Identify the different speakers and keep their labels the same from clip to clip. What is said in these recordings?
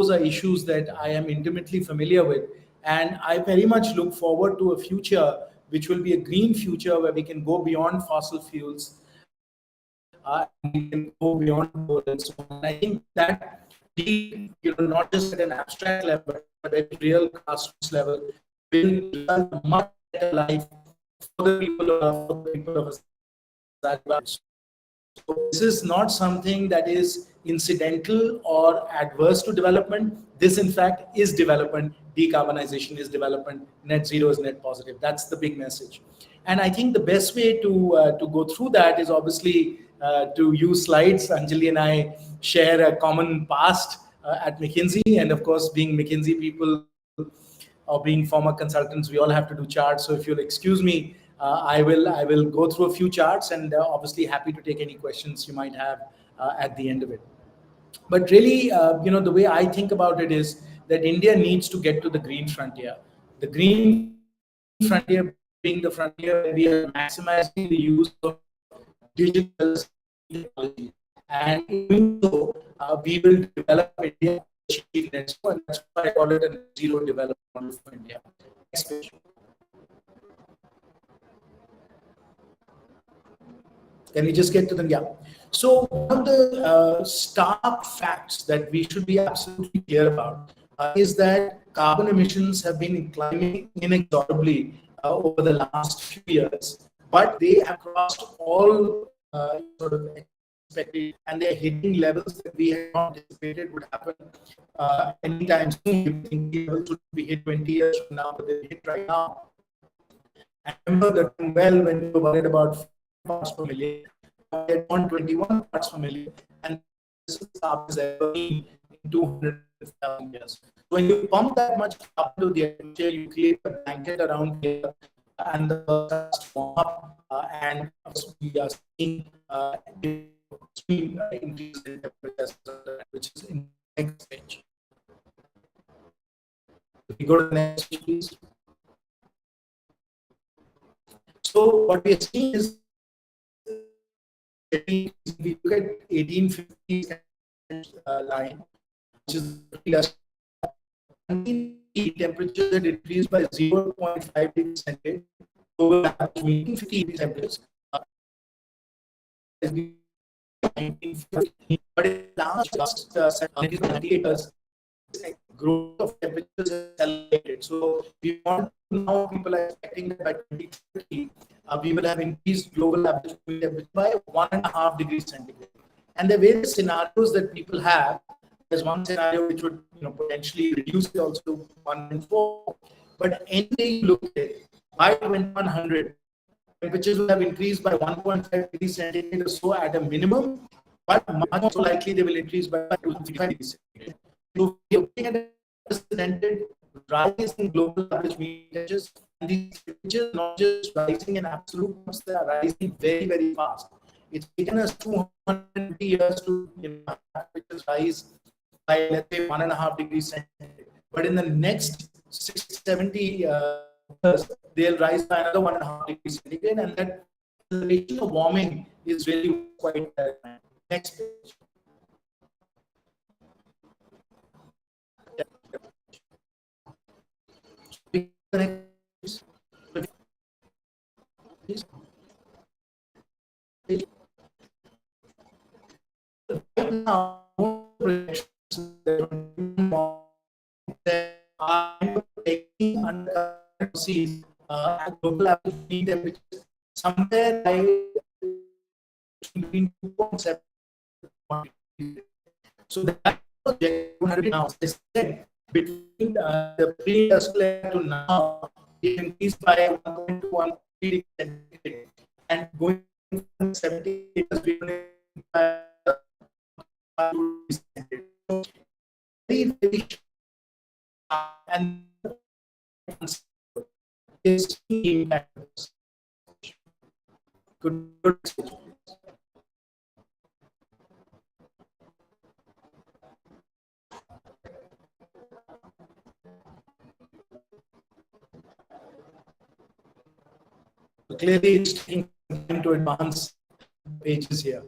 Speaker 1: those are issues that I am intimately familiar with. And I very much look forward to a future which will be a green future where we can go beyond fossil fuels and we can go beyond coal and so on. And I think that deal, not just at an abstract level, but at a very real grassroots level, will result in a much better life for the people of Hazaribagh. So this is not something that is incidental or adverse to development. This, in fact, is development. Decarbonization is development. Net zero is net positive. That's the big message. And I think the best way to go through that is obviously to use slides. Anjali and I share a common past at McKinsey, and of course, being McKinsey people or being former consultants, we all have to do charts. So if you'll excuse me, I will go through a few charts, and obviously happy to take any questions you might have at the end of it. But really, the way I think about it is that India needs to get to the green frontier. The green frontier being the frontier where we are maximizing the use of digital technology. And in doing so, we will develop India to achieve net zero, and that's why I call it a net zero development model for India. Next page. Can we just get to them? Yeah. So one of the stark facts that we should be absolutely clear about is that carbon emissions have been climbing inexorably over the last few years, but they have crossed all sort of expected, and they're hitting levels that we had not anticipated would happen anytime soon. We think the levels would be hit 20 years from now, but they're hit right now. I remember that well when we were worried about parts per million. We had 121 parts per million, and this is the highest ever been in 200,000 years. So when you pump that much carbon to the atmosphere, you create a blanket around the earth, and the earth starts to warm up, and we are seeing increase in temperature, which is in the next stage. If we go to the next page, please. So what we are seeing is, if we look at 1850 line, which is temperatures that increased by 0.5 degrees centigrade over 1850 temperatures. But in the last just 98 years, growth of temperatures is accelerated. So we want now people are expecting that by 2030 we will have increased global average temperature by 1.5 degrees centigrade. And the various scenarios that people have, there's one scenario which would potentially reduce it also to 1.4. But any day you look at it, by 2100, temperatures will have increased by 1.5 degrees centigrade or so at a minimum, but much more likely they will increase by 2.5 degrees centigrade. So we are looking at a unprecedented rise in global average mean temperatures, and these temperatures not just rising in absolute terms, they are rising very, very fast. It's taken us 250 years to temperatures rise by, let's say, 1.5 degrees centigrade. But in the next 670 years, they'll rise by another 1.5 degrees centigrade, and that acceleration of warming is really quite terrifying. Next page. Right now, are taking under global average mean temperature somewhere between 2.7. So that project now, as I said, between the pre-industrial era to now, it increased by 1.1 and going from 70 years, we by very, very and is good. Clearly, it's taking time to advance pages here.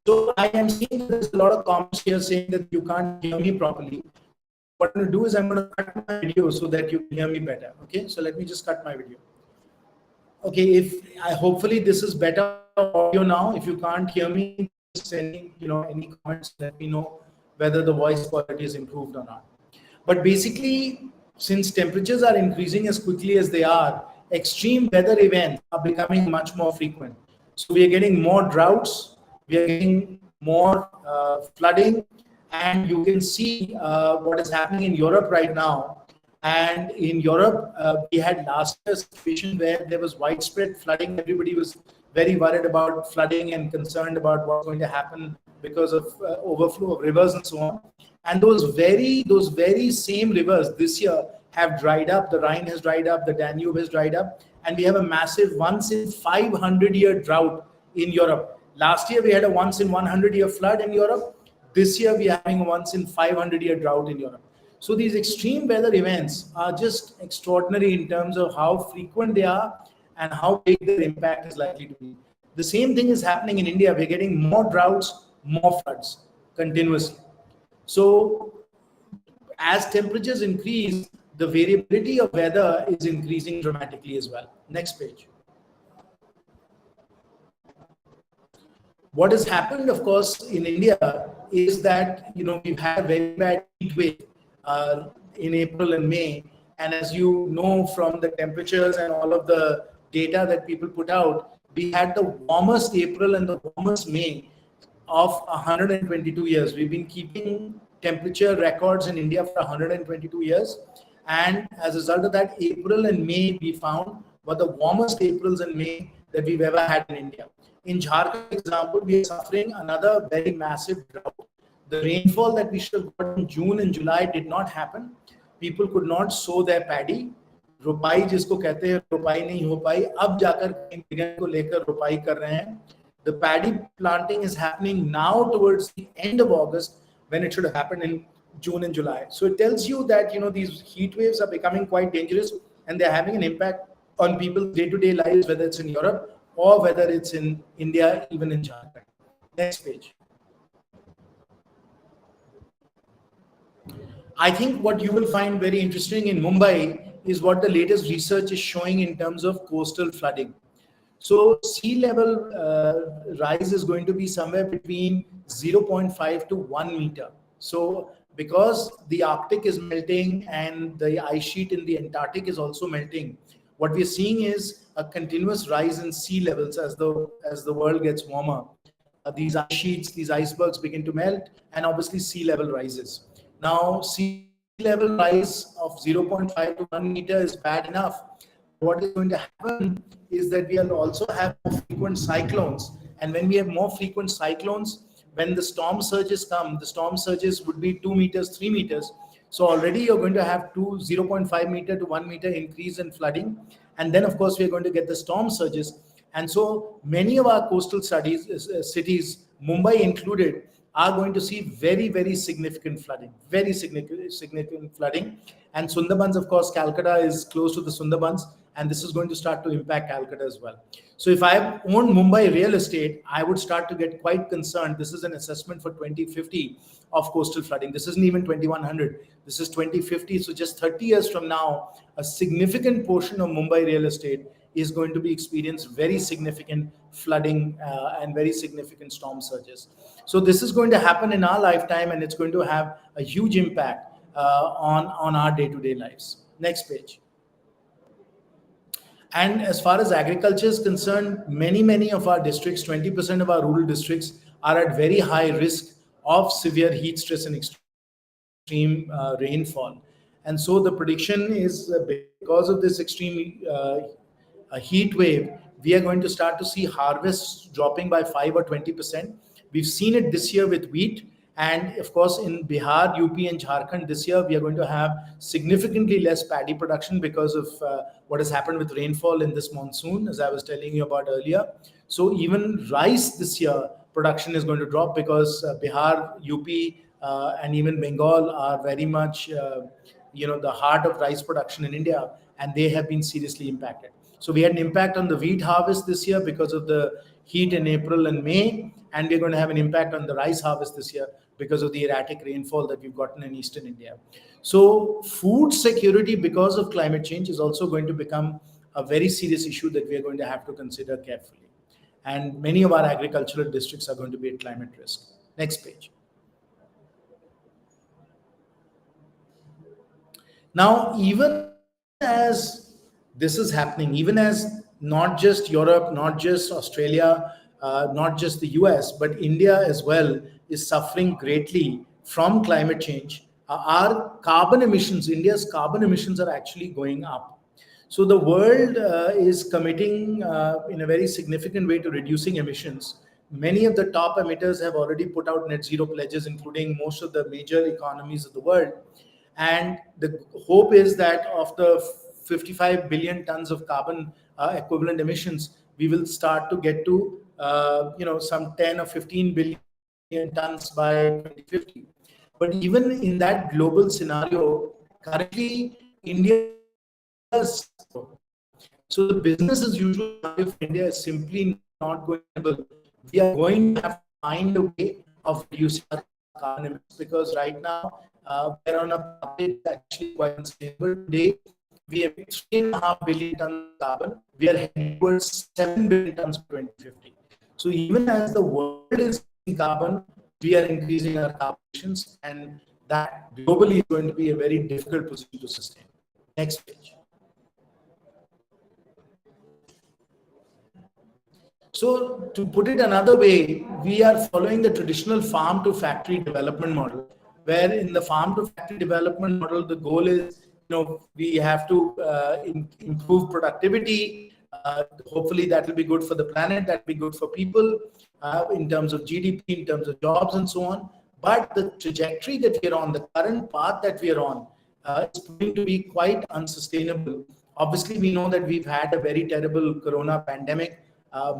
Speaker 1: So I am seeing that there's a lot of comments here saying that you can't hear me properly. So what I'm going to do is I'm going to cut my video so that you can hear me better. Okay, so let me just cut my video. Okay, if I hopefully this is better audio now. If you can't hear me, just any comments, let me know whether the voice quality is improved or not. But basically, since temperatures are increasing as quickly as they are, extreme weather events are becoming much more frequent. So we are getting more droughts, we are getting more flooding, and you can see what is happening in Europe right now. And in Europe, we had last year a situation where there was widespread flooding. Everybody was very worried about flooding and concerned about what's going to happen because of overflow of rivers and so on. And those very same rivers this year have dried up. The Rhine has dried up, the Danube has dried up, and we have a massive once in 500-year drought in Europe. Last year we had a once in 100-year flood in Europe. This year we are having a once in 500-year drought in Europe. So these extreme weather events are just extraordinary in terms of how frequent they are and how big their impact is likely to be. The same thing is happening in India. We're getting more droughts, more floods continuously. So as temperatures increase, the variability of weather is increasing dramatically as well. Next page. What has happened, of course, in India is that we've had a very bad heat wave in April and May, and as you know from the temperatures and all of the data that people put out, we had the warmest April and the warmest May of 122 years. We've been keeping temperature records in India for 122 years, and as a result of that, April and May we found were the warmest Aprils and May that we've ever had in India. In Jharkhand, for example, we are suffering another very massive drought. The rainfall that we should have got in June and July did not happen. People could not sow their paddy. रुपाई जिसको कहते हैं, रुपाई नहीं हो पाई. अब जाकर begin को लेकर रुपाई कर रहे हैं. The paddy planting is happening now towards the end of August when it should have happened in June and July. So it tells you that these heat waves are becoming quite dangerous and they're having an impact on people's day-to-day lives, whether it's in Europe or whether it's in India, even in Jharkhand. Next page. I think what you will find very interesting in Mumbai is what the latest research is showing in terms of coastal flooding. So sea level rise is going to be somewhere between 0.5 to 1 meter. So because the Arctic is melting and the ice sheet in the Antarctic is also melting, what we're seeing is a continuous rise in sea levels as the world gets warmer. These ice sheets, these icebergs begin to melt, and obviously sea level rises. Now, sea level rise of 0.5 to 1 meter is bad enough. What is going to happen is that we'll also have more frequent cyclones. And when we have more frequent cyclones, when the storm surges come, the storm surges would be 2 meters, 3 meters. So already you're going to have 0.5 meter to 1 meter increase in flooding. And then, of course, we're going to get the storm surges. And so many of our coastal cities, Mumbai included, are going to see very, very significant flooding, very significant flooding. And Sundarbans, of course, Calcutta is close to the Sundarbans, and this is going to start to impact Calcutta as well. So if I own Mumbai real estate, I would start to get quite concerned. This is an assessment for 2050 of coastal flooding. This isn't even 2100. This is 2050. So just 30 years from now, a significant portion of Mumbai real estate is going to be experienced very significant flooding and very significant storm surges. So this is going to happen in our lifetime, and it's going to have a huge impact on our day-to-day lives. Next page. And as far as agriculture is concerned, many of our districts, 20% of our rural districts, are at very high risk of severe heat stress and extreme rainfall. And so the prediction is because of this extreme heat wave, we are going to start to see harvests dropping by 5 or 20%. We've seen it this year with wheat. And of course, in Bihar, UP, and Jharkhand this year, we are going to have significantly less paddy production because of what has happened with rainfall in this monsoon, as I was telling you about earlier. So even rice this year, production is going to drop because Bihar, UP, and even Bengal are very much, the heart of rice production in India, and they have been seriously impacted. So we had an impact on the wheat harvest this year because of the heat in April and May, and we're going to have an impact on the rice harvest this year because of the erratic rainfall that we've gotten in eastern India. So food security because of climate change is also going to become a very serious issue that we are going to have to consider carefully. And many of our agricultural districts are going to be at climate risk. Next page. Now, even as this is happening, even as not just Europe, not just Australia, not just the US, but India as well is suffering greatly from climate change, our carbon emissions, India's carbon emissions are actually going up. So the world is committing in a very significant way to reducing emissions. Many of the top emitters have already put out net zero pledges, including most of the major economies of the world. And the hope is that of the 55 billion tons of carbon equivalent emissions, we will start to get to some 10 or 15 billion tons by 2050. But even in that global scenario, currently India's so the business as usual scenario for India is simply not going to be able. We are going to have to find a way of reducing our carbon emissions because right now we're on a pathway that's actually quite unstable. Today, we have 3.5 billion tons of carbon. We are heading towards 7 billion tons by 2050. So even as the world is increasing carbon, we are increasing our carbon emissions, and that globally is going to be a very difficult position to sustain. Next page. So to put it another way, we are following the traditional farm to factory development model, where in the farm to factory development model, the goal is, we have to improve productivity. Hopefully that will be good for the planet, that will be good for people in terms of GDP, in terms of jobs and so on. But the trajectory that we are on, the current path that we are on, is going to be quite unsustainable. Obviously, we know that we've had a very terrible corona pandemic.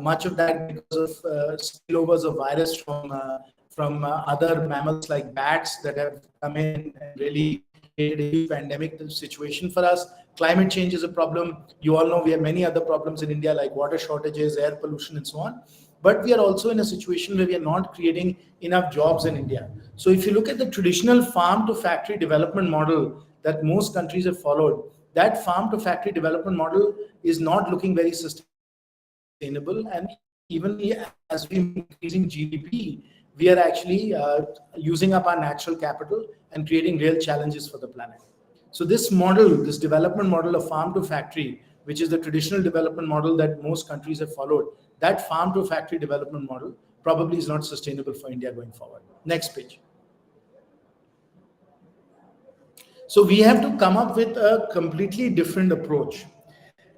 Speaker 1: Much of that because of spillovers of virus from other mammals like bats that have come in and really created a huge pandemic situation for us. Climate change is a problem. You all know we have many other problems in India like water shortages, air pollution, and so on. But we are also in a situation where we are not creating enough jobs in India. So if you look at the traditional farm to factory development model that most countries have followed, that farm to factory development model is not looking very sustainable. And even as we increasing GDP, we are actually using up our natural capital and creating real challenges for the planet. So this model, this development model of farm to factory, which is the traditional development model that most countries have followed, that farm to factory development model probably is not sustainable for India going forward. Next page. So we have to come up with a completely different approach.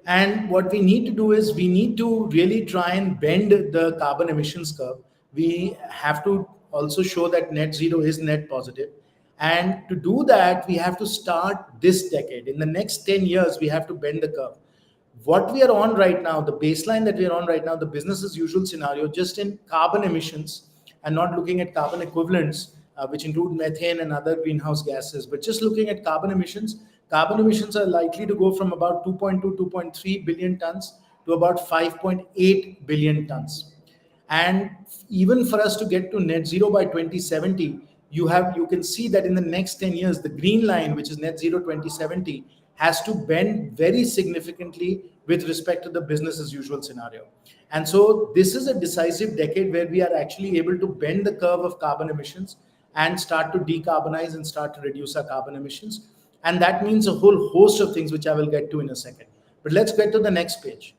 Speaker 1: And what we need to do is we need to really try and bend the carbon emissions curve. We have to also show that net zero is net positive. And to do that, we have to start this decade. In the next 10 years, we have to bend the curve. What we are on right now, the baseline that we are on right now, the business as usual scenario, just in carbon emissions and not looking at carbon equivalents, which include methane and other greenhouse gases, but just looking at carbon emissions are likely to go from about 2.2, 2.3 billion tons to about 5.8 billion tons. And even for us to get to net zero by 2070, you can see that in the next 10 years, the green line, which is net zero 2070, has to bend very significantly with respect to the business as usual scenario. And so this is a decisive decade where we are actually able to bend the curve of carbon emissions and start to decarbonize and start to reduce our carbon emissions. And that means a whole host of things, which I will get to in a second. But let's get to the next page.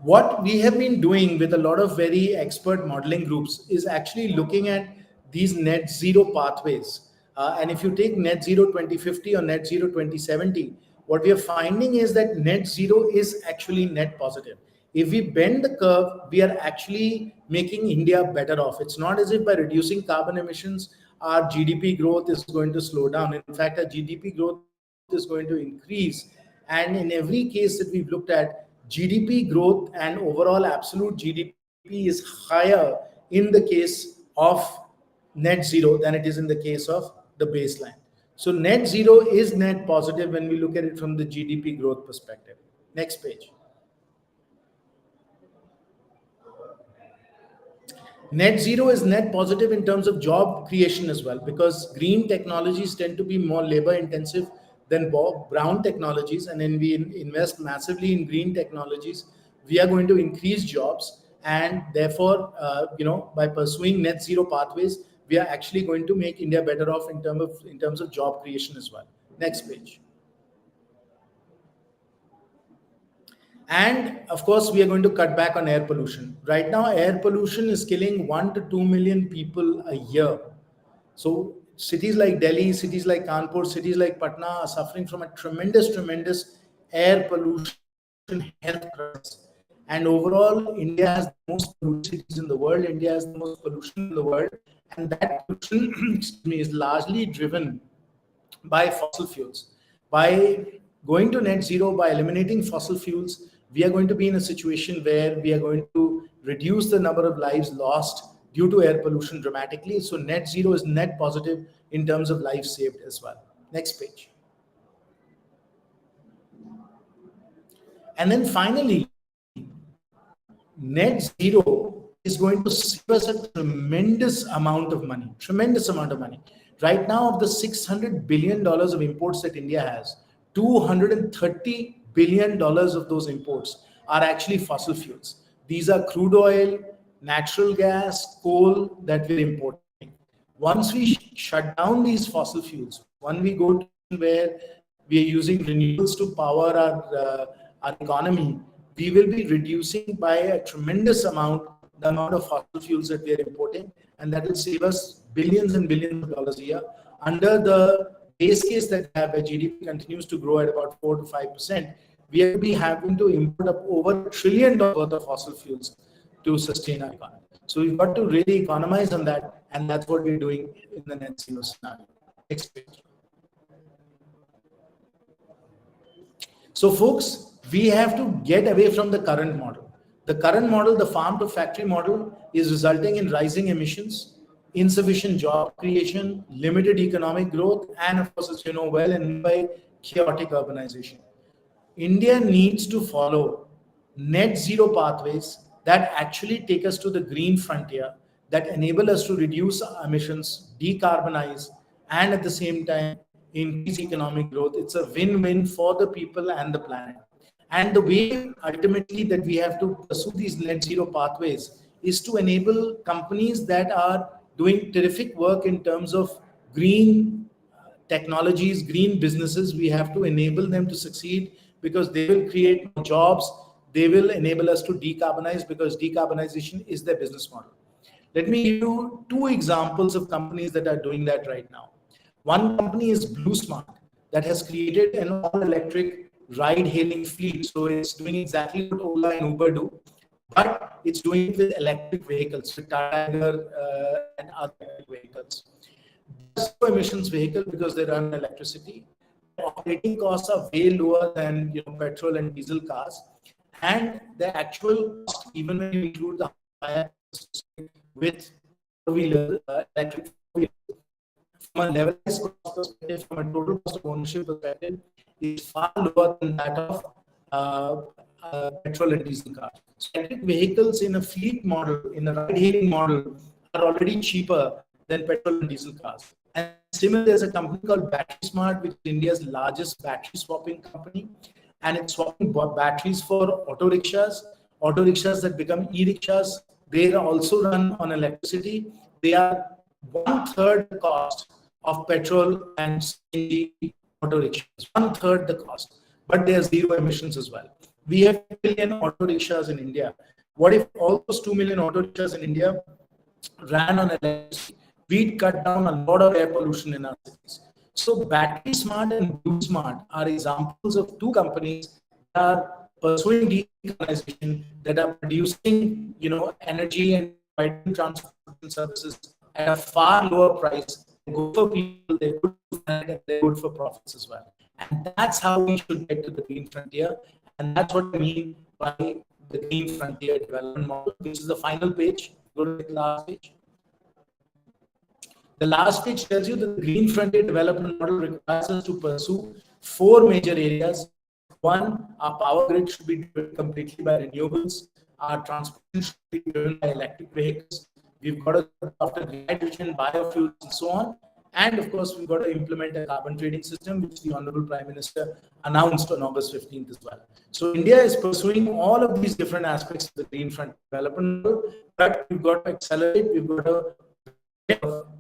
Speaker 1: What we have been doing with a lot of very expert modeling groups is actually looking at these net zero pathways. And if you take net zero 2050 or net zero 2070, what we are finding is that net zero is actually net positive. If we bend the curve, we are actually making India better off. It's not as if by reducing carbon emissions, our GDP growth is going to slow down. In fact, our GDP growth is going to increase. And in every case that we've looked at, GDP growth and overall absolute GDP is higher in the case of net zero than it is in the case of the baseline. So net zero is net positive when we look at it from the GDP growth perspective. Next page. Net zero is net positive in terms of job creation as well, because green technologies tend to be more labor intensive than brown technologies. And when we invest massively in green technologies, we are going to increase jobs. And therefore, by pursuing net zero pathways, we are actually going to make India better off in terms of job creation as well. Next page. And of course, we are going to cut back on air pollution. Right now, air pollution is killing 1 to 2 million people a year. So cities like Delhi, cities like Kanpur, cities like Patna are suffering from a tremendous air pollution health crisis. And overall, India has the most polluted cities in the world. India has the most pollution in the world. And that pollution is largely driven by fossil fuels. By going to net zero, by eliminating fossil fuels, we are going to be in a situation where we are going to reduce the number of lives lost due to air pollution dramatically. So net zero is net positive in terms of lives saved as well. Next page. And then finally, net zero is going to save us a tremendous amount of money. Right now, of the $600 billion of imports that India has, $230 billion of those imports are actually fossil fuels. These are crude oil, natural gas, coal that we're importing. Once we shut down these fossil fuels, when we go to where we are using renewables to power our economy, we will be reducing by a tremendous amount the amount of fossil fuels that we are importing, and that will save us billions and billions of dollars a year. Under the base case that we have, where GDP continues to grow at about 4 to 5%, we will be having to import up over $1 trillion worth of fossil fuels to sustain our economy. So we've got to really economize on that, and that's what we're doing in the net zero scenario. Next page. So folks, we have to get away from the current model. The current model, the farm to factory model, is resulting in rising emissions, insufficient job creation, limited economic growth, and of course, as you know well, and by chaotic urbanization. India needs to follow net zero pathways that actually take us to the green frontier, that enable us to reduce our emissions, decarbonize, and at the same time increase economic growth. It's a win-win for the people and the planet. And the way ultimately that we have to pursue these net zero pathways is to enable companies that are doing terrific work in terms of green technologies, green businesses. We have to enable them to succeed, because they will create more jobs. They will enable us to decarbonize, because decarbonization is their business model. Let me give you two examples of companies that are doing that right now. One company is Blue Smart, that has created an all-electric ride-hailing fleet. So it's doing exactly what Ola and Uber do, but it's doing it with electric vehicles, with Tiger and other electric vehicles. There's no emissions vehicle because they run on electricity. Operating costs are way lower than petrol and diesel cars, and the actual cost, even when you include the higher with four-wheeler electric four-wheelers, from a levelized cost perspective, from a total cost of ownership perspective, is far lower than that of petrol and diesel cars. So electric vehicles in a fleet model, in a ride-hailing model, are already cheaper than petrol and diesel cars. And similarly, there's a company called Battery Smart, which is India's largest battery swapping company, and it's swapping batteries for auto rickshaws that become e-rickshaws. They also run on electricity. They are one-third the cost of petrol and CNG auto rickshaws, one-third the cost, but they are zero emissions as well. We have 2 million auto rickshaws in India. What if all those 2 million auto rickshaws in India ran on electricity? We'd cut down a lot of air pollution in our cities. So Battery Smart and Blue Smart are examples of two companies that are pursuing decarbonization, that are producing energy and providing transportation services at a far lower price. They're good for people, they're good for planet, and they're good for profits as well. And that's how we should get to the green frontier. And that's what I mean by the green frontier development model. This is the final page. Go to the last page. The last page tells you that the Green Frontier Development Model requires us to pursue 4 major areas. One, our power grid should be driven completely by renewables. Our transportation should be driven by electric vehicles. We've got to look after green hydrogen, biofuels, and so on. And of course, we've got to implement a carbon trading system, which the Honorable Prime Minister announced on August 15th as well. So India is pursuing all of these different aspects of the Green Front Development Model, but we've got to accelerate, we've got to,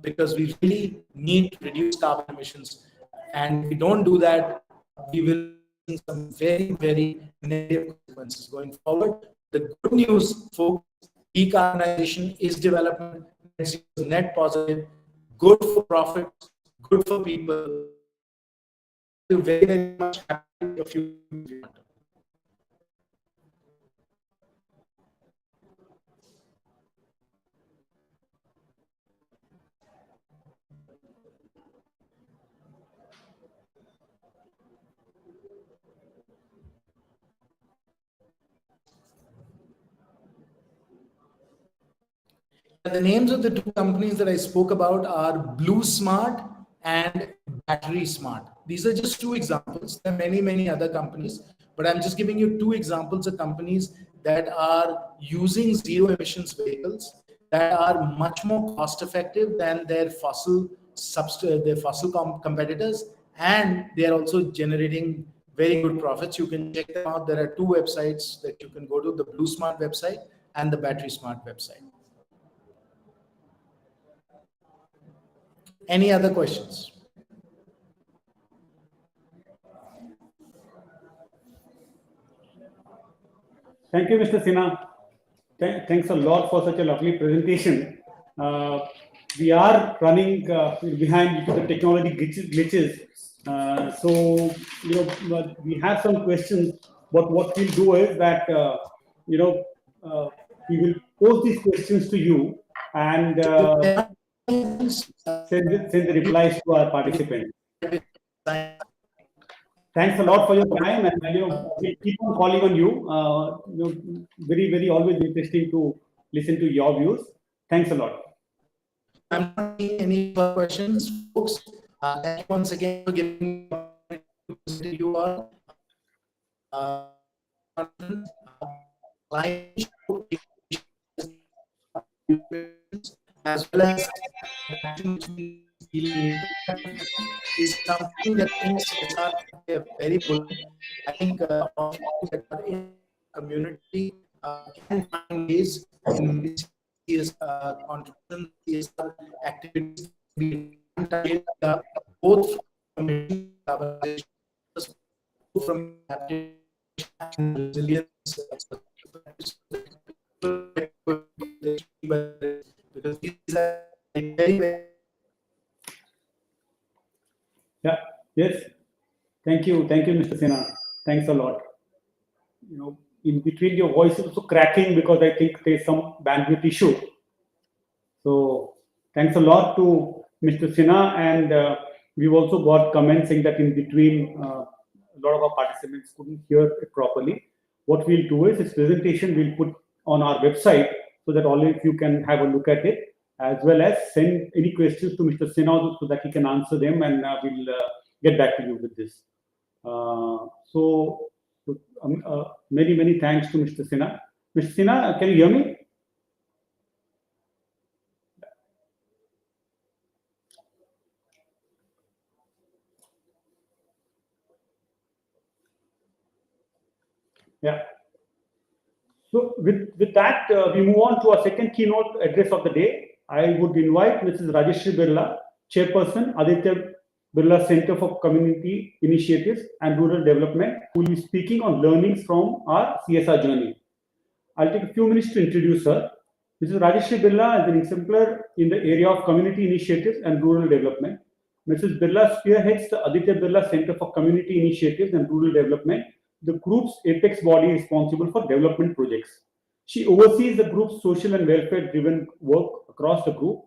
Speaker 1: because we really need to reduce carbon emissions. And if we don't do that, we will see some very, very negative consequences going forward. The good news, folks, decarbonization is development, net positive, good for profits, good for people. Very, very much happy of you. The names of the 2 companies that I spoke about are Blue Smart and Battery Smart. These are just 2 examples. There are many, many other companies, but I'm just giving you 2 examples of companies that are using zero emissions vehicles that are much more cost effective than their fossil competitors, and they are also generating very good profits. You can check them out. There are 2 websites that you can go to, the Blue Smart website and the Battery Smart website. Any other questions?
Speaker 2: Thank you, Mr. Sinha. Thanks a lot for such a lovely presentation. We are running behind due to the technology glitches. So, we have some questions, but what we'll do is that, we will pose these questions to you and send the replies to our participants. Thanks a lot for your time, and we'll keep on calling on you. Very, very always interesting to listen to your views. Thanks a lot.
Speaker 1: I'm not seeing any further questions, folks. Thank you once again for giving me to you all. As well as is something that things are very good. I think in community can find ways in contributions, activities both from resilience because these are very, very.
Speaker 2: Yeah. Yes. Thank you, Mr. Sinha. Thanks a lot. In between your voice is also cracking because I think there's some bandwidth issue. So thanks a lot to Mr. Sinha, and we've also got comments saying that in between a lot of our participants couldn't hear it properly. What we'll do is this presentation we'll put on our website so that all of you can have a look at it, as well as send any questions to Mr. Sinha so that he can answer them, and we'll get back to you with this. Many, many thanks to Mr. Sinha. Mr. Sinha, can you hear me? Yeah. So with that, we move on to our second keynote address of the day. I would invite Mrs. Rajashree Birla, Chairperson, Aditya Birla Center for Community Initiatives and Rural Development, who will be speaking on learnings from our CSR journey. I'll take a few minutes to introduce her. Mrs. Rajashree Birla is an exemplar in the area of community initiatives and rural development. Mrs. Birla spearheads the Aditya Birla Center for Community Initiatives and Rural Development, the group's apex body responsible for development projects. She oversees the group's social and welfare-driven work across the group.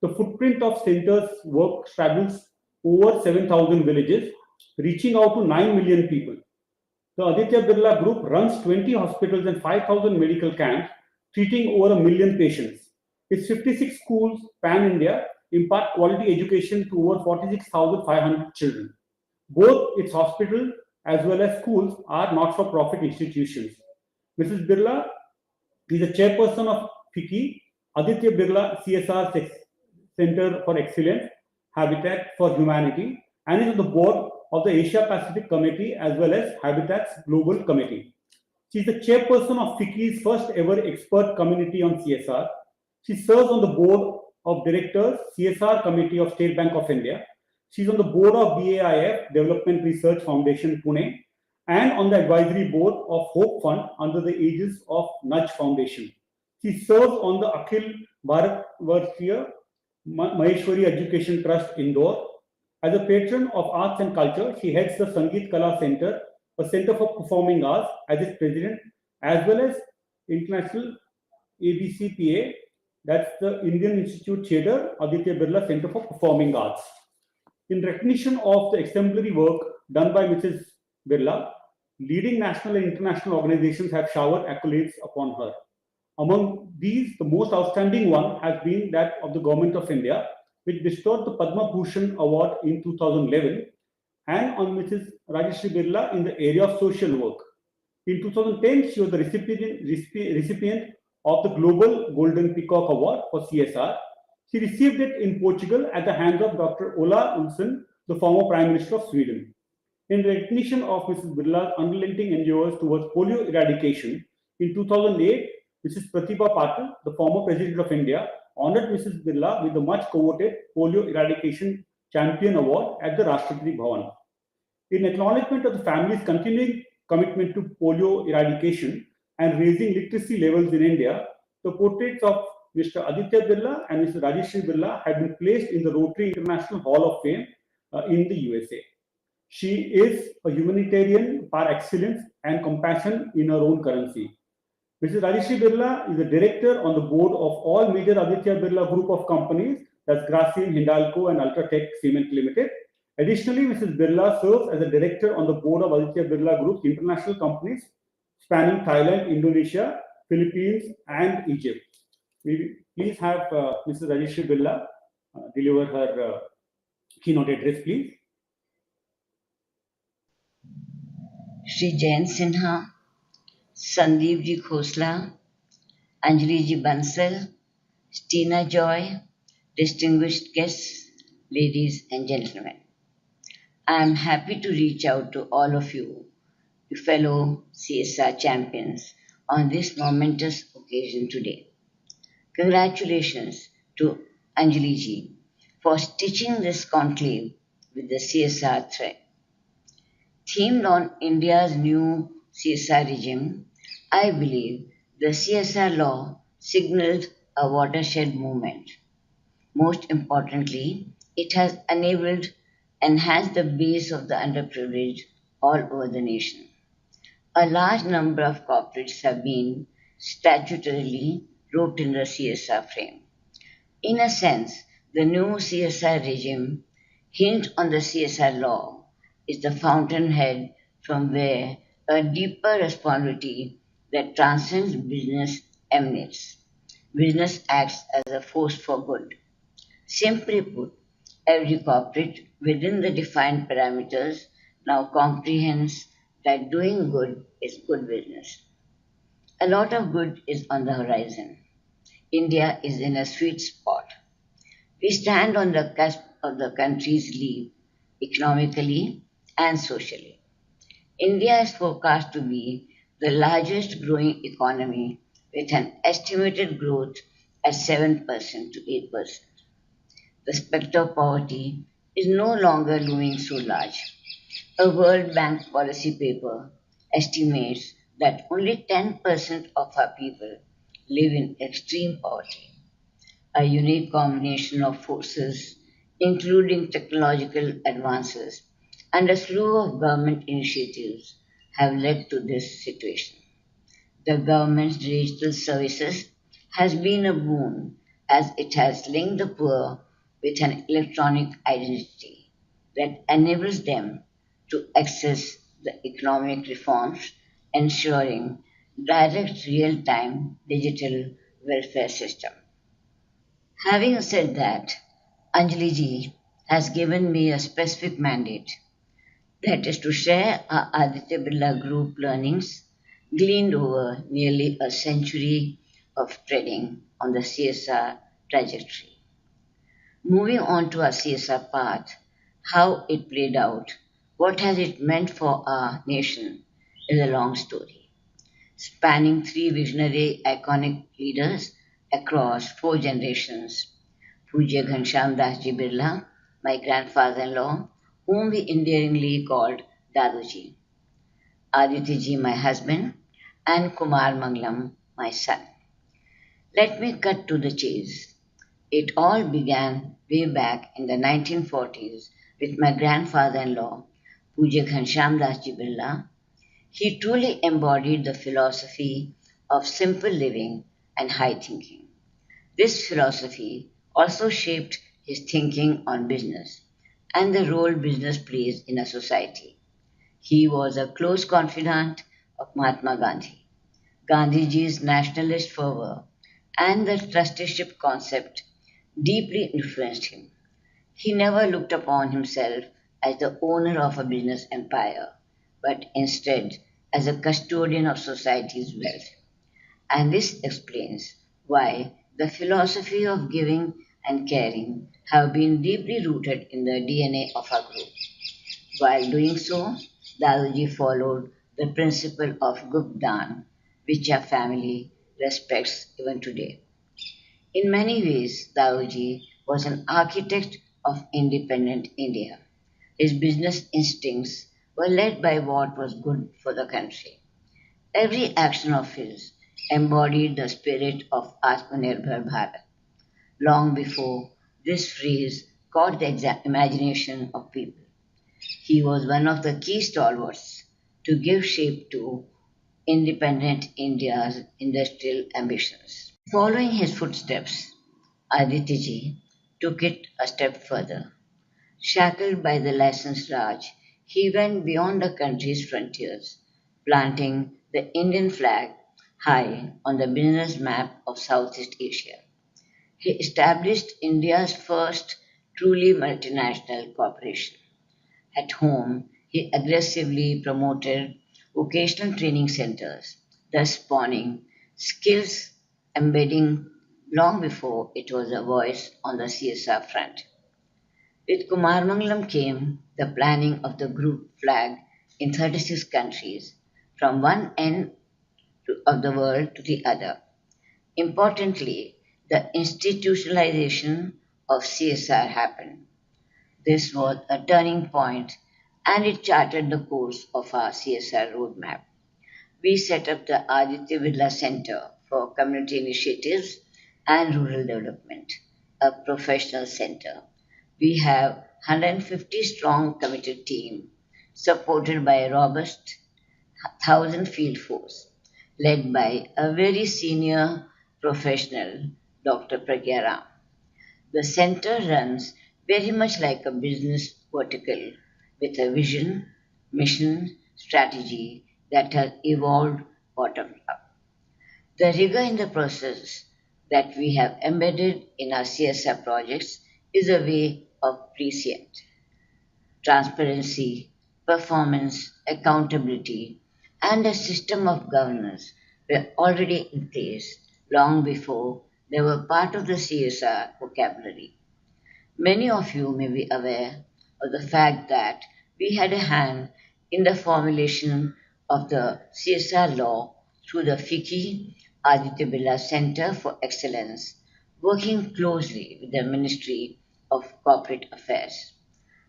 Speaker 2: The footprint of center's work travels over 7,000 villages, reaching out to 9 million people. The Aditya Birla Group runs 20 hospitals and 5,000 medical camps, treating over 1 million patients. Its 56 schools pan-India impart quality education to over 46,500 children. Both its hospital as well as schools are not-for-profit institutions. Mrs. Birla is the chairperson of FICCI, Aditya Birla CSR Center for Excellence, Habitat for Humanity, and is on the board of the Asia Pacific Committee as well as Habitat's Global Committee. She is the chairperson of FICCI's first ever expert community on CSR. She serves on the board of directors, CSR Committee of State Bank of India. She is on the board of BAIF, Development Research Foundation, Pune, and on the advisory board of Hope Fund under the aegis of Nudge Foundation. She serves on the Akhil Bharatvarshya Maheshwari Education Trust, Indore. As a patron of arts and culture, she heads the Sangeet Kala Center, a center for performing arts, as its president, as well as International ABCPA, that's the Indian Institute Cheder, Aditya Birla Center for Performing Arts. In recognition of the exemplary work done by Mrs. Birla, leading national and international organizations have showered accolades upon her. Among these, the most outstanding one has been that of the Government of India, which bestowed the Padma Bhushan Award in 2011, and on Mrs. Rajashree Birla in the area of social work. In 2010, she was the recipient of the Global Golden Peacock Award for CSR. She received it in Portugal at the hands of Dr. Ola Olsson, the former Prime Minister of Sweden. In recognition of Mrs. Birla's unrelenting endeavors towards polio eradication, in 2008, Mrs. Pratibha Patil, the former President of India, honored Mrs. Birla with the much coveted Polio Eradication Champion Award at the Rashtrapati Bhavan. In acknowledgement of the family's continuing commitment to polio eradication and raising literacy levels in India, the portraits of Mr. Aditya Birla and Mr. Rajashree Birla have been placed in the Rotary International Hall of Fame in the USA. She is a humanitarian par excellence and compassion in her own currency. Mrs. Rajashree Birla is a director on the board of all major Aditya Birla group of companies, that's Grasim, Hindalco, and Ultratech Cement Limited. Additionally, Mrs. Birla serves as a director on the board of Aditya Birla Group's international companies spanning Thailand, Indonesia, Philippines, and Egypt. We please have Mrs. Rajashree Birla deliver her keynote address, please.
Speaker 3: Shri Jayant Sinha, Sandeep ji Khosla, Anjali ji Bansal, Stina Joy, distinguished guests, ladies and gentlemen. I am happy to reach out to all of you, the fellow CSR champions, on this momentous occasion today. Congratulations to Anjali ji for stitching this conclave with the CSR thread. Themed on India's new CSR regime, I believe the CSR law signaled a watershed movement. Most importantly, it has enhanced the base of the underprivileged all over the nation. A large number of corporates have been statutorily roped in the CSR frame. In a sense, the new CSR regime, hinged on the CSR law, is the fountainhead from where a deeper responsibility that transcends business emanates. Business acts as a force for good. Simply put, every corporate within the defined parameters now comprehends that doing good is good business. A lot of good is on the horizon. India is in a sweet spot. We stand on the cusp of the country's leap economically and socially. India is forecast to be the largest growing economy with an estimated growth at 7% to 8%. The spectre of poverty is no longer looming so large. A World Bank policy paper estimates that only 10% of our people live in extreme poverty. A unique combination of forces, including technological advances and a slew of government initiatives, have led to this situation. The government's digital services has been a boon as it has linked the poor with an electronic identity that enables them to access the economic reforms, ensuring direct real-time digital welfare system. Having said that, Anjali ji has given me a specific mandate, that is to share our Aditya Birla Group learnings gleaned over nearly a century of treading on the CSR trajectory. Moving on to our CSR path, how it played out, what has it meant for our nation is a long story, spanning three visionary iconic leaders across four generations. Pujya Ghanshyam Das Ji Birla, my grandfather-in-law, whom we endearingly called Daduji, Aditya Ji, my husband, and Kumar Mangalam, my son. Let me cut to the chase. It all began way back in the 1940s with my grandfather-in-law, Pujya Ghanshyam Das Ji Birla. He truly embodied the philosophy of simple living and high thinking. This philosophy also shaped his thinking on business and the role business plays in a society. He was a close confidant of Mahatma Gandhi. Gandhiji's nationalist fervor and the trusteeship concept deeply influenced him. He never looked upon himself as the owner of a business empire, but instead as a custodian of society's wealth. And this explains why the philosophy of giving and caring have been deeply rooted in the DNA of our group. While doing so, Daduji followed the principle of Gupdan, which our family respects even today. In many ways, Daduji was an architect of independent India. His business instincts were led by what was good for the country. Every action of his embodied the spirit of Atmanirbhar Bharat. Long before this phrase caught the imagination of people, he was one of the key stalwarts to give shape to independent India's industrial ambitions. Following his footsteps, Aditya ji took it a step further. Shackled by the license Raj, he went beyond the country's frontiers, planting the Indian flag high on the business map of Southeast Asia. He established India's first truly multinational corporation. At home, he aggressively promoted vocational training centers, thus spawning skills embedding long before it was a voice on the CSR front. With Kumar Mangalam came the planning of the group flag in 36 countries, from one end of the world to the other. Importantly, the institutionalization of CSR happened. This was a turning point and it charted the course of our CSR roadmap. We set up the Aditya Birla Center for Community Initiatives and Rural Development, a professional center. We have 150 strong committed team supported by a robust 1,000 field force led by a very senior professional, Dr. Pragya Ram. The center runs very much like a business vertical with a vision, mission, strategy that has evolved bottom up. The rigor in the process that we have embedded in our CSR projects is a way of prescient. Transparency, performance, accountability, and a system of governance were already in place long before they were part of the CSR vocabulary. Many of you may be aware of the fact that we had a hand in the formulation of the CSR law through the FICCI Aditya Birla Center for Excellence, working closely with the Ministry of Corporate Affairs.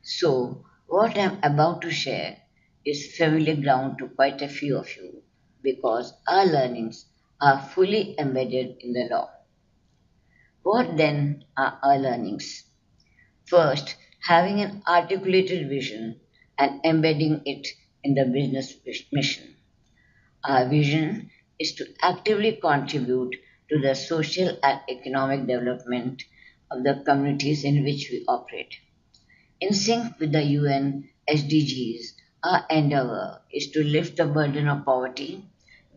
Speaker 3: So, what I'm about to share is familiar ground to quite a few of you because our learnings are fully embedded in the law. What then are our learnings? First, having an articulated vision and embedding it in the business mission. Our vision is to actively contribute to the social and economic development of the communities in which we operate. In sync with the UN SDGs, our endeavor is to lift the burden of poverty,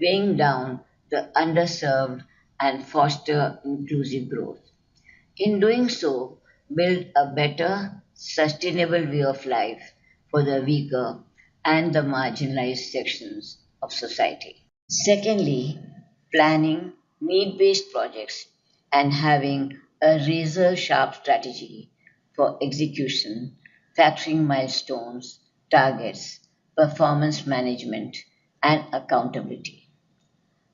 Speaker 3: weighing down the underserved and foster inclusive growth. In doing so, build a better, sustainable way of life for the weaker and the marginalized sections of society. Secondly, planning need based projects and having a razor sharp strategy for execution, factoring milestones, targets, performance management, and accountability.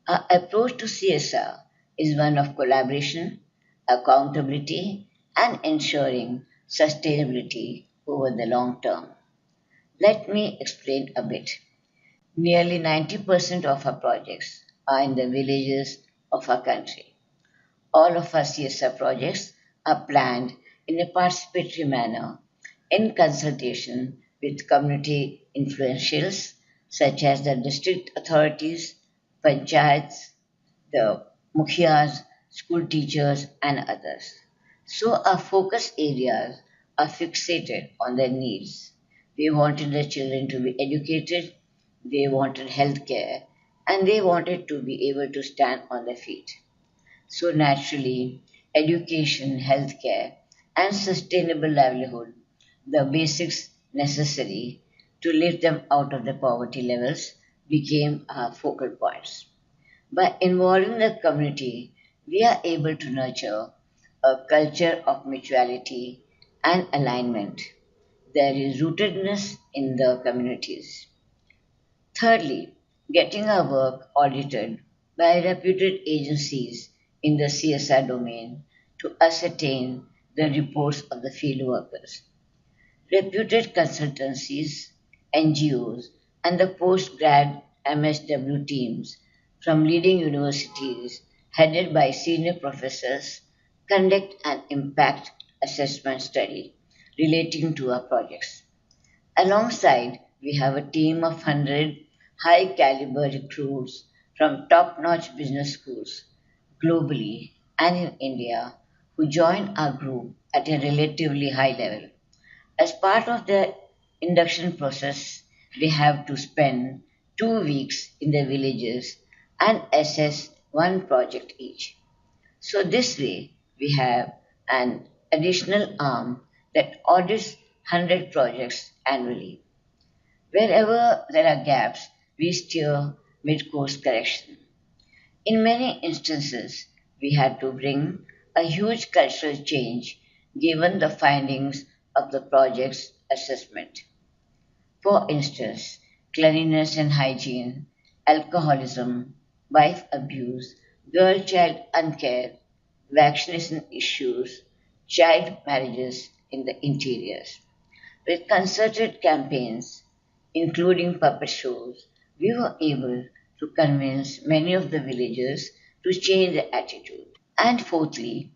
Speaker 3: Our approach to CSR is one of collaboration, accountability, and ensuring sustainability over the long term. Let me explain a bit. Nearly 90% of our projects are in the villages of our country. All of our CSR projects are planned in a participatory manner in consultation with community influentials such as the district authorities, panchayats, the mukhias, school teachers, and others. So our focus areas are fixated on their needs. They wanted the children to be educated, they wanted health care, and they wanted to be able to stand on their feet. So naturally, education, healthcare, and sustainable livelihood, the basics necessary to lift them out of the poverty levels, became our focal points. By involving the community, we are able to nurture a culture of mutuality and alignment. There is rootedness in the communities. Thirdly, getting our work audited by reputed agencies in the CSR domain to ascertain the reports of the field workers. Reputed consultancies, NGOs, and the post grad MSW teams from leading universities, headed by senior professors, conduct an impact assessment study relating to our projects. Alongside, we have a team of 100 high caliber recruits from top notch business schools globally and in India who join our group at a relatively high level. As part of the induction process, they have to spend 2 weeks in the villages and assess one project each. So, this way, we have an additional arm that audits 100 projects annually. Wherever there are gaps, we steer mid course correction. In many instances, we had to bring a huge cultural change given the findings of the project's assessment. For instance, cleanliness and hygiene, alcoholism, wife abuse, girl child uncare, vaccination issues, child marriages in the interiors. With concerted campaigns, including puppet shows, we were able to convince many of the villagers to change their attitude. And fourthly,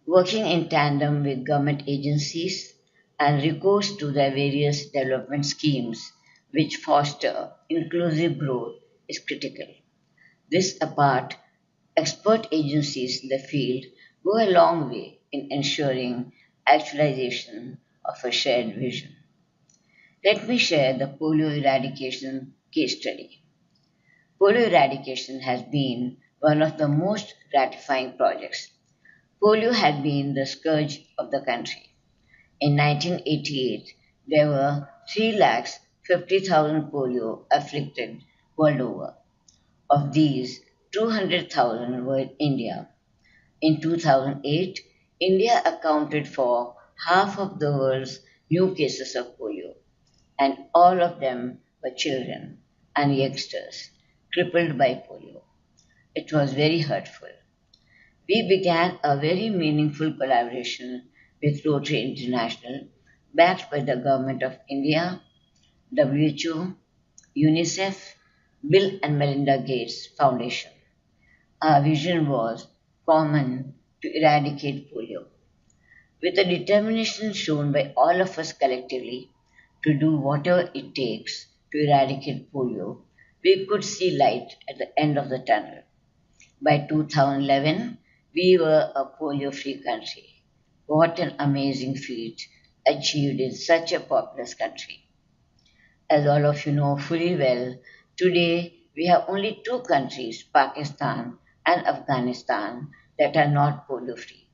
Speaker 3: working in tandem with government agencies and recourse to their various development schemes which foster inclusive growth is critical. This apart, expert agencies in the field go a long way in ensuring actualization of a shared vision. Let me share the polio eradication case study. Polio eradication has been one of the most gratifying projects. Polio had been the scourge of the country. In 1988, there were 350,000 polio afflicted world over. Of these, 200,000 were in India. In 2008, India accounted for half of the world's new cases of polio, and all of them were children and youngsters crippled by polio. It was very hurtful. We began a very meaningful collaboration with Rotary International, backed by the Government of India, WHO, UNICEF, Bill and Melinda Gates Foundation. Our vision was common to eradicate polio. With the determination shown by all of us collectively to do whatever it takes to eradicate polio, we could see light at the end of the tunnel. By 2011, we were a polio free country. What an amazing feat achieved in such a populous country. As all of you know fully well, today we have only two countries, Pakistan and Afghanistan, that are not polio free.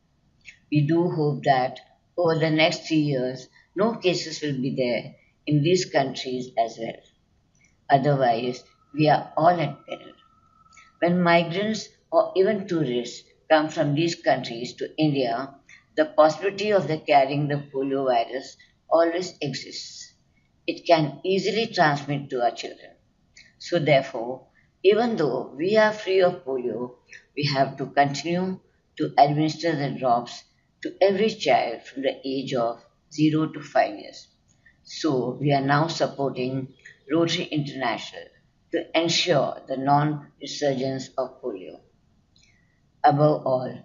Speaker 3: We do hope that Over the next 3 years, no cases will be there in these countries as well. Otherwise, we are all at peril. When migrants or even tourists come from these countries to India, the possibility of the carrying the polio virus always exists. It can easily transmit to our children. So, therefore, even though we are free of polio, we have to continue to administer the drops to every child from the age of 0 to 5 years. So, we are now supporting Rotary International to ensure the non resurgence of polio. Above all,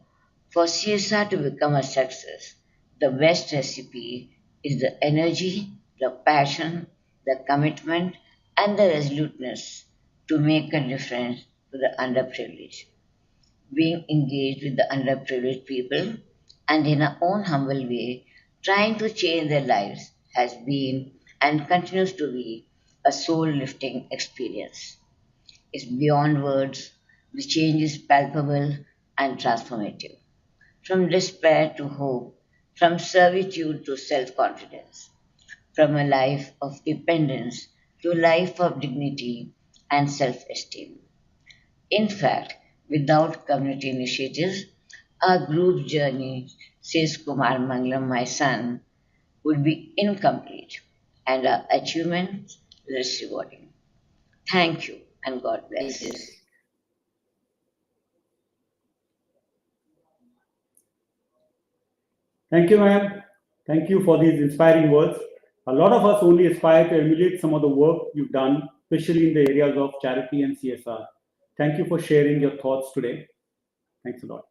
Speaker 3: for CSR to become a success, the best recipe is the energy, the passion, the commitment, and the resoluteness to make a difference to the underprivileged. Being engaged with the underprivileged people and in our own humble way, trying to change their lives has been and continues to be a soul lifting experience. It's beyond words, the change is palpable and transformative. From despair to hope, from servitude to self confidence, from a life of dependence to a life of dignity and self esteem. In fact, without community initiatives, our group journey, says Kumar Mangalam, my son, would be incomplete and our achievements less rewarding. Thank you and God bless.
Speaker 2: Thank you, ma'am. Thank you for these inspiring words. A lot of us only aspire to emulate some of the work you've done, especially in the areas of charity and CSR. Thank you for sharing your thoughts today. Thanks a lot.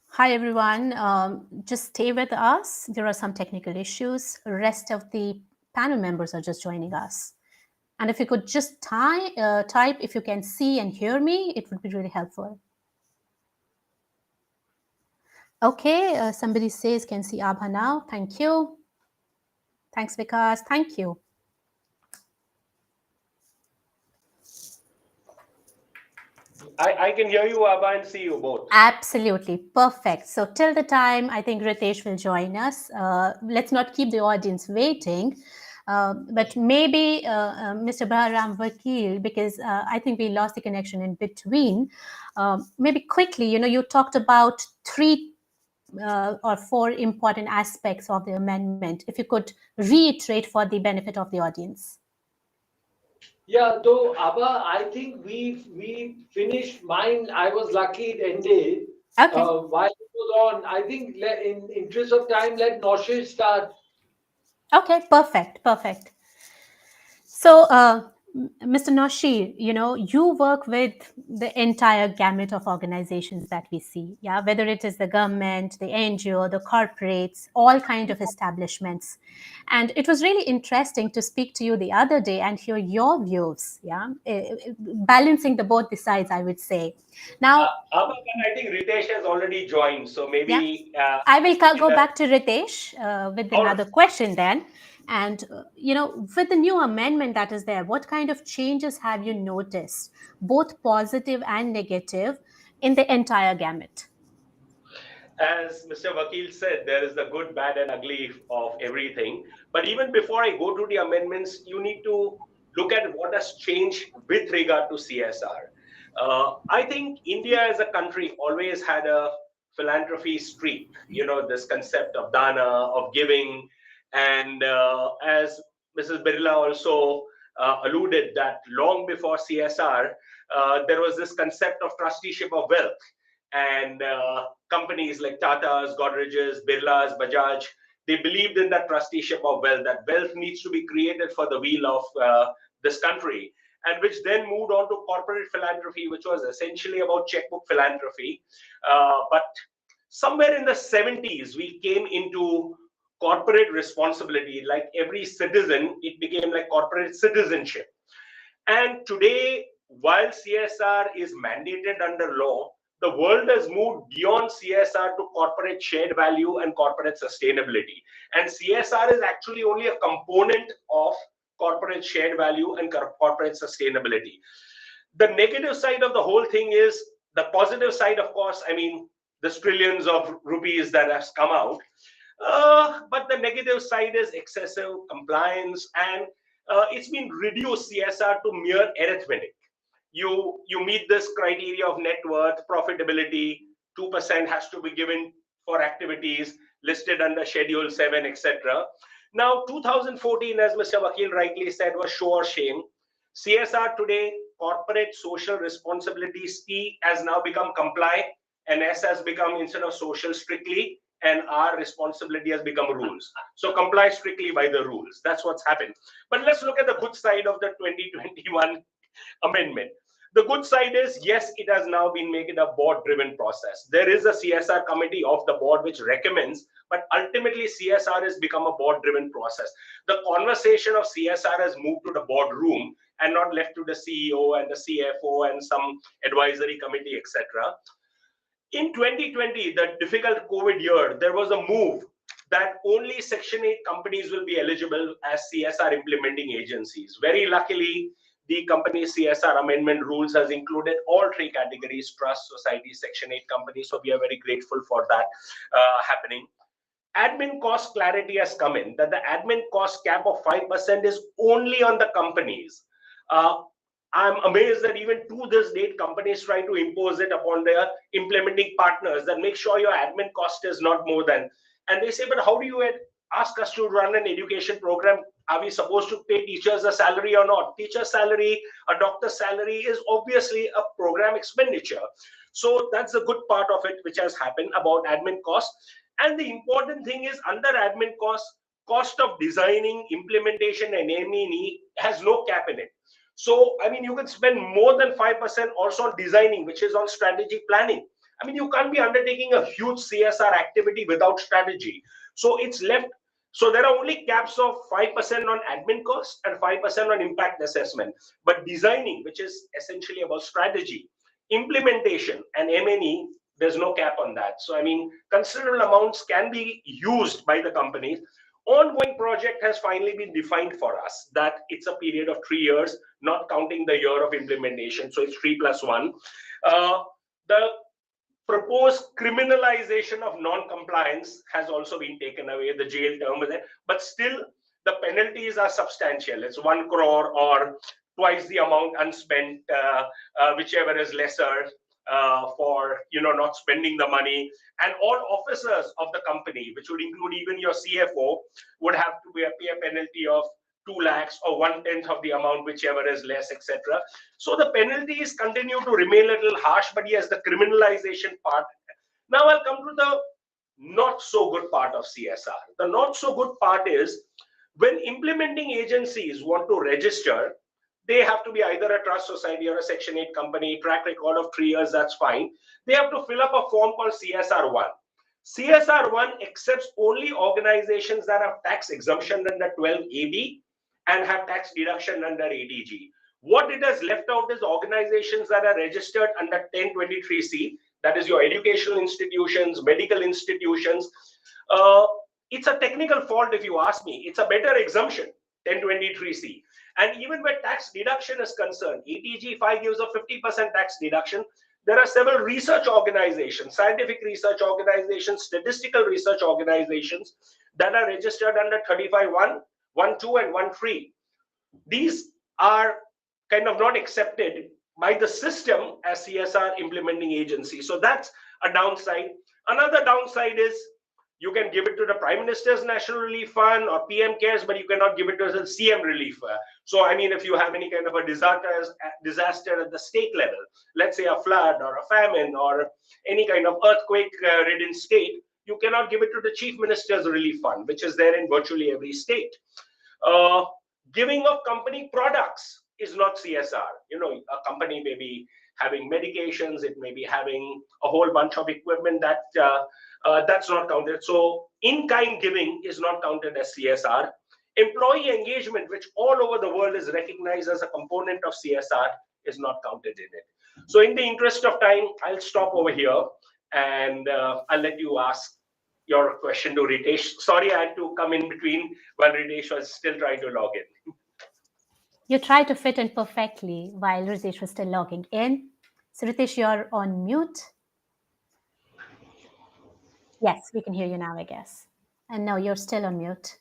Speaker 4: Hi, everyone. Just stay with us. There are some technical issues. The rest of the panel members are just joining us. And if you could just type if you can see and hear me, it would be really helpful. Okay, somebody says can see Aabha now. Thank you. Thanks, Vikas. Thank you.
Speaker 5: I can hear you, Aabha, and see you both.
Speaker 4: Absolutely. Perfect. So till the time, I think Ritesh will join us. Let's not keep the audience waiting. But maybe Mr. Bahram Vakil, because I think we lost the connection in between. Maybe quickly, you talked about 3 or 4 important aspects of the amendment. If you could reiterate for the benefit of the audience.
Speaker 5: Yeah, though Aabha, I think we finished mine. I was lucky it ended.
Speaker 4: Okay.
Speaker 5: While it was on, I think in interest of time, let Naushad start.
Speaker 4: Okay, perfect. So, Mr. Noshir, you work with the entire gamut of organizations that we see, yeah, whether it is the government, the NGO, the corporates, all kind of establishments. And it was really interesting to speak to you the other day and hear your views, yeah, balancing both the sides, I would say. Now,
Speaker 5: Aabha, I think Ritesh has already joined, so maybe...
Speaker 4: Yeah. I will go back to Ritesh with another question then. And, with the new amendment that is there, what kind of changes have you noticed, both positive and negative, in the entire gamut?
Speaker 5: As Mr. Vakil said, there is the good, bad, and ugly of everything. But even before I go to the amendments, you need to look at what has changed with regard to CSR. I think India as a country always had a philanthropy streak, this concept of dana, of giving. And as Mrs. Birla also alluded, that long before CSR, there was this concept of trusteeship of wealth. And companies like Tata's, Godrej's, Birla's, Bajaj, they believed in that trusteeship of wealth, that wealth needs to be created for the weal of this country, and which then moved on to corporate philanthropy, which was essentially about checkbook philanthropy. But somewhere in the 70s, we came into corporate responsibility. Like every citizen, it became like corporate citizenship. And today, while CSR is mandated under law, the world has moved beyond CSR to corporate shared value and corporate sustainability. And CSR is actually only a component of corporate shared value and corporate sustainability. The negative side of the whole thing is the positive side, of course. I mean, there's trillions of rupees that has come out. But the negative side is excessive compliance, and it's been reduced CSR to mere arithmetic. You meet this criteria of net worth, profitability, 2% has to be given for activities listed under Schedule 7, etc. Now, 2014, as Mr. Vakil rightly said, was show or shame. CSR today, corporate social responsibility, C has now become comply, and S has become, instead of social, strictly, and our responsibility has become rules. So comply strictly by the rules. That's what's happened. But let's look at the good side of the 2021 amendment. The good side is, yes, it has now been made it a board-driven process. There is a CSR committee of the board which recommends, but ultimately CSR has become a board-driven process. The conversation of CSR has moved to the boardroom and not left to the CEO and the CFO and some advisory committee, etc. In 2020, the difficult COVID year, there was a move that only Section 8 companies will be eligible as CSR implementing agencies. Very luckily, the company CSR amendment rules has included all 3 categories: trust, society, Section 8 companies. So we are very grateful for that happening. Admin cost clarity has come in, that the admin cost cap of 5% is only on the companies. I'm amazed that even to this date, companies try to impose it upon their implementing partners, that make sure your admin cost is not more than. And they say, but how do you ask us to run an education program? Are we supposed to pay teachers a salary or not? Teacher's salary, a doctor's salary is obviously a program expenditure. So that's the good part of it, which has happened about admin costs. And the important thing is, under admin cost of designing, implementation, and M&E has no cap in it. So, I mean, you can spend more than 5% also on designing, which is on strategic planning. I mean, you can't be undertaking a huge CSR activity without strategy. So it's left. So there are only caps of 5% on admin costs and 5% on impact assessment. But designing, which is essentially about strategy, implementation, and M&E, there's no cap on that. So, I mean, considerable amounts can be used by the companies. Ongoing project has finally been defined for us, that it's a period of 3 years, not counting the year of implementation. So it's 3 + 1. The proposed criminalization of non-compliance has also been taken away, the jail term with it, but still the penalties are substantial. It's 1 crore or twice the amount unspent, whichever is lesser, for not spending the money. And all officers of the company, which would include even your CFO, would have to pay a penalty of 2 lakhs or 1/10 of the amount, whichever is less, etc. So the penalties continue to remain a little harsh, but yes, the criminalization part. Now I'll come to the not so good part of CSR. The not so good part is, when implementing agencies want to register, they have to be either a trust society or a Section 8 company, track record of 3 years, that's fine. They have to fill up a form called CSR1. CSR1 accepts only organizations that have tax exemption under 12AB and have tax deduction under 80G. What it has left out is organizations that are registered under 1023C, that is your educational institutions, medical institutions. It's a technical fault if you ask me. It's a better exemption, 1023C. And even where tax deduction is concerned, 80G5 gives a 50% tax deduction. There are several research organizations, scientific research organizations, statistical research organizations that are registered under 35(1), 1(2), and 1(3). These are kind of not accepted by the system as CSR implementing agency. So that's a downside. Another downside is, you can give it to the Prime Minister's National Relief Fund or PM Cares, but you cannot give it to the CM Relief. So, I mean, if you have any kind of a disaster at the state level, let's say a flood or a famine or any kind of earthquake-ridden state, you cannot give it to the Chief Minister's Relief Fund, which is there in virtually every state. Giving of company products is not CSR. A company may be having medications, it may be having a whole bunch of equipment that's not counted. So in-kind giving is not counted as CSR. Employee engagement, which all over the world is recognized as a component of CSR, is not counted in it. So in the interest of time, I'll stop over here and I'll let you ask your question to Ritesh. Sorry, I had to come in between while Ritesh was still trying to log in.
Speaker 4: You tried to fit in perfectly while Ritesh was still logging in. So Ritesh, you're on mute. Yes, we can hear you now, I guess. And no, you're still on mute.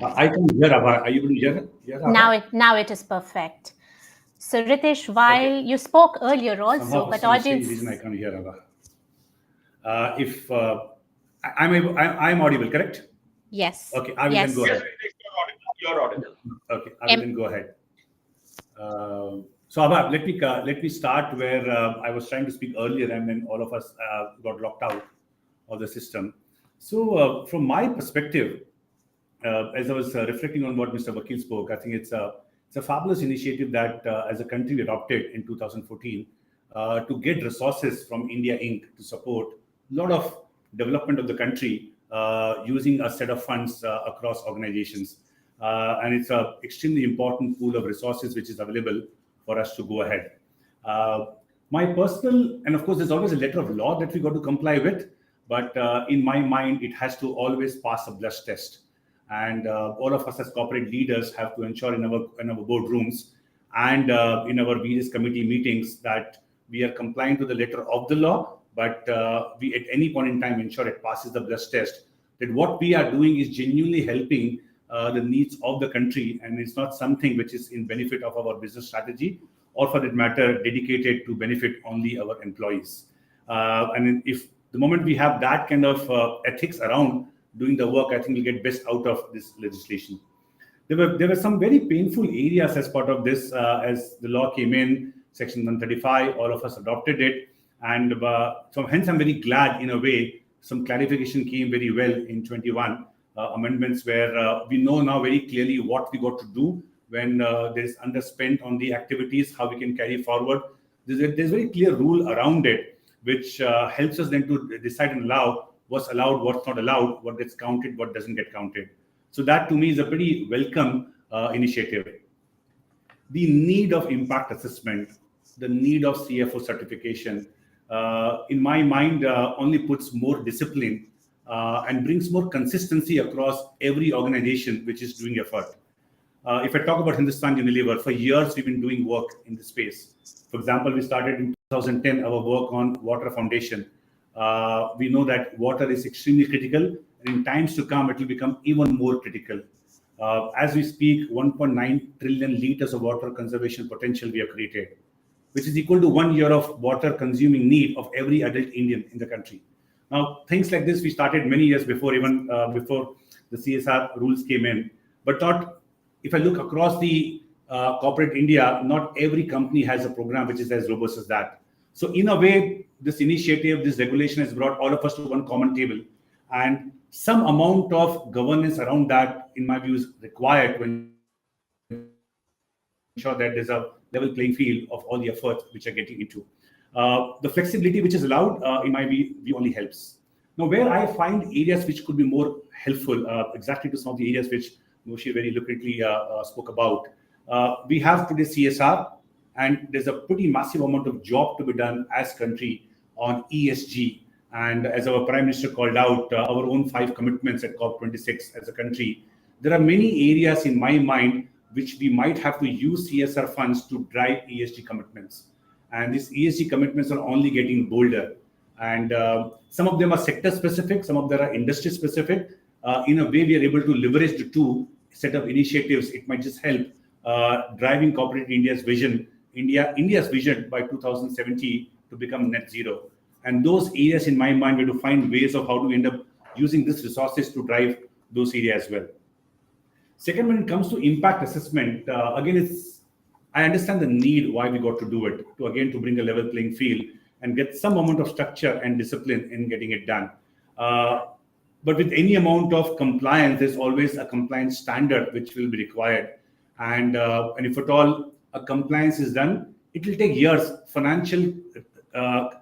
Speaker 6: I can hear Aabha. Are you able to hear Aabha?
Speaker 4: Now it is perfect. So Ritesh, while you spoke earlier also,
Speaker 6: somehow,
Speaker 4: but
Speaker 6: for some
Speaker 4: audience,
Speaker 6: reason I can't hear Aabha. If I'm audible, correct?
Speaker 4: Yes.
Speaker 6: Okay, I will then go ahead.
Speaker 5: You're audible.
Speaker 6: Okay, I will then go ahead. So Aabha, let me start where I was trying to speak earlier, and then all of us got locked out of the system. So from my perspective, as I was reflecting on what Mr. Vakil spoke, I think it's a fabulous initiative that as a country we adopted in 2014 to get resources from India Inc. to support a lot of development of the country using a set of funds across organizations. And it's an extremely important pool of resources which is available for us to go ahead. My personal, and of course there's always a letter of law that we got to comply with, but in my mind it has to always pass a blush test. And all of us as corporate leaders have to ensure in our boardrooms and in our various committee meetings that we are complying to the letter of the law, but we at any point in time ensure it passes the blush test, that what we are doing is genuinely helping the needs of the country, and it's not something which is in benefit of our business strategy or for that matter dedicated to benefit only our employees. And if the moment we have that kind of ethics around doing the work, I think we'll get best out of this legislation. There were some very painful areas as part of this as the law came in, Section 135, all of us adopted it. And so hence I'm very glad, in a way, some clarification came very well in 21 amendments, where we know now very clearly what we got to do when there is underspent on the activities, how we can carry forward. There's a very clear rule around it, which helps us then to decide and allow what's allowed, what's not allowed, what gets counted, what doesn't get counted. So that to me is a pretty welcome initiative. The need of impact assessment, the need of CFO certification, in my mind, only puts more discipline and brings more consistency across every organization which is doing effort. If I talk about Hindustan Unilever, for years we've been doing work in this space. For example, we started in 2010 our work on water foundation. We know that water is extremely critical, and in times to come, it will become even more critical. As we speak, 1.9 trillion liters of water conservation potential we have created, which is equal to 1 year of water consuming need of every adult Indian in the country. Now, things like this we started many years before, even before the CSR rules came in. But if I look across the corporate India, not every company has a program which is as robust as that. So in a way, this initiative, this regulation has brought all of us to one common table. And some amount of governance around that, in my view, is required to ensure that there's a level playing field of all the efforts which are getting into. The flexibility which is allowed, in my view, only helps. Now, where I find areas which could be more helpful, exactly to some of the areas which Moshi very eloquently spoke about, we have today CSR, and there's a pretty massive amount of job to be done as country on ESG. And as our Prime Minister called out, our own 5 commitments at COP26 as a country, there are many areas in my mind which we might have to use CSR funds to drive ESG commitments. And these ESG commitments are only getting bolder. And some of them are sector specific, some of them are industry specific. In a way, we are able to leverage the two set of initiatives. It might just help driving corporate India's vision, India's vision by 2070 to become net zero. And those areas, in my mind, we have to find ways of how to end up using these resources to drive those areas as well. Second, when it comes to impact assessment, again, I understand the need why we got to do it, to bring a level playing field and get some amount of structure and discipline in getting it done. But with any amount of compliance, there's always a compliance standard which will be required. And if at all a compliance is done, it will take years. Financial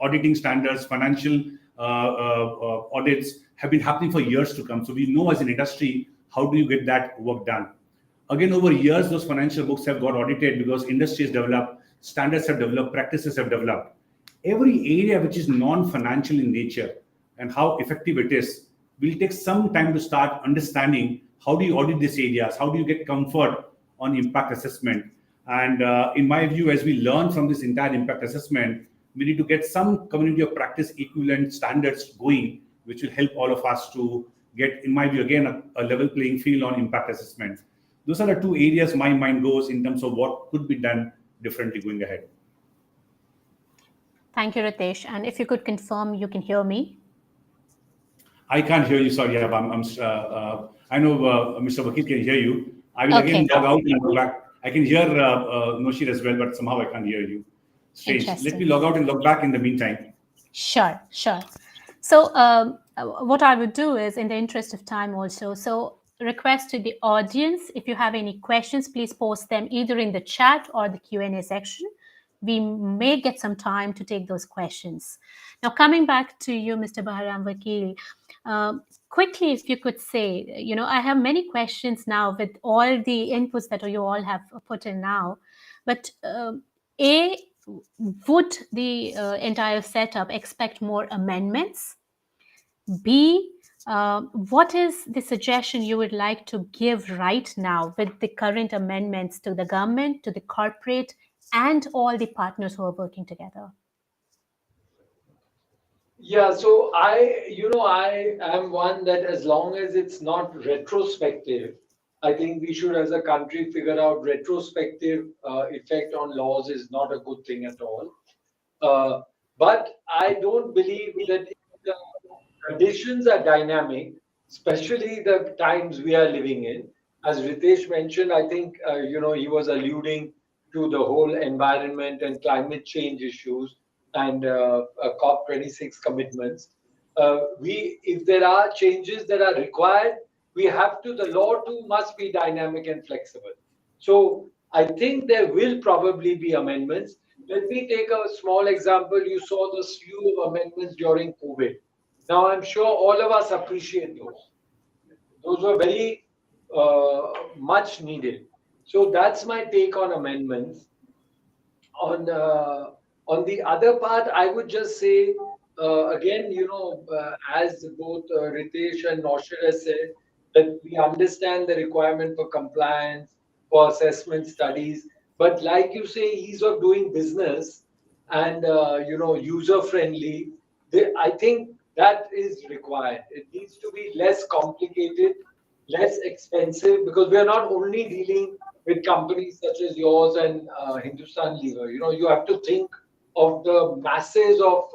Speaker 6: auditing standards, financial audits have been happening for years to come. So we know as an industry, how do you get that work done? Again, over years, those financial books have got audited because industry has developed, standards have developed, practices have developed. Every area which is non-financial in nature and how effective it is will take some time to start understanding how do you audit these areas, how do you get comfort on impact assessment. And in my view, as we learn from this entire impact assessment, we need to get some community of practice equivalent standards going, which will help all of us to get, in my view, again, a level playing field on impact assessment. Those are the two areas my mind goes in terms of what could be done differently going ahead.
Speaker 4: Thank you, Ritesh. And if you could confirm you can hear me.
Speaker 6: I can't hear you, sorry. I know Mr. Vakil can hear you. I will again log out and log back. I can hear Noshir as well, but somehow I can't hear you. Strange. Let me log out and log back in the meantime.
Speaker 4: Sure. So what I would do is, in the interest of time also, so request to the audience, if you have any questions, please post them either in the chat or the Q&A section. We may get some time to take those questions. Now, coming back to you, Mr. Bahram Vakil, quickly, if you could say, I have many questions now with all the inputs that you all have put in now, but would the entire setup expect more amendments? B, what is the suggestion you would like to give right now with the current amendments to the government, to the corporate, and all the partners who are working together?
Speaker 7: Yeah, so I am one that as long as it's not retrospective, I think we should as a country figure out retrospective effect on laws is not a good thing at all. But I don't believe that the conditions are dynamic, especially the times we are living in. As Ritesh mentioned, I think, he was alluding to the whole environment and climate change issues and COP26 commitments. If there are changes that are required, the law too must be dynamic and flexible. So I think there will probably be amendments. Let me take a small example. You saw the slew of amendments during COVID. Now, I'm sure all of us appreciate those. Those were very much needed. So that's my take on amendments. On the other part, I would just say, again, as both Ritesh and Naushad has said, that we understand the requirement for compliance, for assessment studies, but like you say, ease of doing business and user friendly. I think that is required. It needs to be less complicated, less expensive, because we are not only dealing with companies such as yours and Hindustan Lever. You have to think of the masses of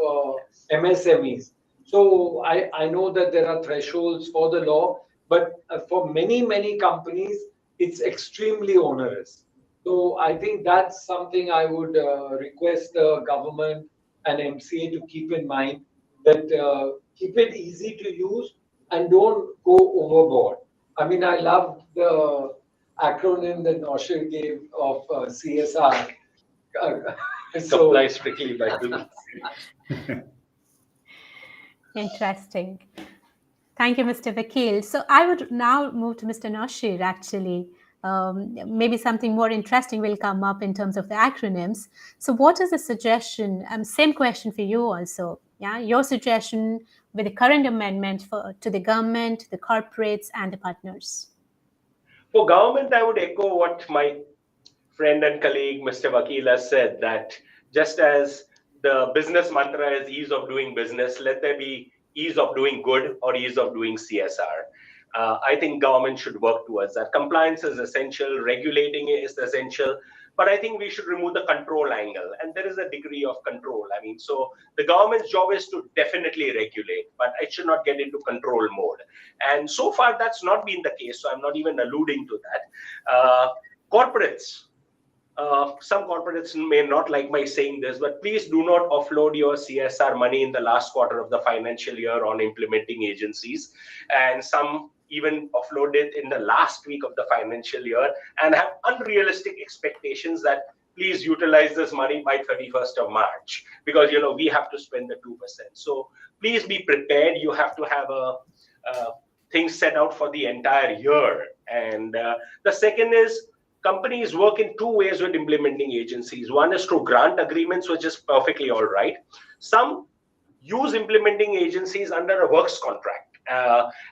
Speaker 7: MSMEs. So I know that there are thresholds for the law, but for many, many companies, it's extremely onerous. So I think that's something I would request the government and MCA to keep in mind, that keep it easy to use and don't go overboard. I mean, I love the acronym that Naushad gave of CSR.
Speaker 5: Comply strictly by the
Speaker 4: Interesting. Thank you, Mr. Vakil. So I would now move to Mr. Naushad, actually. Maybe something more interesting will come up in terms of the acronyms. So what is the suggestion? Same question for you also. Yeah, your suggestion with the current amendment to the government, the corporates, and the partners.
Speaker 5: For government, I would echo what my friend and colleague, Mr. Vakil, has said, that just as the business mantra is ease of doing business, let there be ease of doing good or ease of doing CSR. I think government should work towards that. Compliance is essential, regulating is essential, but I think we should remove the control angle. And there is a degree of control. I mean, so the government's job is to definitely regulate, but it should not get into control mode. And so far, that's not been the case. So I'm not even alluding to that. Corporates. Some corporates may not like my saying this, but please do not offload your CSR money in the last quarter of the financial year on implementing agencies. And some even offload it in the last week of the financial year and have unrealistic expectations that please utilize this money by 31st of March, because we have to spend the 2%. So please be prepared. You have to have things set out for the entire year. And the second is, companies work in two ways with implementing agencies. One is through grant agreements, which is perfectly all right. Some use implementing agencies under a works contract,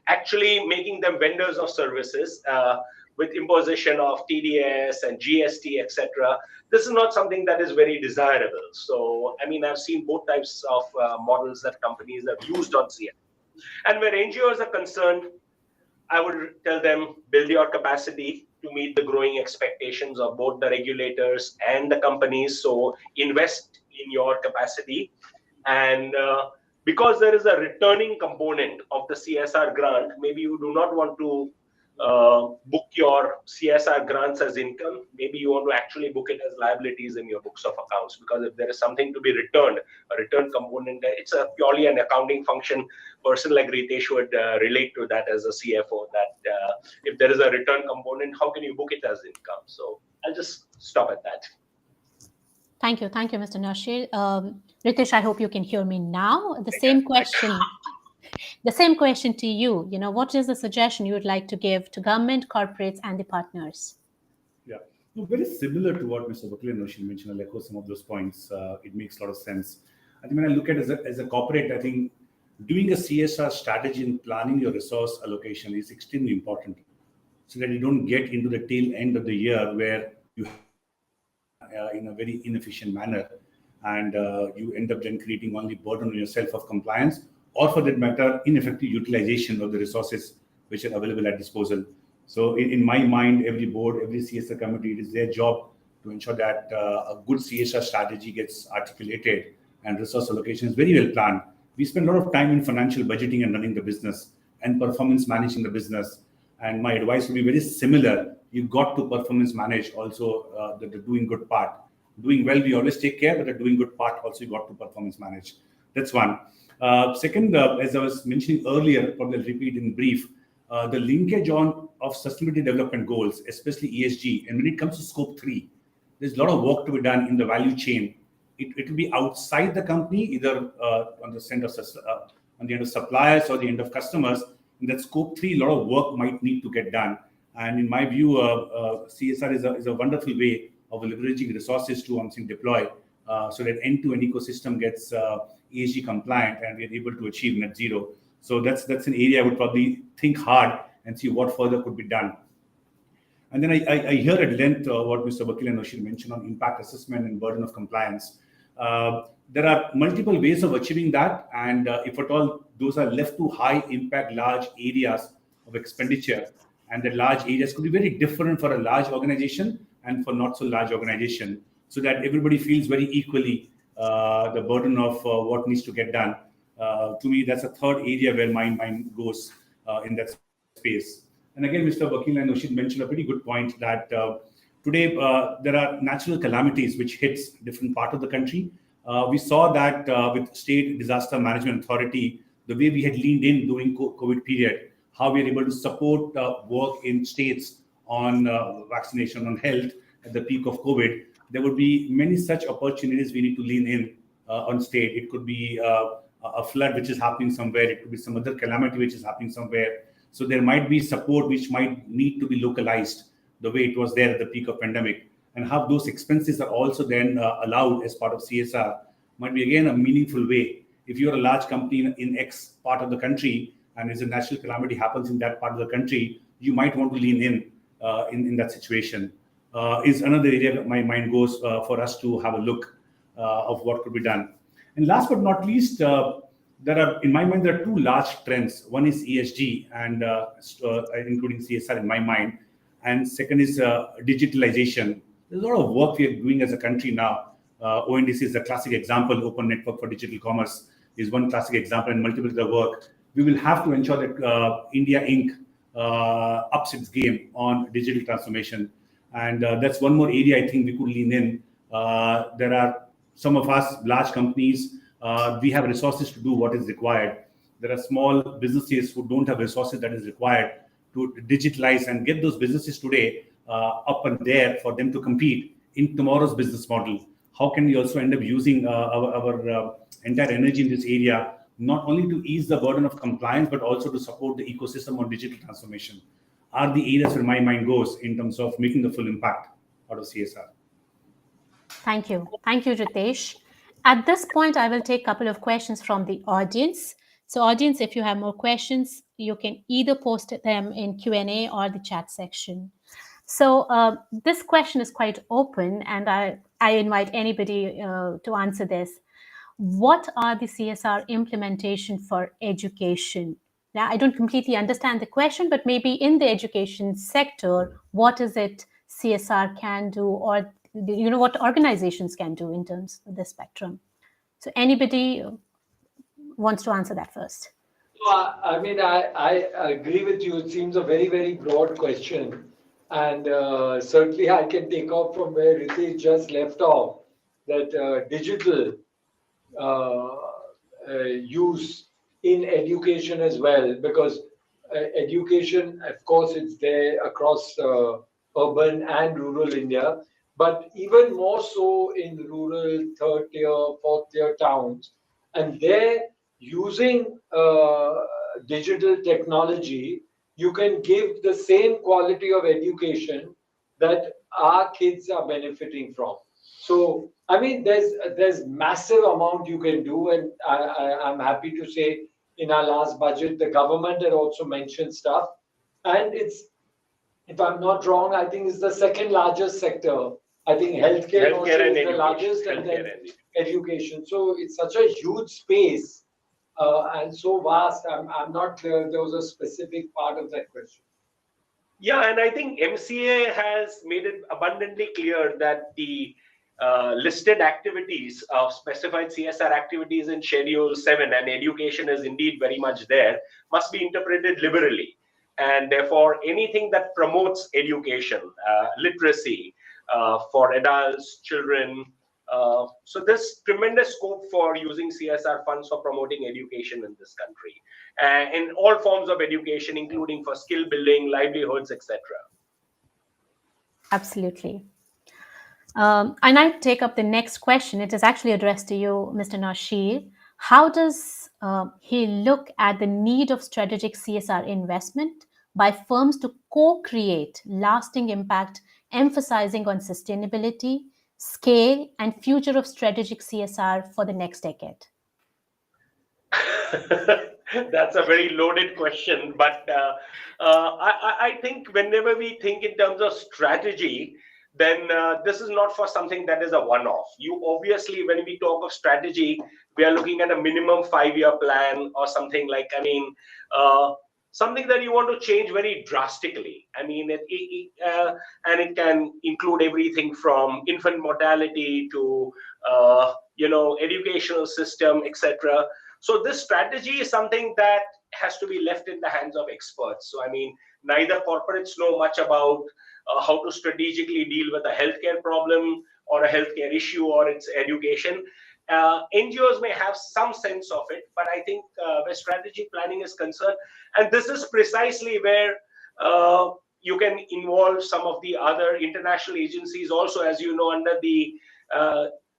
Speaker 5: actually making them vendors of services with imposition of TDS and GST, etc. This is not something that is very desirable. So, I mean, I've seen both types of models that companies have used on CSR. And where NGOs are concerned, I would tell them, build your capacity to meet the growing expectations of both the regulators and the companies. So invest in your capacity. And because there is a returning component of the CSR grant, maybe you do not want to book your CSR grants as income. Maybe you want to actually book it as liabilities in your books of accounts, because if there is something to be returned, a return component, it's a purely an accounting function. Person like Ritesh would relate to that as a CFO, that if there is a return component, how can you book it as income? So I'll just stop at that.
Speaker 4: Thank you, Mr. Naushad. Ritesh, I hope you can hear me now. The same question to you. What is the suggestion you would like to give to government, corporates, and the partners?
Speaker 6: Yeah, very similar to what Mr. Vakil and Naushad mentioned. I'll echo some of those points. It makes a lot of sense. I think when I look at it as a corporate, I think doing a CSR strategy and planning your resource allocation is extremely important, so that you don't get into the tail end of the year where you in a very inefficient manner, and you end up then creating only burden on yourself of compliance, or for that matter, ineffective utilization of the resources which are available at disposal. So in my mind, every board, every CSR committee, it is their job to ensure that a good CSR strategy gets articulated and resource allocation is very well planned. We spend a lot of time in financial budgeting and running the business and performance managing the business. And my advice would be very similar you got to performance manage also the doing good part. Doing well, we always take care, but the doing good part also you got to performance manage. That's one. Second, as I was mentioning earlier, probably I'll repeat in brief, the linkage of sustainability development goals, especially ESG, and when it comes to scope 3, there's a lot of work to be done in the value chain. It will be outside the company, either on the end of suppliers or the end of customers. In that scope 3, a lot of work might need to get done. And in my view, CSR is a wonderful way of leveraging resources to deploy so that end-to-end ecosystem gets ESG compliant and we're able to achieve net zero. So that's an area I would probably think hard and see what further could be done. And then I hear at length what Mr. Vakil and Shri mentioned on impact assessment and burden of compliance. There are multiple ways of achieving that, and if at all those are left to high impact large areas of expenditure, and the large areas could be very different for a large organization and for not so large organization, so that everybody feels very equally the burden of what needs to get done. To me, that's a third area where my mind goes in that space. And again, Mr. Vakil and Oshit mentioned a pretty good point that today there are natural calamities which hits different part of the country. We saw that with State Disaster Management Authority, the way we had leaned in during COVID period, how we are able to support work in states on vaccination, on health at the peak of COVID. There would be many such opportunities we need to lean in on state. It could be a flood which is happening somewhere. It could be some other calamity which is happening somewhere. So there might be support which might need to be localized the way it was there at the peak of pandemic. And how those expenses are also then allowed as part of CSR might be again a meaningful way. If you're a large company in X part of the country and as a natural calamity happens in that part of the country, you might want to lean in that situation. Is another area that my mind goes for us to have a look of what could be done. And last but not least, in my mind, there are two large trends. One is ESG and including CSR in my mind. And second is digitalization. There's a lot of work we are doing as a country now. ONDC is a classic example. Open Network for Digital Commerce is one classic example, and multiple other work. We will have to ensure that India Inc. Ups its game on digital transformation. And that's one more area I think we could lean in. There are some of us, large companies, we have resources to do what is required. There are small businesses who don't have resources that is required to digitalize and get those businesses today up and there for them to compete in tomorrow's business model. How can we also end up using our entire energy in this area, not only to ease the burden of compliance, but also to support the ecosystem on digital transformation, are the areas where my mind goes in terms of making the full impact out of CSR.
Speaker 4: Thank you. Thank you, Ritesh. At this point, I will take a couple of questions from the audience. So audience, if you have more questions, you can either post them in Q&A or the chat section. So this question is quite open, and I invite anybody to answer this. What are the CSR implementation for education? Now, I don't completely understand the question, but maybe in the education sector, what is it CSR can do, or what organizations can do in terms of the spectrum? So anybody wants to answer that first?
Speaker 7: I mean, I agree with you. It seems a very, very broad question. And certainly I can take off from where Ritesh just left off, that digital use in education as well, because education, of course, it's there across urban and rural India, but even more so in rural third tier, fourth tier towns. And there, using digital technology, you can give the same quality of education that our kids are benefiting from. So, I mean, there's massive amount you can do, and I'm happy to say in our last budget, the government had also mentioned stuff. And it's, if I'm not wrong, I think it's the second largest sector. I think healthcare also is the largest, and then education. So it's such a huge space and so vast. I'm not clear if there was a specific part of that question.
Speaker 5: Yeah, and I think MCA has made it abundantly clear that the listed activities of specified CSR activities in Schedule 7, and education is indeed very much there, must be interpreted liberally. and therefore anything that promotes education, literacy for adults, children. So there's tremendous scope for using CSR funds for promoting education in this country, in all forms of education, including for skill building, livelihoods, etc.
Speaker 4: Absolutely. And I take up the next question. It is actually addressed to you, Mr. Nashir. How does he look at the need of strategic CSR investment by firms to co-create lasting impact, emphasizing on sustainability, scale, and future of strategic CSR for the next decade?
Speaker 5: That's a very loaded question, but I think whenever we think in terms of strategy, then this is not for something that is a one-off. You obviously, when we talk of strategy, we are looking at a minimum 5-year plan or something like, something that you want to change very drastically. And it can include everything from infant mortality to, educational system, etc. So this strategy is something that has to be left in the hands of experts. So neither corporates know much about how to strategically deal with a healthcare problem or a healthcare issue or its education. NGOs may have some sense of it, but I think where strategy planning is concerned, and this is precisely where you can involve some of the other international agencies also. As you know, under the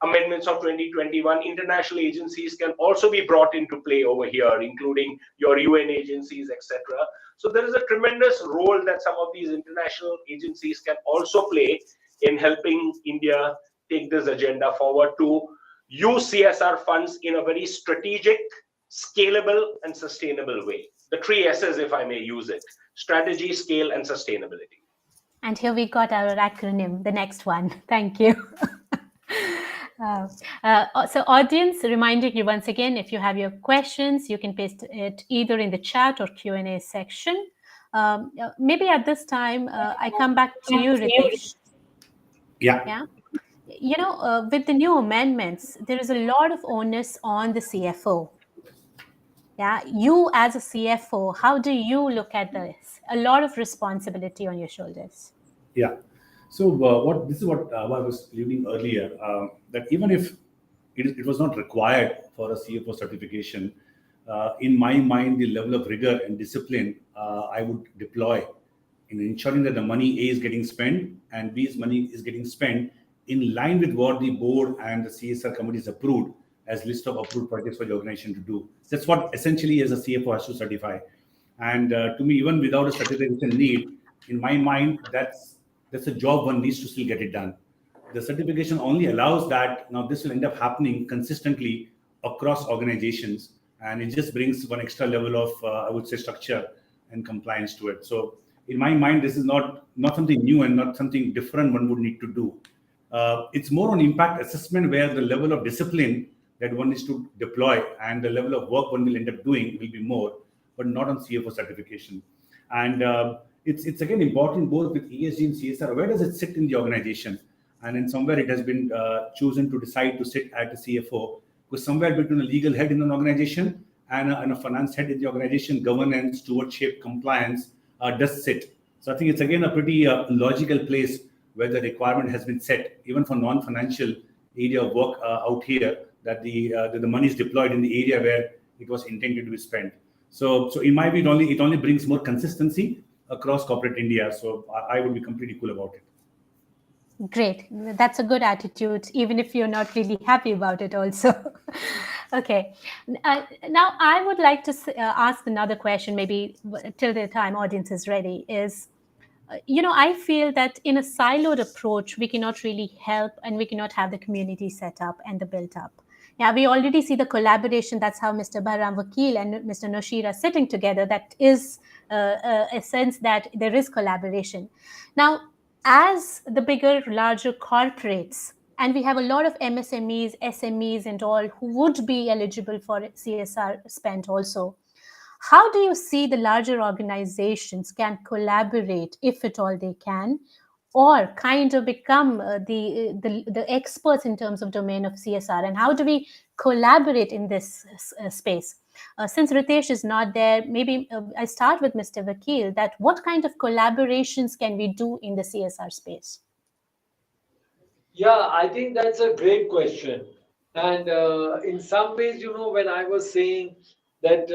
Speaker 5: amendments of 2021, international agencies can also be brought into play over here, including your UN agencies, etc. So there is a tremendous role that some of these international agencies can also play in helping India take this agenda forward to use CSR funds in a very strategic, scalable, and sustainable way. The 3 S's, if I may use it: strategy, scale, and sustainability.
Speaker 4: And here we got our acronym, the next one. Thank you. So audience, reminding you once again, if you have your questions, you can paste it either in the chat or Q&A section. Maybe at this time, I come back to you, Ritesh.
Speaker 6: Yeah.
Speaker 4: With the new amendments, there is a lot of onus on the CFO. Yeah, you as a CFO, how do you look at this? A lot of responsibility on your shoulders.
Speaker 6: Yeah. So this is what I was alluding earlier, that even if it was not required for a CFO certification, in my mind, the level of rigor and discipline I would deploy in ensuring that the money A is getting spent and B's money is getting spent in line with what the board and the CSR committees approved as list of approved projects for the organization to do. That's what essentially as a CFO has to certify. And to me, even without a certification need, in my mind, that's a job one needs to still get it done. The certification only allows that. Now this will end up happening consistently across organizations, and it just brings one extra level of, I would say, structure and compliance to it. So in my mind, this is not something new and not something different one would need to do. It's more on impact assessment, where the level of discipline that one needs to deploy and the level of work one will end up doing will be more, but not on CFO certification. And it's again important both with ESG and CSR. Where does it sit in the organization? And then somewhere it has been chosen to decide to sit at the CFO, because somewhere between a legal head in an organization and a finance head in the organization, governance, stewardship, compliance does sit. So I think it's again a pretty logical place where the requirement has been set, even for non-financial area of work out here, that the money is deployed in the area where it was intended to be spent. So in my view, it only brings more consistency across corporate India. So I would be completely cool about it.
Speaker 4: Great. That's a good attitude, even if you're not really happy about it also. Okay. Now, I would like to ask another question, maybe till the time audience is ready, is, I feel that in a siloed approach, we cannot really help and we cannot have the community set up and the built up. Yeah, we already see the collaboration. That's how Mr. Bahram, Vakil and Mr. Nashir are sitting together. That is a sense that there is collaboration. Now, as the bigger, larger corporates, and we have a lot of MSMEs, SMEs and all who would be eligible for CSR spend also, how do you see the larger organizations can collaborate, if at all they can, or kind of become the experts in terms of domain of CSR? And how do we collaborate in this space? Since Ritesh is not there, maybe I start with Mr. Vakil, that what kind of collaborations can we do in the CSR space?
Speaker 7: Yeah, I think that's a great question. And in some ways, when I was saying that,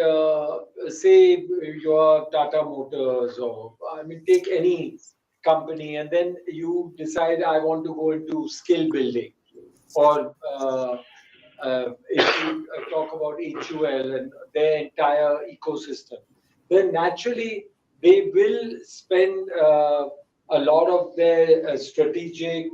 Speaker 7: say, your Tata Motors, or I mean, take any company, and then you decide, I want to go into skill building, or if you talk about HUL and their entire ecosystem, then naturally they will spend a lot of their strategic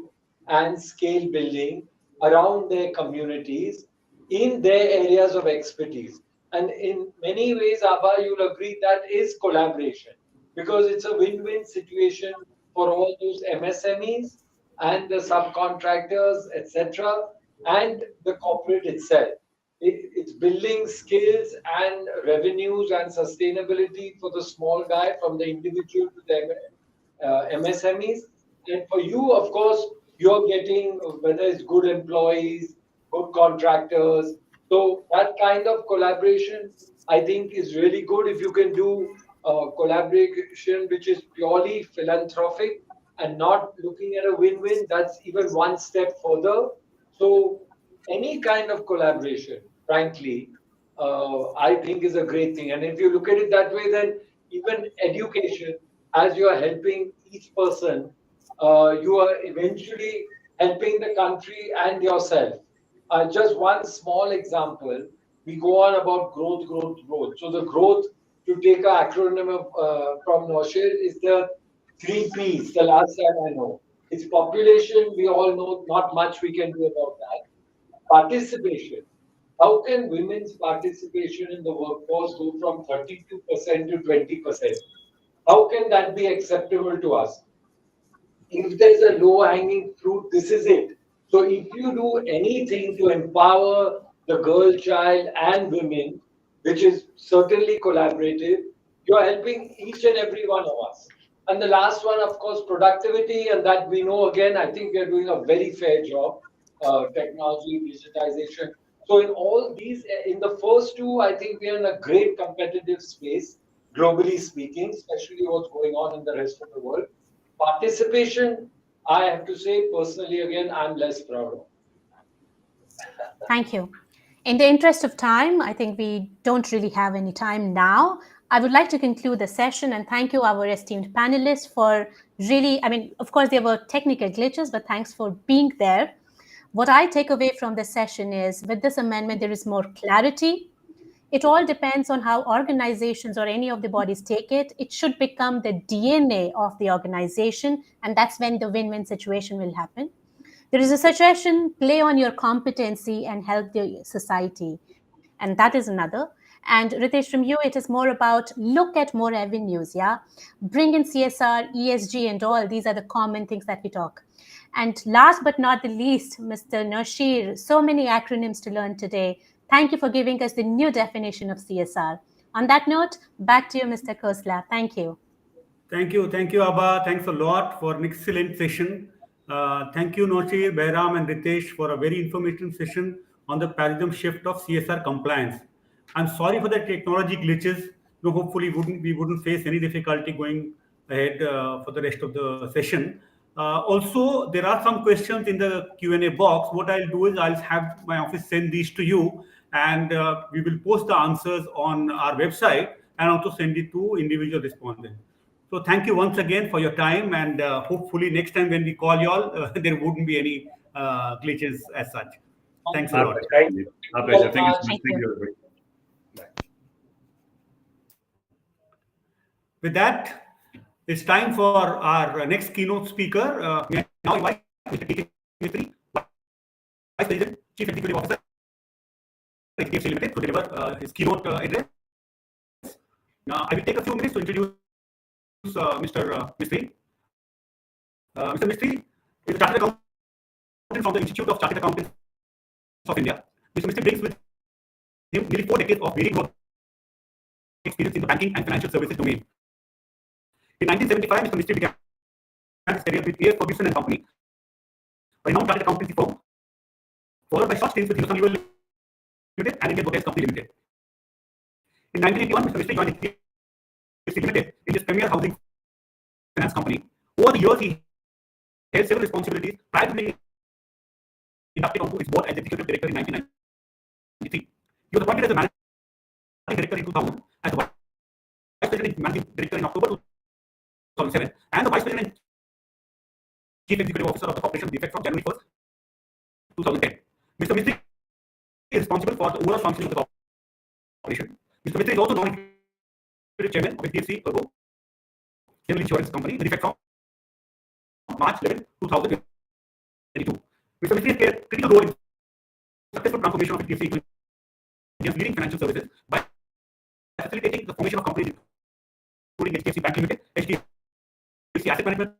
Speaker 7: and scale building around their communities in their areas of expertise. And in many ways, Aabha, you'll agree that is collaboration, because it's a win-win situation for all those MSMEs and the subcontractors, etc., and the corporate itself. It's building skills and revenues and sustainability for the small guy, from the individual to the MSMEs. And for you, of course, you're getting, whether it's good employees, good contractors. So that kind of collaboration, I think, is really good. If you can do collaboration which is purely philanthropic and not looking at a win-win, that's even one step further. So any kind of collaboration, frankly, I think is a great thing. And if you look at it that way, then even education, as you are helping each person, you are eventually helping the country and yourself. Just one small example, we go on about growth, growth, growth. So the growth, to take an acronym from Noshir, is the 3 Ps, the last time I know. It's population, we all know not much we can do about that. Participation. How can women's participation in the workforce go from 32% to 20%? How can that be acceptable to us? If there's a low hanging fruit, this is it. So if you do anything to empower the girl child and women, which is certainly collaborative, you're helping each and every one of us. And the last one, of course, productivity, and that we know, again, I think we are doing a very fair job, technology, digitization. So in all these, in the first two, I think we are in a great competitive space, globally speaking, especially what's going on in the rest of the world. Participation, I have to say, personally, again, I'm less proud of.
Speaker 4: Thank you. In the interest of time, I think we don't really have any time now. I would like to conclude the session and thank you, our esteemed panelists, for really, I mean, of course, there were technical glitches, but thanks for being there. What I take away from this session is, with this amendment, there is more clarity. It all depends on how organizations or any of the bodies take it. It should become the DNA of the organization, and that's when the win-win situation will happen. There is a suggestion, play on your competency and help the society. And that is another. And Ritesh, from you, it is more about look at more avenues, yeah? Bring in CSR, ESG and all. These are the common things that we talk. And last but not the least, Mr. Noshir, so many acronyms to learn today. Thank you for giving us the new definition of CSR. On that note, back to you, Mr. Khosla. Thank you.
Speaker 2: Thank you, Aabha. Thanks a lot for an excellent session. Thank you, Noshir, Bahram, and Ritesh, for a very informative session on the paradigm shift of CSR compliance. I'm sorry for the technology glitches. No, hopefully we wouldn't face any difficulty going ahead for the rest of the session. Also, there are some questions in the Q&A box. What I'll do is I'll have my office send these to you, and we will post the answers on our website and also send it to individual respondents. So thank you once again for your time, and hopefully next time when we call you all, there wouldn't be any glitches as such. Thanks a lot.
Speaker 6: Thank you. Our pleasure. Thank you so much.
Speaker 4: Thank you.
Speaker 6: Everybody.
Speaker 2: With that, it's time for our next keynote speaker. May I now invite Mr. Tiwari, Vice President, Chief Executive Officer, HDFC Limited, to deliver his keynote address. Now, I will take a few minutes to introduce Mr. Mistry. Mr. Mistry is a chartered accountant from the Institute of Chartered Accountants of India. Mr. Mistry brings with him nearly 4 decades of varied work experience in the banking and financial services domain. In 1975, Mr. Mistry began his career with A.F. Ferguson and Company, a renowned chartered accountancy firm, followed by short stints with Hindustan Limited and Indian Hotels Company Limited.
Speaker 6: In 1981, Mr. Mistry joined HDFC Limited, India's premier housing finance company. Over the years, he held several responsibilities prior to being inducted onto its board as executive director in 1993. He was appointed as a managing director in 2000, as the vice president and managing director in October 2007, and the vice president and chief executive officer of the corporation with effect from January 1st, 2010. Mr. Mistry is responsible for the overall functioning of the corporation. Mr. Mistry is also non-executive chairman of HDFC Ergo General Insurance Company with effect from March 11, 2022. Mr. Mistry has played a critical role in successful transformation of HDFC into India's leading financial services by facilitating the formation of companies including HDFC Bank Limited, HDFC Asset Management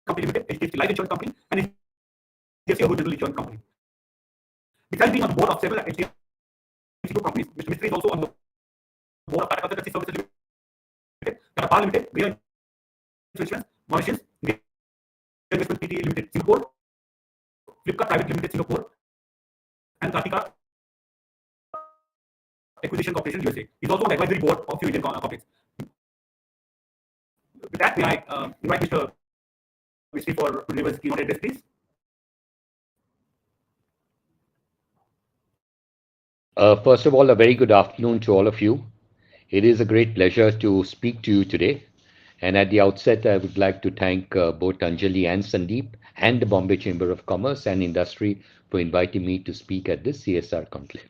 Speaker 6: Company Limited, HDFC Life Insurance Company, and HDFC Ergo General Insurance Company. Besides being on the board of several HDFC group companies, Mr. Mistry is also on the board of Tata Consultancy Services Limited, Tata Power Limited, Birla Insurance, Mauritius, Investment Pte Limited, Singapore, Flipkart Private Limited, Singapore, and Kartika Acquisition Corporation, USA. He's also on the advisory board of few Indian companies. With that, may I invite Mr. Mistry for to deliver his keynote address, please.
Speaker 8: First of all, a very good afternoon to all of you. It is a great pleasure to speak to you today. And at the outset, I would like to thank both Anjali and Sandeep and the Bombay Chamber of Commerce and Industry for inviting me to speak at this CSR conclave.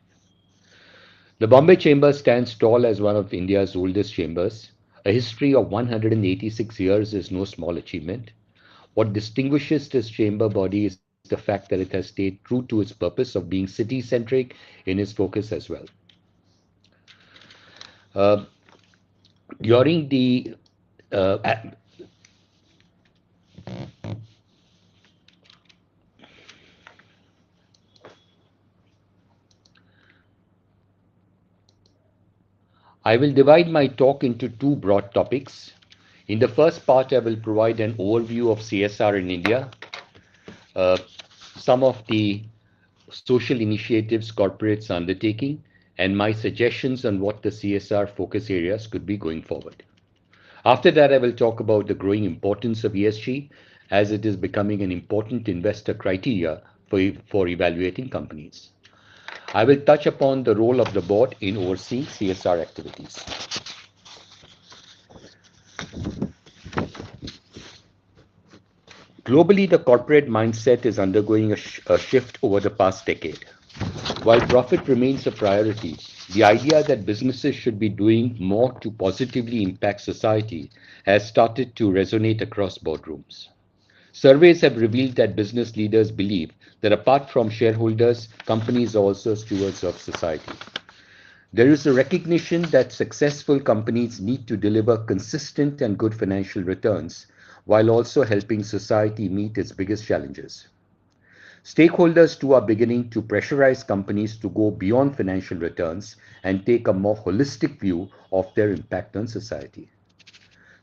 Speaker 8: The Bombay Chamber stands tall as one of India's oldest chambers. A history of 186 years is no small achievement. What distinguishes this chamber body is the fact that it has stayed true to its purpose of being city-centric in its focus as well. During the I will divide my talk into two broad topics. In the first part, I will provide an overview of CSR in India, some of the social initiatives corporates are undertaking, and my suggestions on what the CSR focus areas could be going forward. After that, I will talk about the growing importance of ESG as it is becoming an important investor criteria for evaluating companies. I will touch upon the role of the board in overseeing CSR activities. Globally, the corporate mindset is undergoing a shift over the past decade. While profit remains a priority, the idea that businesses should be doing more to positively impact society has started to resonate across boardrooms. Surveys have revealed that business leaders believe that apart from shareholders, companies are also stewards of society. There is a recognition that successful companies need to deliver consistent and good financial returns while also helping society meet its biggest challenges. Stakeholders too are beginning to pressurize companies to go beyond financial returns and take a more holistic view of their impact on society.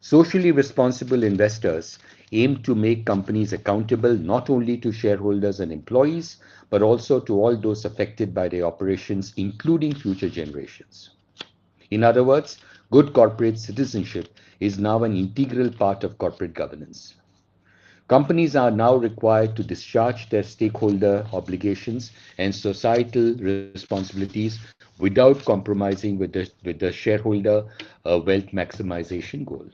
Speaker 8: Socially responsible investors aim to make companies accountable not only to shareholders and employees, but also to all those affected by their operations, including future generations. In other words, good corporate citizenship is now an integral part of corporate governance. Companies are now required to discharge their stakeholder obligations and societal responsibilities without compromising with the shareholder wealth maximization goal.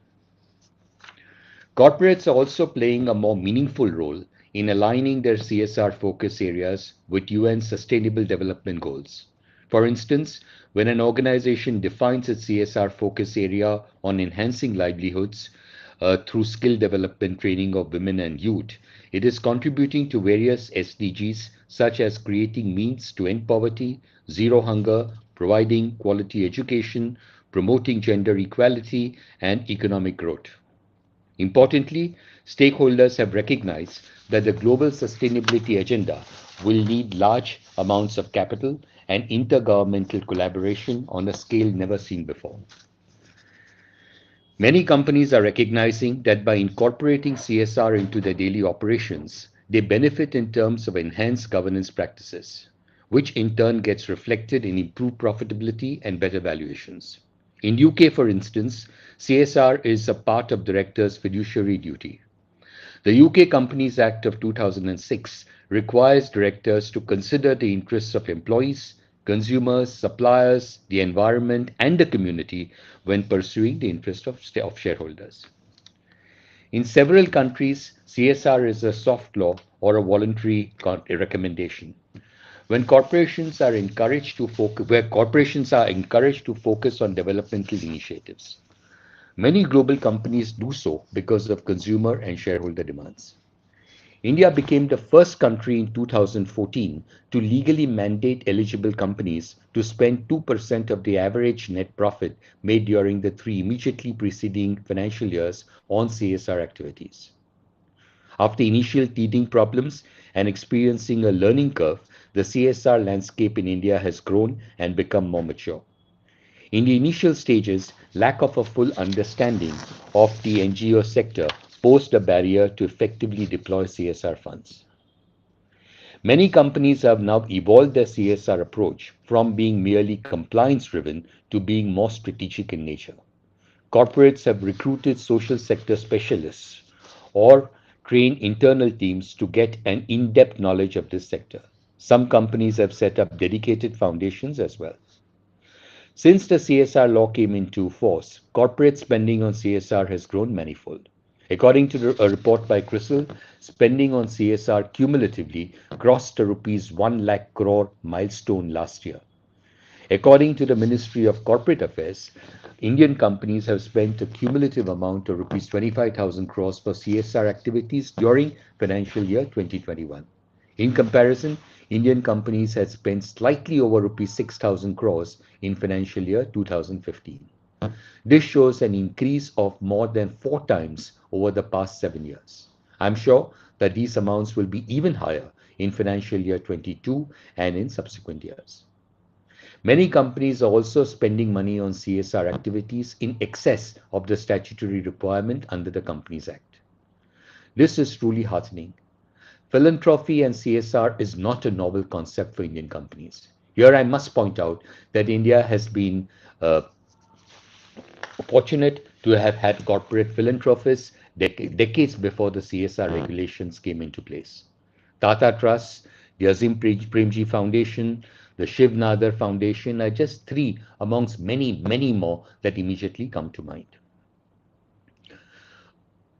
Speaker 8: Corporates are also playing a more meaningful role in aligning their CSR focus areas with UN Sustainable Development Goals. For instance, when an organization defines its CSR focus area on enhancing livelihoods through skill development training of women and youth, it is contributing to various SDGs such as creating means to end poverty, zero hunger, providing quality education, promoting gender equality, and economic growth. Importantly, stakeholders have recognized that the global sustainability agenda will need large amounts of capital and intergovernmental collaboration on a scale never seen before. Many companies are recognizing that by incorporating CSR into their daily operations, they benefit in terms of enhanced governance practices. which in turn gets reflected in improved profitability and better valuations. In UK, for instance, CSR is a part of directors' fiduciary duty. The UK Companies Act of 2006 requires directors to consider the interests of employees, consumers, suppliers, the environment, and the community when pursuing the interest of shareholders. In several countries, CSR is a soft law or a voluntary recommendation. When corporations are encouraged to focus, where corporations are encouraged to focus on developmental initiatives. Many global companies do so because of consumer and shareholder demands. India became the first country in 2014 to legally mandate eligible companies to spend 2% of the average net profit made during the three immediately preceding financial years on CSR activities. After initial teething problems and experiencing a learning curve, the CSR landscape in India has grown and become more mature. In the initial stages, lack of a full understanding of the NGO sector posed a barrier to effectively deploy CSR funds. Many companies have now evolved their CSR approach from being merely compliance-driven to being more strategic in nature. Corporates have recruited social sector specialists or trained internal teams to get an in-depth knowledge of this sector. Some companies have set up dedicated foundations as well. Since the CSR law came into force, corporate spending on CSR has grown manifold. According to a report by CRISIL, spending on CSR cumulatively crossed the rupees 1 lakh crore milestone last year. According to the Ministry of Corporate Affairs, Indian companies have spent a cumulative amount of rupees 25,000 crores for CSR activities during financial year 2021. In comparison, Indian companies had spent slightly over rupees 6,000 crores in financial year 2015. This shows an increase of more than 4 times over the past 7 years. I'm sure that these amounts will be even higher in financial year 22 and in subsequent years. Many companies are also spending money on CSR activities in excess of the statutory requirement under the Companies Act. This is truly heartening. Philanthropy and CSR is not a novel concept for Indian companies. Here I must point out that India has been fortunate to have had corporate philanthropists decades before the CSR regulations came into place. Tata Trust, the Azim Premji Foundation, the Shiv Nadar Foundation are just 3 amongst many, many more that immediately come to mind.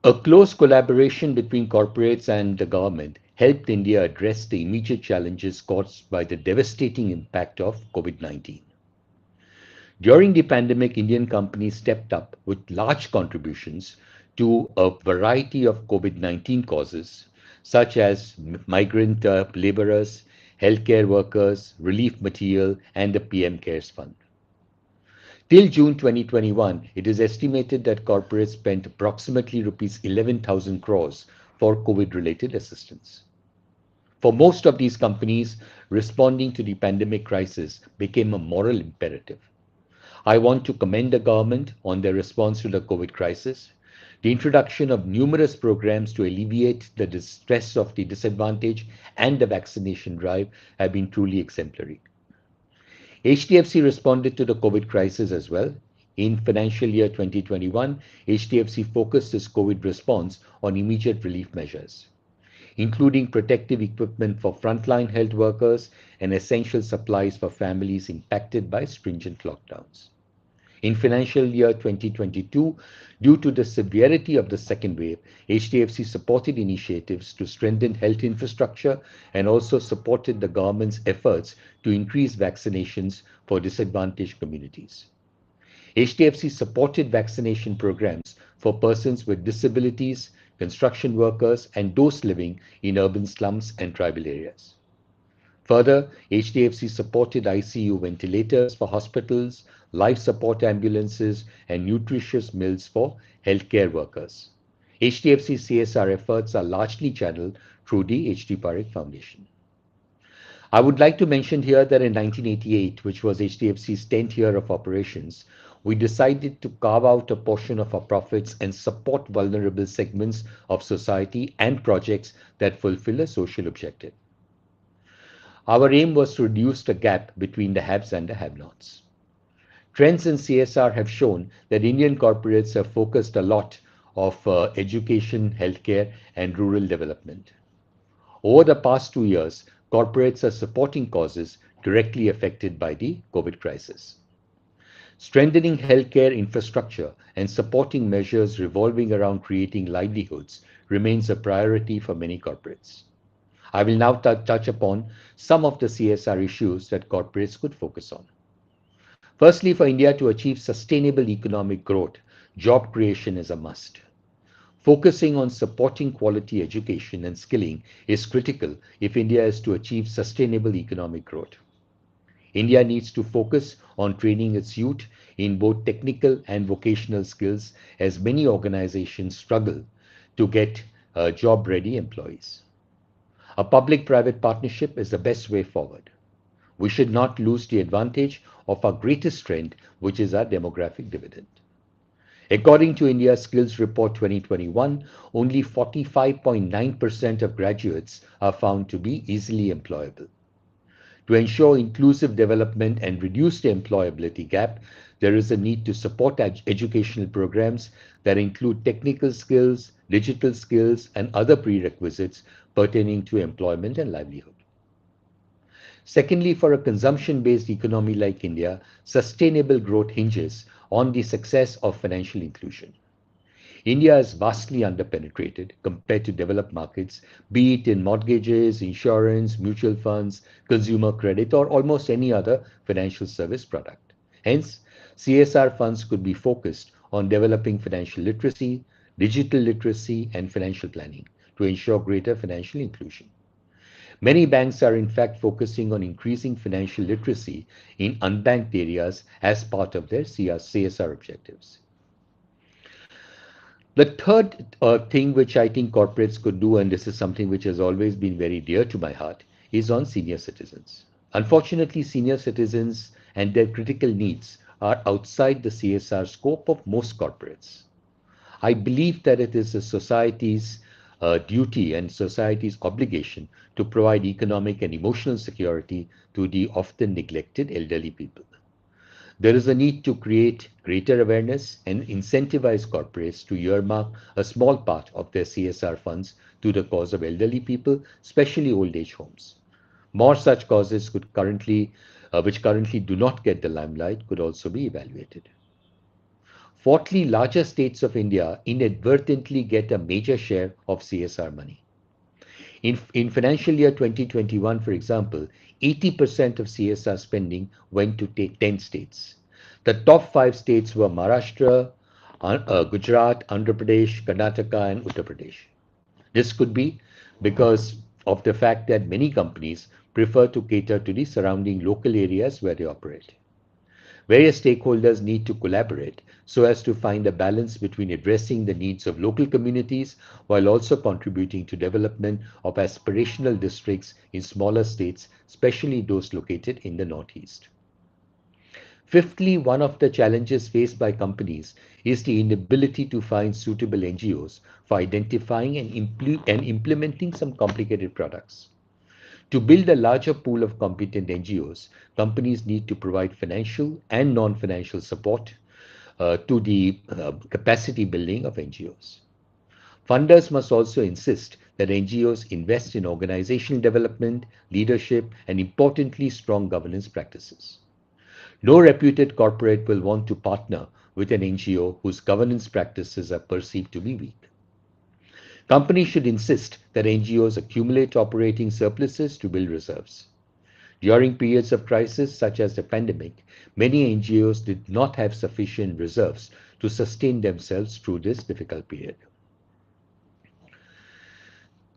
Speaker 8: A close collaboration between corporates and the government helped India address the immediate challenges caused by the devastating impact of COVID-19. During the pandemic, Indian companies stepped up with large contributions to a variety of COVID-19 causes, such as migrant laborers, healthcare workers, relief material, and the PM CARES Fund. Till June 2021, it is estimated that corporates spent approximately rupees 11,000 crores for COVID-related assistance. For most of these companies, responding to the pandemic crisis became a moral imperative. I want to commend the government on their response to the COVID crisis. The introduction of numerous programs to alleviate the distress of the disadvantaged and the vaccination drive have been truly exemplary. HDFC responded to the COVID crisis as well. In financial year 2021, HDFC focused its COVID response on immediate relief measures, including protective equipment for frontline health workers and essential supplies for families impacted by stringent lockdowns. In financial year 2022, due to the severity of the second wave, HDFC supported initiatives to strengthen health infrastructure and also supported the government's efforts to increase vaccinations for disadvantaged communities. HDFC supported vaccination programs for persons with disabilities, construction workers, and those living in urban slums and tribal areas. Further, HDFC supported ICU ventilators for hospitals, life support ambulances, and nutritious meals for healthcare workers. HDFC CSR efforts are largely channeled through the H.D. Parekh Foundation. I would like to mention here that in 1988, which was HDFC's 10th year of operations, we decided to carve out a portion of our profits and support vulnerable segments of society and projects that fulfill a social objective. Our aim was to reduce the gap between the haves and the have-nots. Trends in CSR have shown that Indian corporates have focused a lot of education, healthcare, and rural development. Over the past 2 years, corporates are supporting causes directly affected by the COVID crisis. Strengthening healthcare infrastructure and supporting measures revolving around creating livelihoods remains a priority for many corporates. I will now touch upon some of the CSR issues that corporates could focus on. Firstly, for India to achieve sustainable economic growth, job creation is a must. Focusing on supporting quality education and skilling is critical if India is to achieve sustainable economic growth. India needs to focus on training its youth in both technical and vocational skills, as many organizations struggle to get job-ready employees. A public-private partnership is the best way forward. We should not lose the advantage of our greatest strength, which is our demographic dividend. According to India's Skills Report 2021, only 45.9% of graduates are found to be easily employable. To ensure inclusive development and reduce the employability gap, there is a need to support educational programs that include technical skills, digital skills, and other prerequisites pertaining to employment and livelihood. Secondly, for a consumption-based economy like India, sustainable growth hinges on the success of financial inclusion. India is vastly underpenetrated compared to developed markets, be it in mortgages, insurance, mutual funds, consumer credit, or almost any other financial service product. Hence, CSR funds could be focused on developing financial literacy, digital literacy, and financial planning to ensure greater financial inclusion. Many banks are in fact focusing on increasing financial literacy in unbanked areas as part of their CSR objectives. The third thing which I think corporates could do, and this is something which has always been very dear to my heart, is on senior citizens. Unfortunately, senior citizens and their critical needs are outside the CSR scope of most corporates. I believe that it is the society's duty and society's obligation to provide economic and emotional security to the often neglected elderly people. There is a need to create greater awareness and incentivize corporates to earmark a small part of their CSR funds to the cause of elderly people, especially old age homes. More such causes which currently do not get the limelight could also be evaluated. Fourthly, larger states of India inadvertently get a major share of CSR money. In financial year 2021, for example, 80% of CSR spending went to 10 states. The top 5 states were Maharashtra, Gujarat, Andhra Pradesh, Karnataka, and Uttar Pradesh. This could be because of the fact that many companies prefer to cater to the surrounding local areas where they operate. Various stakeholders need to collaborate so as to find a balance between addressing the needs of local communities while also contributing to development of aspirational districts in smaller states, especially those located in the Northeast. Fifthly, one of the challenges faced by companies is the inability to find suitable NGOs for identifying and implementing some complicated products. To build a larger pool of competent NGOs, companies need to provide financial and non-financial support to the capacity building of NGOs. Funders must also insist that NGOs invest in organizational development, leadership, and importantly, strong governance practices. No reputed corporate will want to partner with an NGO whose governance practices are perceived to be weak. Companies should insist that NGOs accumulate operating surpluses to build reserves. During periods of crisis such as the pandemic, many NGOs did not have sufficient reserves to sustain themselves through this difficult period.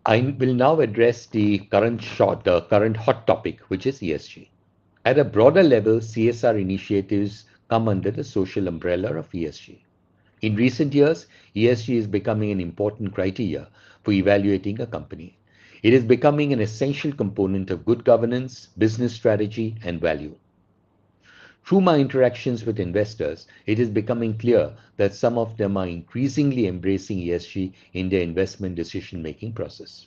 Speaker 8: I will now address the current hot topic, which is ESG. At a broader level, CSR initiatives come under the social umbrella of ESG. In recent years, ESG is becoming an important criteria for evaluating a company. It is becoming an essential component of good governance, business strategy, and value. Through my interactions with investors, it is becoming clear that some of them are increasingly embracing ESG in their investment decision-making process.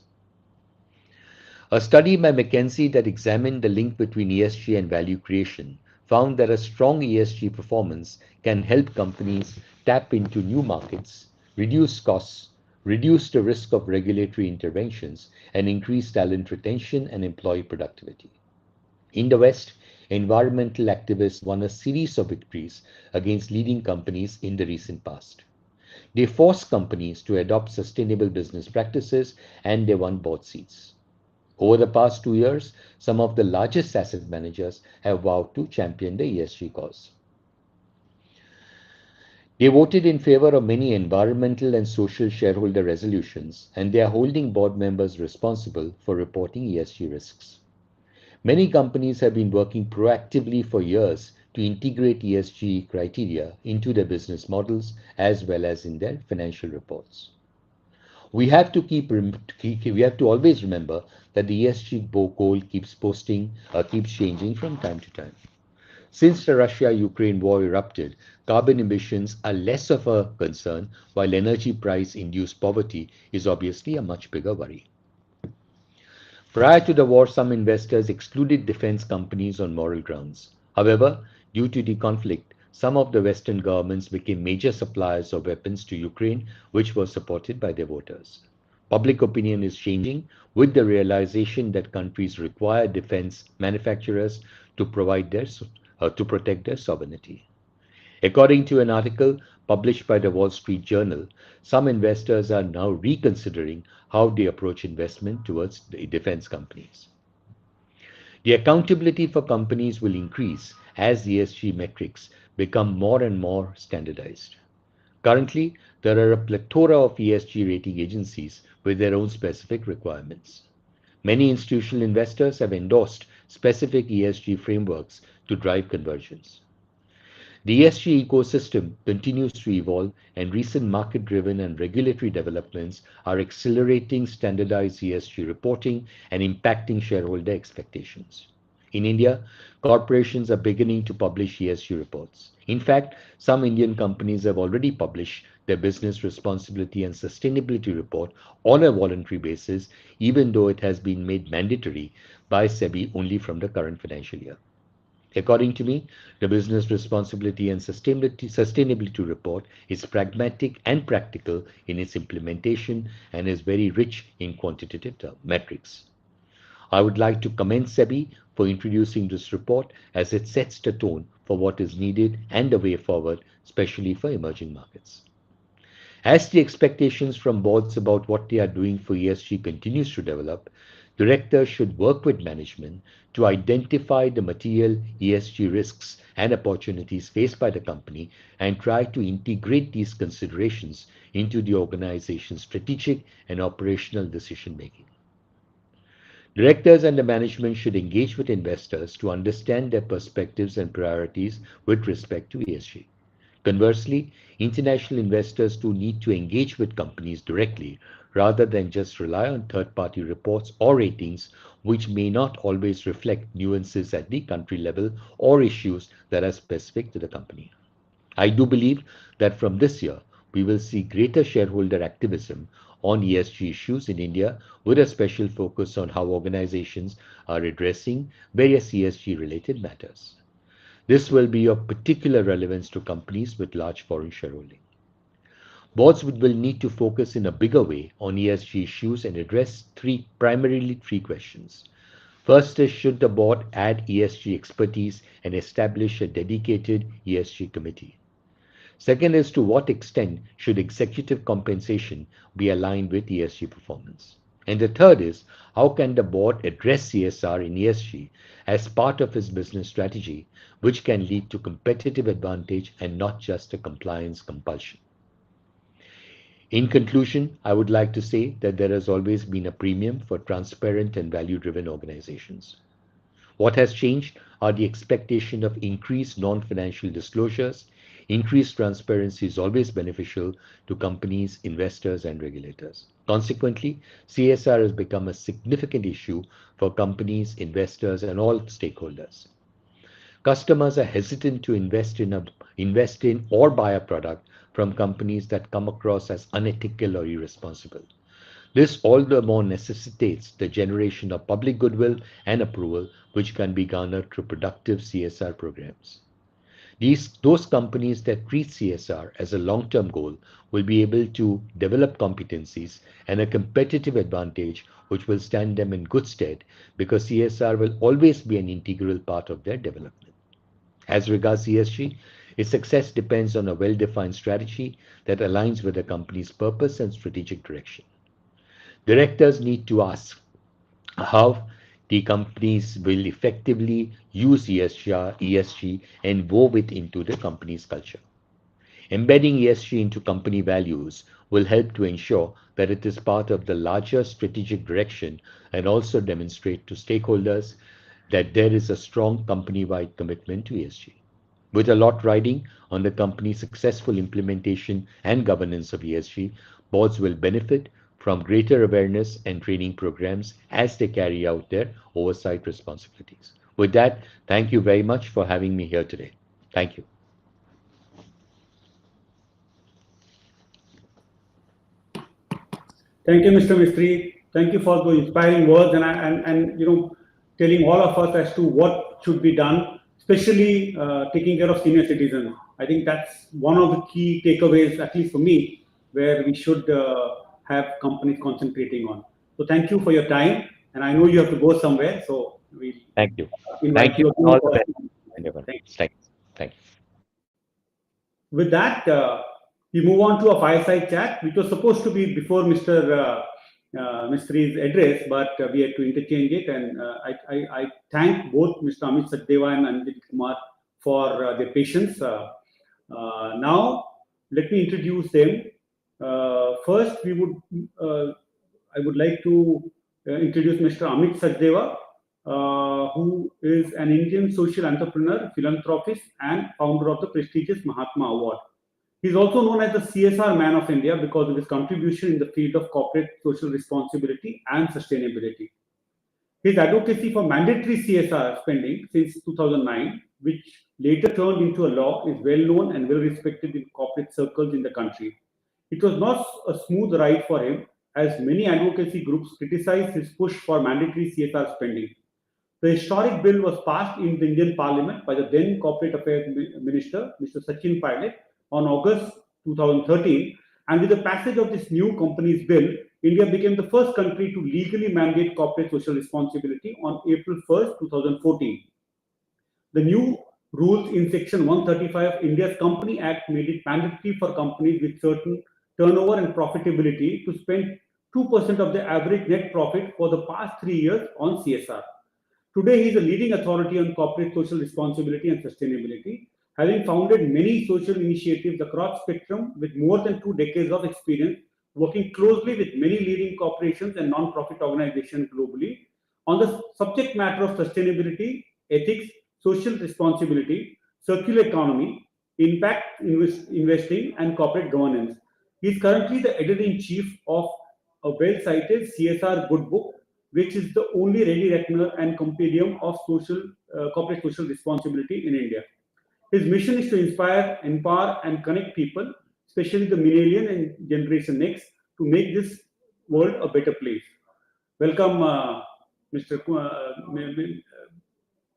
Speaker 8: A study by McKinsey that examined the link between ESG and value creation found that a strong ESG performance can help companies tap into new markets, reduce costs, reduce the risk of regulatory interventions, and increase talent retention and employee productivity. In the West, environmental activists won a series of victories against leading companies in the recent past. They forced companies to adopt sustainable business practices and they won board seats. Over the past 2 years, some of the largest asset managers have vowed to champion the ESG cause. They voted in favor of many environmental and social shareholder resolutions, and they are holding board members responsible for reporting ESG risks. Many companies have been working proactively for years to integrate ESG criteria into their business models as well as in their financial reports. We have to always remember that the ESG goal keeps changing from time to time. Since the Russia-Ukraine war erupted, carbon emissions are less of a concern, while energy price-induced poverty is obviously a much bigger worry. Prior to the war, some investors excluded defense companies on moral grounds. However, due to the conflict, some of the Western governments became major suppliers of weapons to Ukraine, which was supported by their voters. Public opinion is changing with the realization that countries require defense manufacturers to protect their sovereignty. According to an article published by the Wall Street Journal, some investors are now reconsidering how they approach investment towards the defense companies. The accountability for companies will increase as ESG metrics become more and more standardized. Currently, there are a plethora of ESG rating agencies with their own specific requirements. Many institutional investors have endorsed specific ESG frameworks to drive convergence. The ESG ecosystem continues to evolve, and recent market-driven and regulatory developments are accelerating standardized ESG reporting and impacting shareholder expectations. In India, corporations are beginning to publish ESG reports. In fact, some Indian companies have already published their business responsibility and sustainability report on a voluntary basis, even though it has been made mandatory by SEBI only from the current financial year. According to me, the Business Responsibility and Sustainability Report is pragmatic and practical in its implementation and is very rich in quantitative metrics. I would like to commend SEBI for introducing this report as it sets the tone for what is needed and the way forward, especially for emerging markets. As the expectations from boards about what they are doing for ESG continues to develop, directors should work with management to identify the material ESG risks and opportunities faced by the company and try to integrate these considerations into the organization's strategic and operational decision making. Directors and the management should engage with investors to understand their perspectives and priorities with respect to ESG. Conversely, international investors too need to engage with companies directly rather than just rely on third-party reports or ratings which may not always reflect nuances at the country level or issues that are specific to the company. I do believe that from this year, we will see greater shareholder activism on ESG issues in India with a special focus on how organizations are addressing various ESG-related matters. This will be of particular relevance to companies with large foreign shareholding. Boards will need to focus in a bigger way on ESG issues and address primarily three questions. First is, should the board add ESG expertise and establish a dedicated ESG committee? Second is, to what extent should executive compensation be aligned with ESG performance? And the third is, how can the board address CSR in ESG as part of its business strategy, which can lead to competitive advantage and not just a compliance compulsion? In conclusion, I would like to say that there has always been a premium for transparent and value-driven organizations. What has changed are the expectation of increased non-financial disclosures. Increased transparency is always beneficial to companies, investors, and regulators. Consequently, CSR has become a significant issue for companies, investors, and all stakeholders. Customers are hesitant to invest in or buy a product from companies that come across as unethical or irresponsible. This all the more necessitates the generation of public goodwill and approval, which can be garnered through productive CSR programs. Those companies that treat CSR as a long-term goal will be able to develop competencies and a competitive advantage which will stand them in good stead because CSR will always be an integral part of their development. As regards ESG, its success depends on a well-defined strategy that aligns with the company's purpose and strategic direction. Directors need to ask how the companies will effectively use ESG and wove it into the company's culture. Embedding ESG into company values will help to ensure that it is part of the larger strategic direction and also demonstrate to stakeholders that there is a strong company-wide commitment to ESG. With a lot riding on the company's successful implementation and governance of ESG, boards will benefit from greater awareness and training programs as they carry out their oversight responsibilities. With that, thank you very much for having me here today. Thank you.
Speaker 2: Thank you, Mr. Mistry. Thank you for the inspiring words and telling all of us as to what should be done, especially taking care of senior citizens. I think that's one of the key takeaways, at least for me, where we should have companies concentrating on. So thank you for your time, and I know you have to go somewhere, so we
Speaker 8: thank you.
Speaker 2: Invite
Speaker 8: Thank you.
Speaker 2: you.
Speaker 8: All the best. Thank you. Thank you.
Speaker 2: With that, we move on to a fireside chat, which was supposed to be before Mr. Mistry's address, but we had to interchange it. And I thank both Mr. Amit Sachdeva and Anjali Kumar for their patience. Now, let me introduce them. First, I would like to introduce Mr. Amit Sachdeva, who is an Indian social entrepreneur, philanthropist, and founder of the prestigious Mahatma Award. He is also known as the CSR Man of India because of his contribution in the field of corporate social responsibility and sustainability. His advocacy for mandatory CSR spending since 2009, which later turned into a law, is well known and well respected in corporate circles in the country. It was not a smooth ride for him, as many advocacy groups criticized his push for mandatory CSR spending. The historic bill was passed in the Indian Parliament by the then Corporate Affairs Minister, Mr. Sachin Pilot, on August 2013, and with the passage of this new companies bill, India became the first country to legally mandate corporate social responsibility on April 1st, 2014. The new rules in Section 135 of India's Company Act made it mandatory for companies with certain turnover and profitability to spend 2% of their average net profit for the past 3 years on CSR. Today, he is a leading authority on corporate social responsibility and sustainability, having founded many social initiatives across spectrum with more than 2 decades of experience, working closely with many leading corporations and non-profit organizations globally on the subject matter of sustainability, ethics, social responsibility, circular economy, impact investing, and corporate governance. He is currently the editor-in-chief of a well-cited CSR Good Book, which is the only ready reckoner and compendium of corporate social responsibility in India. His mission is to inspire, empower, and connect people, especially the millennial and Generation Next, to make this world a better place. Welcome, Mr.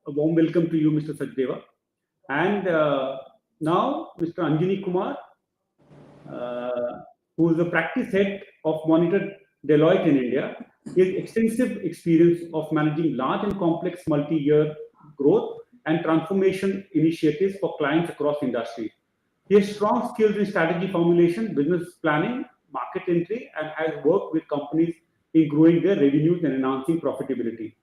Speaker 2: A warm welcome to you, Mr. Sachdeva. And now, Mr. Anjali Kumar, who is the practice head of Monitor Deloitte in India. He has extensive experience of managing large and complex multi-year growth and transformation initiatives for clients across industries. He has strong skills in strategy formulation, business planning, market entry, and has worked with companies in growing their revenues and enhancing profitability.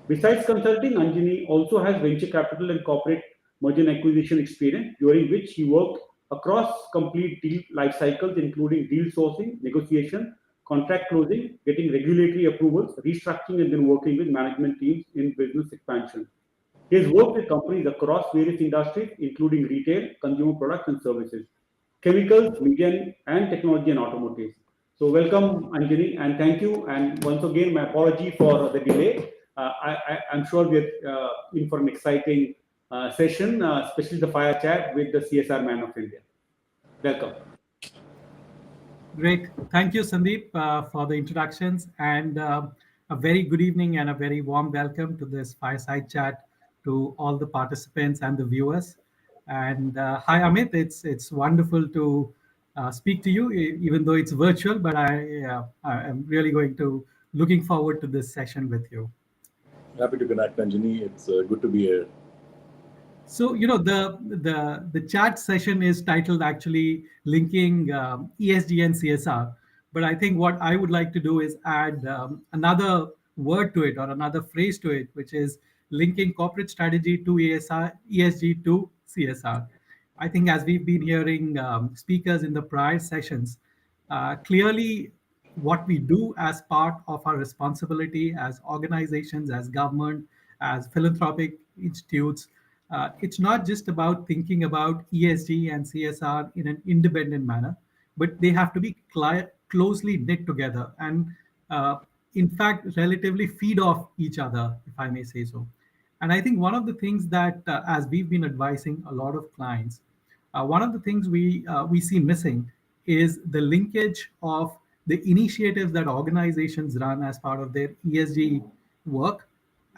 Speaker 2: Besides consulting, Anjali also has venture capital and corporate merger and acquisition experience, during which he worked across complete deal life cycles, including deal sourcing, negotiation, contract closing, getting regulatory approvals, restructuring, and then working with management teams in business expansion. He has worked with companies across various industries, including retail, consumer products and services, chemicals, media and technology and automotive. So welcome, Anjali, and thank you. And once again, my apology for the delay. I'm sure we're in for an exciting session, especially the fire chat with the CSR Man of India. Welcome.
Speaker 9: Great. Thank you, Sandeep, for the introductions, and a very good evening and a very warm welcome to this fireside chat to all the participants and the viewers. And hi, Amit. It's wonderful to speak to you, even though it's virtual. But I am really going to looking forward to this session with you.
Speaker 10: Happy to connect, Anjali. It's good to be here.
Speaker 9: So the chat session is titled actually linking ESG and CSR, but I think what I would like to do is add another word to it or another phrase to it, which is linking corporate strategy to ESG to CSR. I think as we've been hearing speakers in the prior sessions, clearly what we do as part of our responsibility as organizations, as government, as philanthropic institutes, it's not just about thinking about ESG and CSR in an independent manner, but they have to be closely knit together and, in fact, relatively feed off each other, if I may say so. And I think one of the things that, as we've been advising a lot of clients, one of the things we see missing is the linkage of the initiatives that organizations run as part of their ESG work,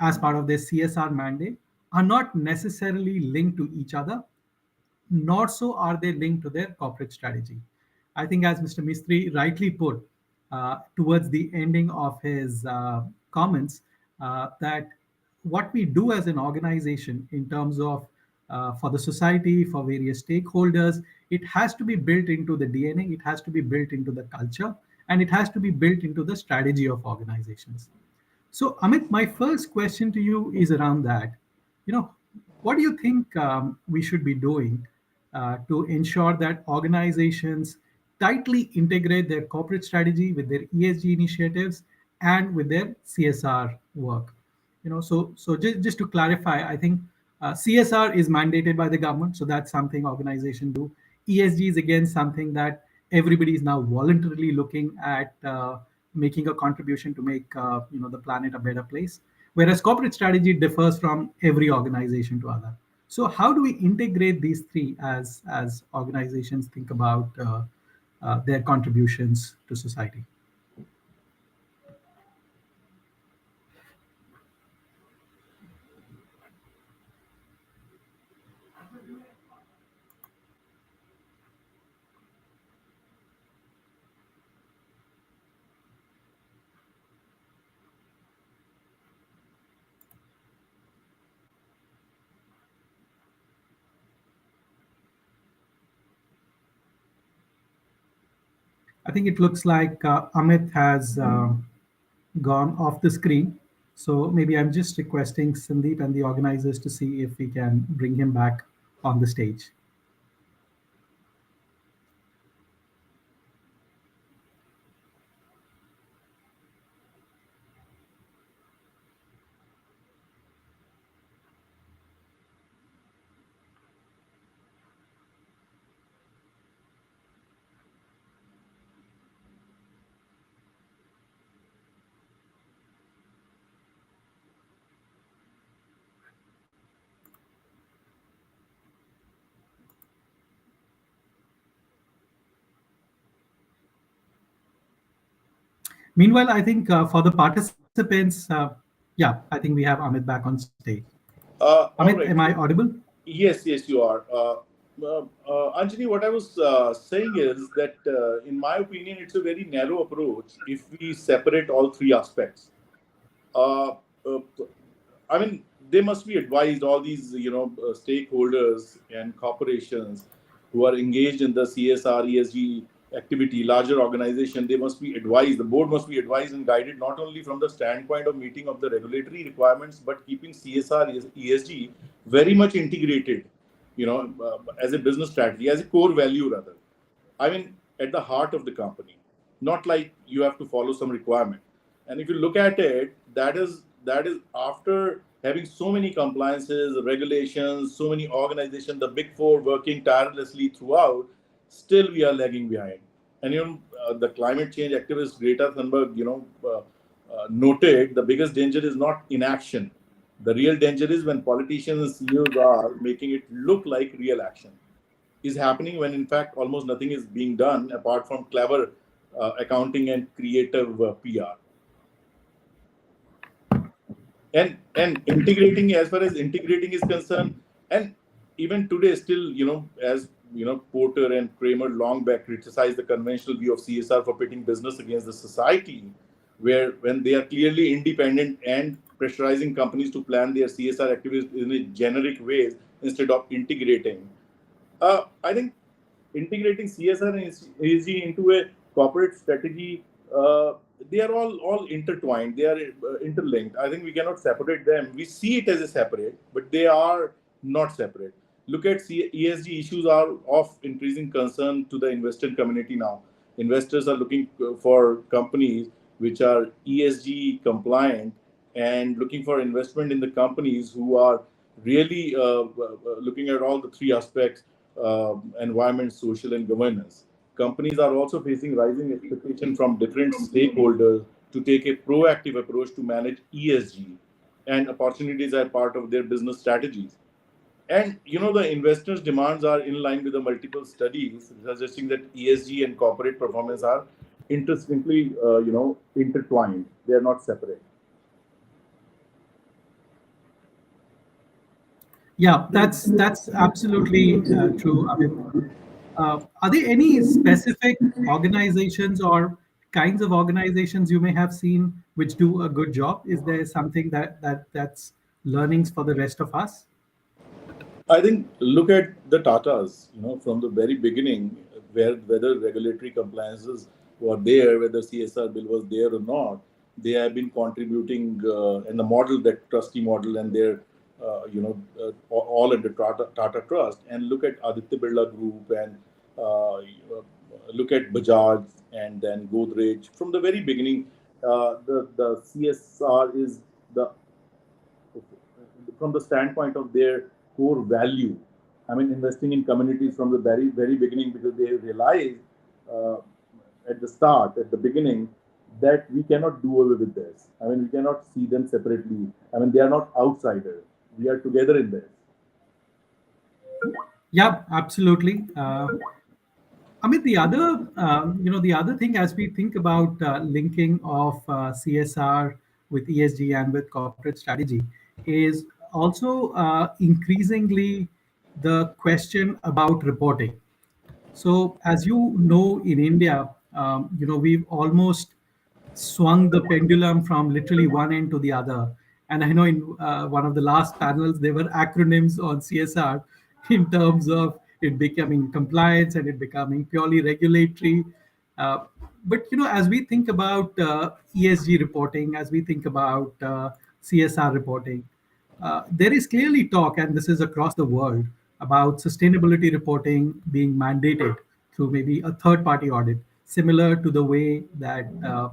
Speaker 9: as part of their CSR mandate, are not necessarily linked to each other, nor so are they linked to their corporate strategy. I think, as Mr. Mistry rightly put towards the ending of his comments, that what we do as an organization in terms of for the society, for various stakeholders, it has to be built into the DNA, it has to be built into the culture, and it has to be built into the strategy of organizations. So, Amit, my first question to you is around that. You know, what do you think we should be doing to ensure that organizations tightly integrate their corporate strategy with their ESG initiatives and with their CSR work? So just to clarify, I think CSR is mandated by the government, so that's something organizations do. ESG is again something that everybody is now voluntarily looking at making a contribution to make the planet a better place. Whereas corporate strategy differs from every organization to other. So how do we integrate these three as organizations think about their contributions to society? I think it looks like Amit has gone off the screen. So maybe I'm just requesting Sandeep and the organizers to see if we can bring him back on the stage. Meanwhile, I think for the participants, yeah, I think we have Amit back on stage. Amit,
Speaker 10: right.
Speaker 9: am I audible?
Speaker 10: Yes, you are. Anjali, what I was saying is that, in my opinion, it's a very narrow approach if we separate all three aspects. Uh, uh, I mean, they must be advised, all these, stakeholders and corporations who are engaged in the CSR, ESG activity, larger organization, they must be advised, the board must be advised and guided not only from the standpoint of meeting of the regulatory requirements, but keeping CSR, ESG very much integrated, as a business strategy, as a core value rather. I mean, at the heart of the company, not like you have to follow some requirement. And if you look at it, that is after having so many compliances, regulations, so many organizations, the big four working tirelessly throughout, still we are lagging behind. And the climate change activist Greta Thunberg, noted the biggest danger is not inaction. The real danger is when politicians and CEOs are making it look like real action is happening when in fact almost nothing is being done apart from clever accounting and creative PR. And integrating, as far as integrating is concerned, and even today still, as Porter and Kramer long back criticized the conventional view of CSR for pitting business against the society, where when they are clearly independent and pressurizing companies to plan their CSR activities in a generic ways instead of integrating. I think integrating CSR and ESG into a corporate strategy, they are all intertwined. They are interlinked. I think we cannot separate them. We see it as a separate, but they are not separate. Look at ESG issues are of increasing concern to the investor community now. Investors are looking for companies which are ESG compliant and looking for investment in the companies who are really looking at all the three aspects: environment, social, and governance. Companies are also facing rising expectation from different stakeholders to take a proactive approach to manage ESG, and opportunities are part of their business strategies. And the investors' demands are in line with the multiple studies suggesting that ESG and corporate performance are intrinsically, intertwined. They are not separate.
Speaker 9: Yeah, that's absolutely true. I mean, are there any specific organizations or kinds of organizations you may have seen which do a good job? Is there something that's learnings for the rest of us?
Speaker 10: I think look at the Tatas, from the very beginning, whether regulatory compliances were there, whether CSR bill was there or not, they have been contributing, and the model, that trustee model, and their, all under Tata Trust. And look at Aditya Birla Group, and look at Bajaj, and then Godrej. From the very beginning, the CSR is the from the standpoint of their core value. I mean, investing in communities from the very, very beginning, because they realized at the beginning, that we cannot do away with this. I mean, we cannot see them separately. I mean, they are not outsiders. We are together in this.
Speaker 9: Yeah, absolutely. I mean, the other thing, as we think about linking of CSR with ESG and with corporate strategy, is also increasingly the question about reporting. So, as you know, in India, we've almost swung the pendulum from literally one end to the other. And I know in one of the last panels, there were acronyms on CSR in terms of it becoming compliance and it becoming purely regulatory. Uh, but as we think about ESG reporting, as we think about CSR reporting, there is clearly talk, and this is across the world, about sustainability reporting being mandated through maybe a third-party audit, similar to the way that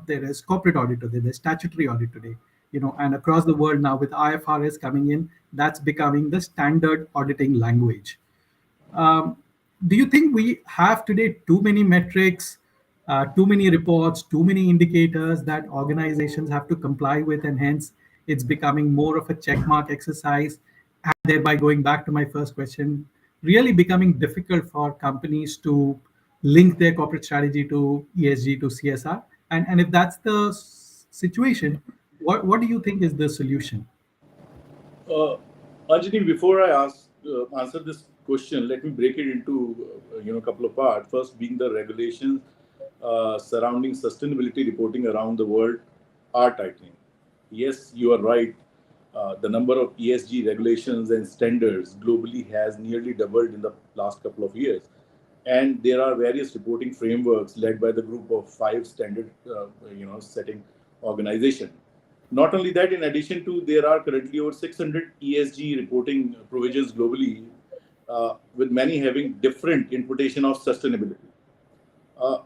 Speaker 9: there is corporate audit today, there's statutory audit today, and across the world now with IFRS coming in, that's becoming the standard auditing language. Um, do you think we have today too many metrics, too many reports, too many indicators that organizations have to comply with, and hence it's becoming more of a checkmark exercise, and thereby going back to my first question, really becoming difficult for companies to link their corporate strategy to ESG to CSR? And if that's the situation, what do you think is the solution?
Speaker 10: Anjali, before I answer this question, let me break it into a couple of parts. First, being the regulations surrounding sustainability reporting around the world are tightening. Yes, you are right. The number of ESG regulations and standards globally has nearly doubled in the last couple of years. And there are various reporting frameworks led by the group of 5 standard, setting organization. Not only that, in addition to, there are currently over 600 ESG reporting provisions globally, with many having different interpretation of sustainability.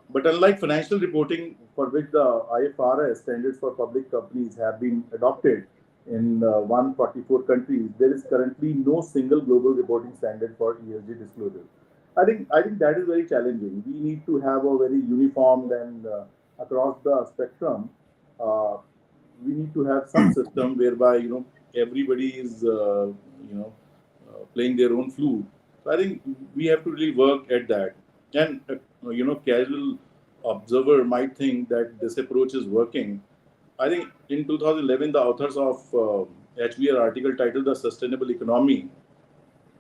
Speaker 10: But unlike financial reporting, for which the IFRS standards for public companies have been adopted in 144 countries, there is currently no single global reporting standard for ESG disclosure. I think that is very challenging. We need to have a very uniform and across the spectrum. We need to have some system whereby everybody is playing their own flute. So I think we have to really work at that. And casual observer might think that this approach is working. I think in 2011, the authors of HBR article titled "The Sustainable Economy"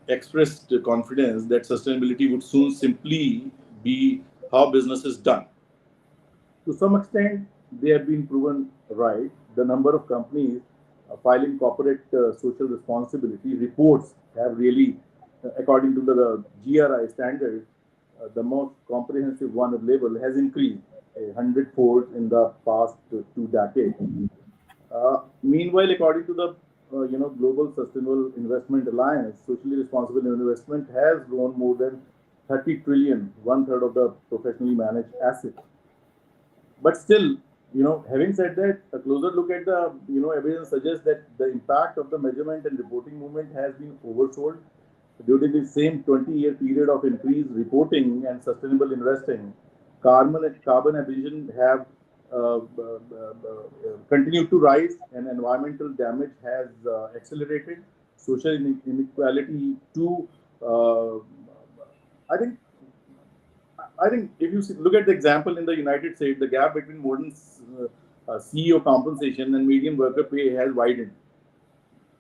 Speaker 10: expressed confidence that sustainability would soon simply be how business is done. To some extent, they have been proven right. The number of companies filing corporate social responsibility reports have really, according to the GRI standard, the most comprehensive one available, has increased 100-fold in the past 2 decades. Meanwhile, according to the Global Sustainable Investment Alliance, socially responsible investment has grown more than 30 trillion, one third of the professionally managed assets. But still, having said that, a closer look at the evidence suggests that the impact of the measurement and reporting movement has been oversold. During the same 20-year period of increased reporting and sustainable investing, carbon emission have continued to rise, and environmental damage has accelerated. Social inequality too. I think if you look at the example in the United States, the gap between modern CEO compensation and median worker pay has widened.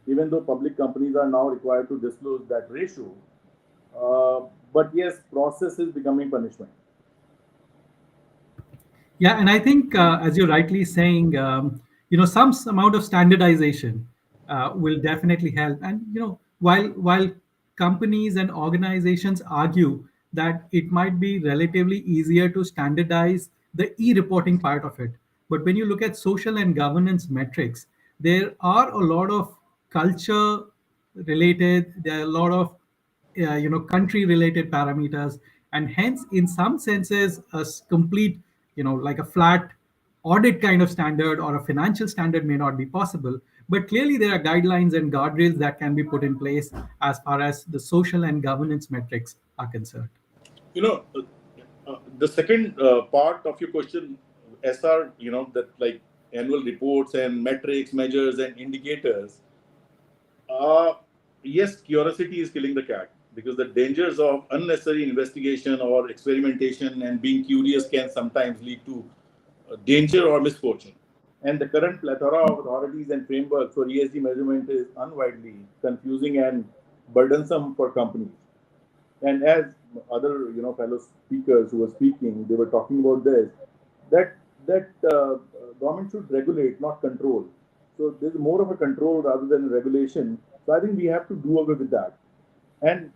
Speaker 10: Even though public companies are now required to disclose that ratio, but yes, process is becoming punishment.
Speaker 9: Yeah, and I think, as you're rightly saying, some amount of standardization will definitely help. And while companies and organizations argue that it might be relatively easier to standardize the e-reporting part of it, but when you look at social and governance metrics, there are a lot of culture related. There are a lot of country related parameters, and hence in some senses complete like a flat audit kind of standard or a financial standard may not be possible, but clearly there are guidelines and guardrails that can be put in place as far as the social and governance metrics are concerned.
Speaker 10: The second part of your question, SR, that like annual reports and metrics, measures, and indicators. Yes, curiosity is killing the cat, because the dangers of unnecessary investigation or experimentation and being curious can sometimes lead to danger or misfortune. And the current plethora of authorities and frameworks for ESG measurement is unwidely confusing and burdensome for companies. And as other fellow speakers who were speaking, they were talking about this, that government should regulate, not control. So there's more of a control rather than a regulation. So I think we have to do away with that. And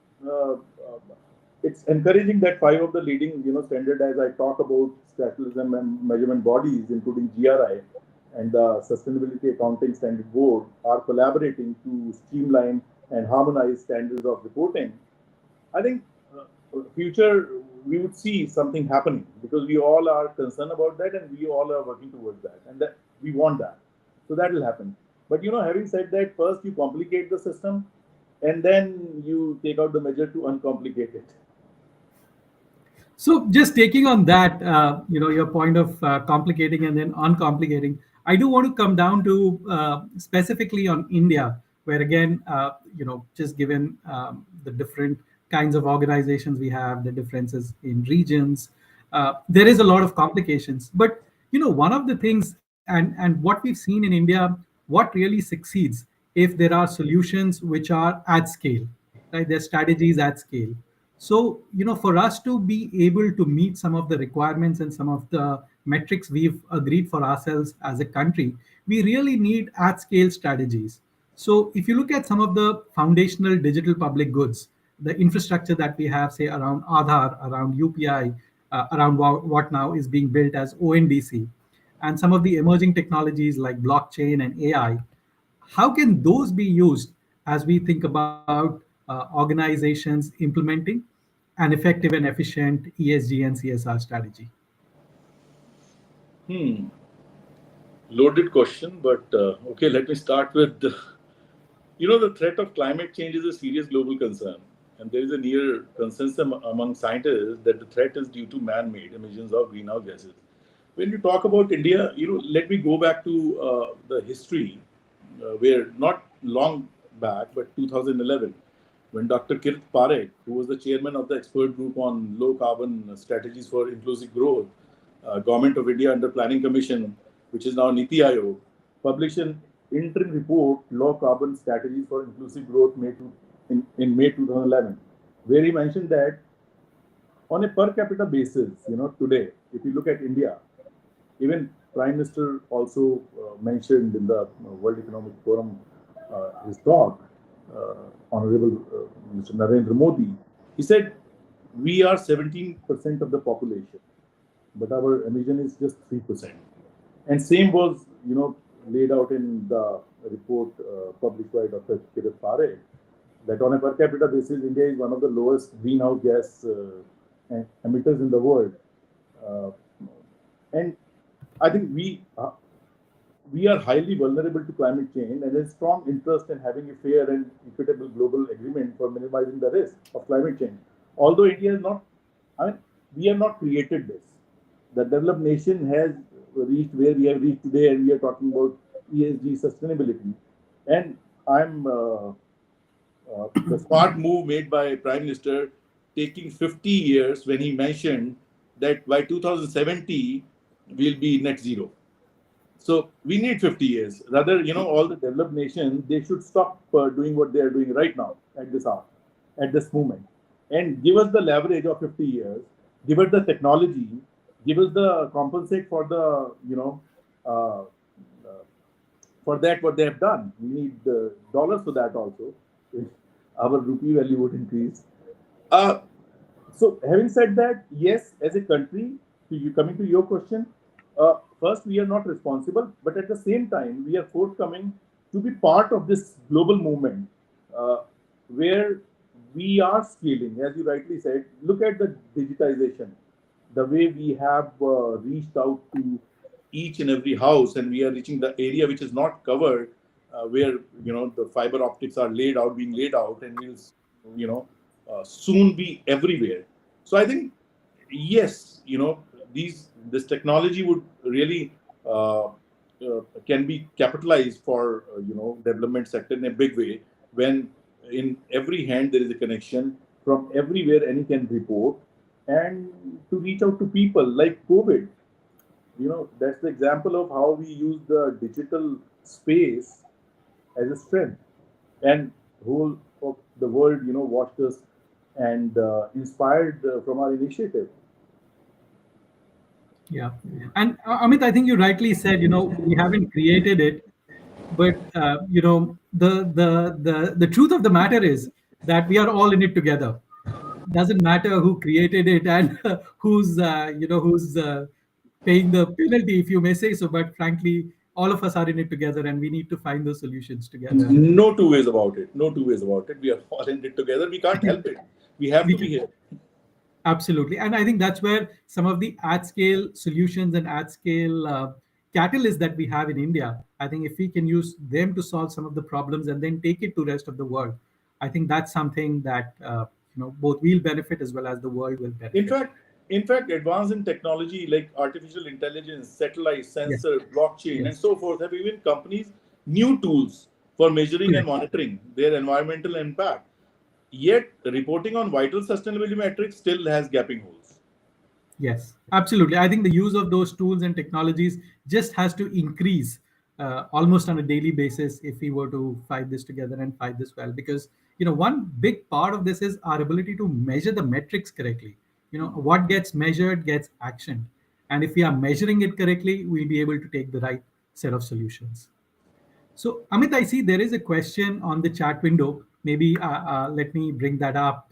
Speaker 10: it's encouraging that 5 of the leading standard, as I talk about, statutory and measurement bodies, including GRI and the Sustainability Accounting Standard Board, are collaborating to streamline and harmonize standards of reporting. I think future we would see something happening, because we all are concerned about that and we all are working towards that, and that we want that. So that will happen. But having said that, first you complicate the system and then you take out the measure to uncomplicate it.
Speaker 9: So just taking on that, your point of complicating and then uncomplicating, I do want to come down to specifically on India, where again, just given the different kinds of organizations we have, the differences in regions, there is a lot of complications. But one of the things, and what we've seen in India, what really succeeds if there are solutions which are at scale, right? There's strategies at scale. So, for us to be able to meet some of the requirements and some of the metrics we've agreed for ourselves as a country, we really need at scale strategies. So, if you look at some of the foundational digital public goods, the infrastructure that we have, say, around Aadhaar, around UPI, around what now is being built as ONDC, and some of the emerging technologies like blockchain and AI, how can those be used as we think about organizations implementing an effective and efficient ESG and CSR strategy?
Speaker 10: Loaded question, but okay, let me start with the threat of climate change is a serious global concern, and there is a near consensus among scientists that the threat is due to man-made emissions of greenhouse gases. When you talk about India, let me go back to the history, where not long back, but 2011, when Dr. Kirit Parekh, who was the chairman of the expert group on low carbon strategies for inclusive growth, Government of India under Planning Commission, which is now Niti Aayog, published an interim report, Low Carbon Strategies for Inclusive Growth, in May 2011, where he mentioned that on a per capita basis, today, if you look at India, even Prime Minister also mentioned in the World Economic Forum his talk, Honorable Mr. Narendra Modi, he said, we are 17% of the population, but our emission is just 3%. And same was, laid out in the report published by Dr. Kirat Pare, that on a per capita basis, India is one of the lowest greenhouse gas emitters in the world. And I think we are highly vulnerable to climate change, and there's strong interest in having a fair and equitable global agreement for minimizing the risk of climate change. Although India is not, we have not created this. The developed nation has reached where we have reached today, and we are talking about ESG sustainability. And the smart move made by Prime Minister taking 50 years when he mentioned that by 2070 we'll be net zero. So we need 50 years. Rather, all the developed nations, they should stop doing what they are doing right now at this hour, at this moment, and give us the leverage of 50 years, give us the technology, give us the compensate for the, for that what they have done. We need dollars for that also. Our rupee value would increase. So having said that, yes, as a country, coming to your question, first, we are not responsible, but at the same time, we are forthcoming to be part of this global movement where we are scaling, as you rightly said. Look at the digitization, the way we have reached out to each and every house, and we are reaching the area which is not covered, where the fiber optics are being laid out, and will soon be everywhere. So I think yes, this technology would really can be capitalized for development sector in a big way, when in every hand there is a connection from everywhere, any can report, and to reach out to people like COVID. That's the example of how we use the digital space as a strength, and whole of the world watched us and inspired from our initiative.
Speaker 9: Yeah. And Amit, I think you rightly said, we haven't created it, but the truth of the matter is that we are all in it together. Doesn't matter who created it and who's paying the penalty, if you may say so. But frankly, all of us are in it together, and we need to find those solutions together.
Speaker 10: No two ways about it. No two ways about it. We are all in it together. We can't help it. We have to be here.
Speaker 9: Absolutely. And I think that's where some of the at-scale solutions and at-scale catalysts that we have in India, I think if we can use them to solve some of the problems and then take it to the rest of the world, I think that's something that both we'll benefit as well as the world will benefit.
Speaker 10: In fact, advance in technology like artificial intelligence, satellite, sensor, blockchain, and so forth have given companies new tools for measuring and monitoring their environmental impact. Yet, reporting on vital sustainability metrics still has gaping holes.
Speaker 9: Yes, absolutely. I think the use of those tools and technologies just has to increase almost on a daily basis if we were to fight this together and fight this well. Because, one big part of this is our ability to measure the metrics correctly. What gets measured gets actioned. And if we are measuring it correctly, we'll be able to take the right set of solutions. So, Amit, I see there is a question on the chat window. Maybe let me bring that up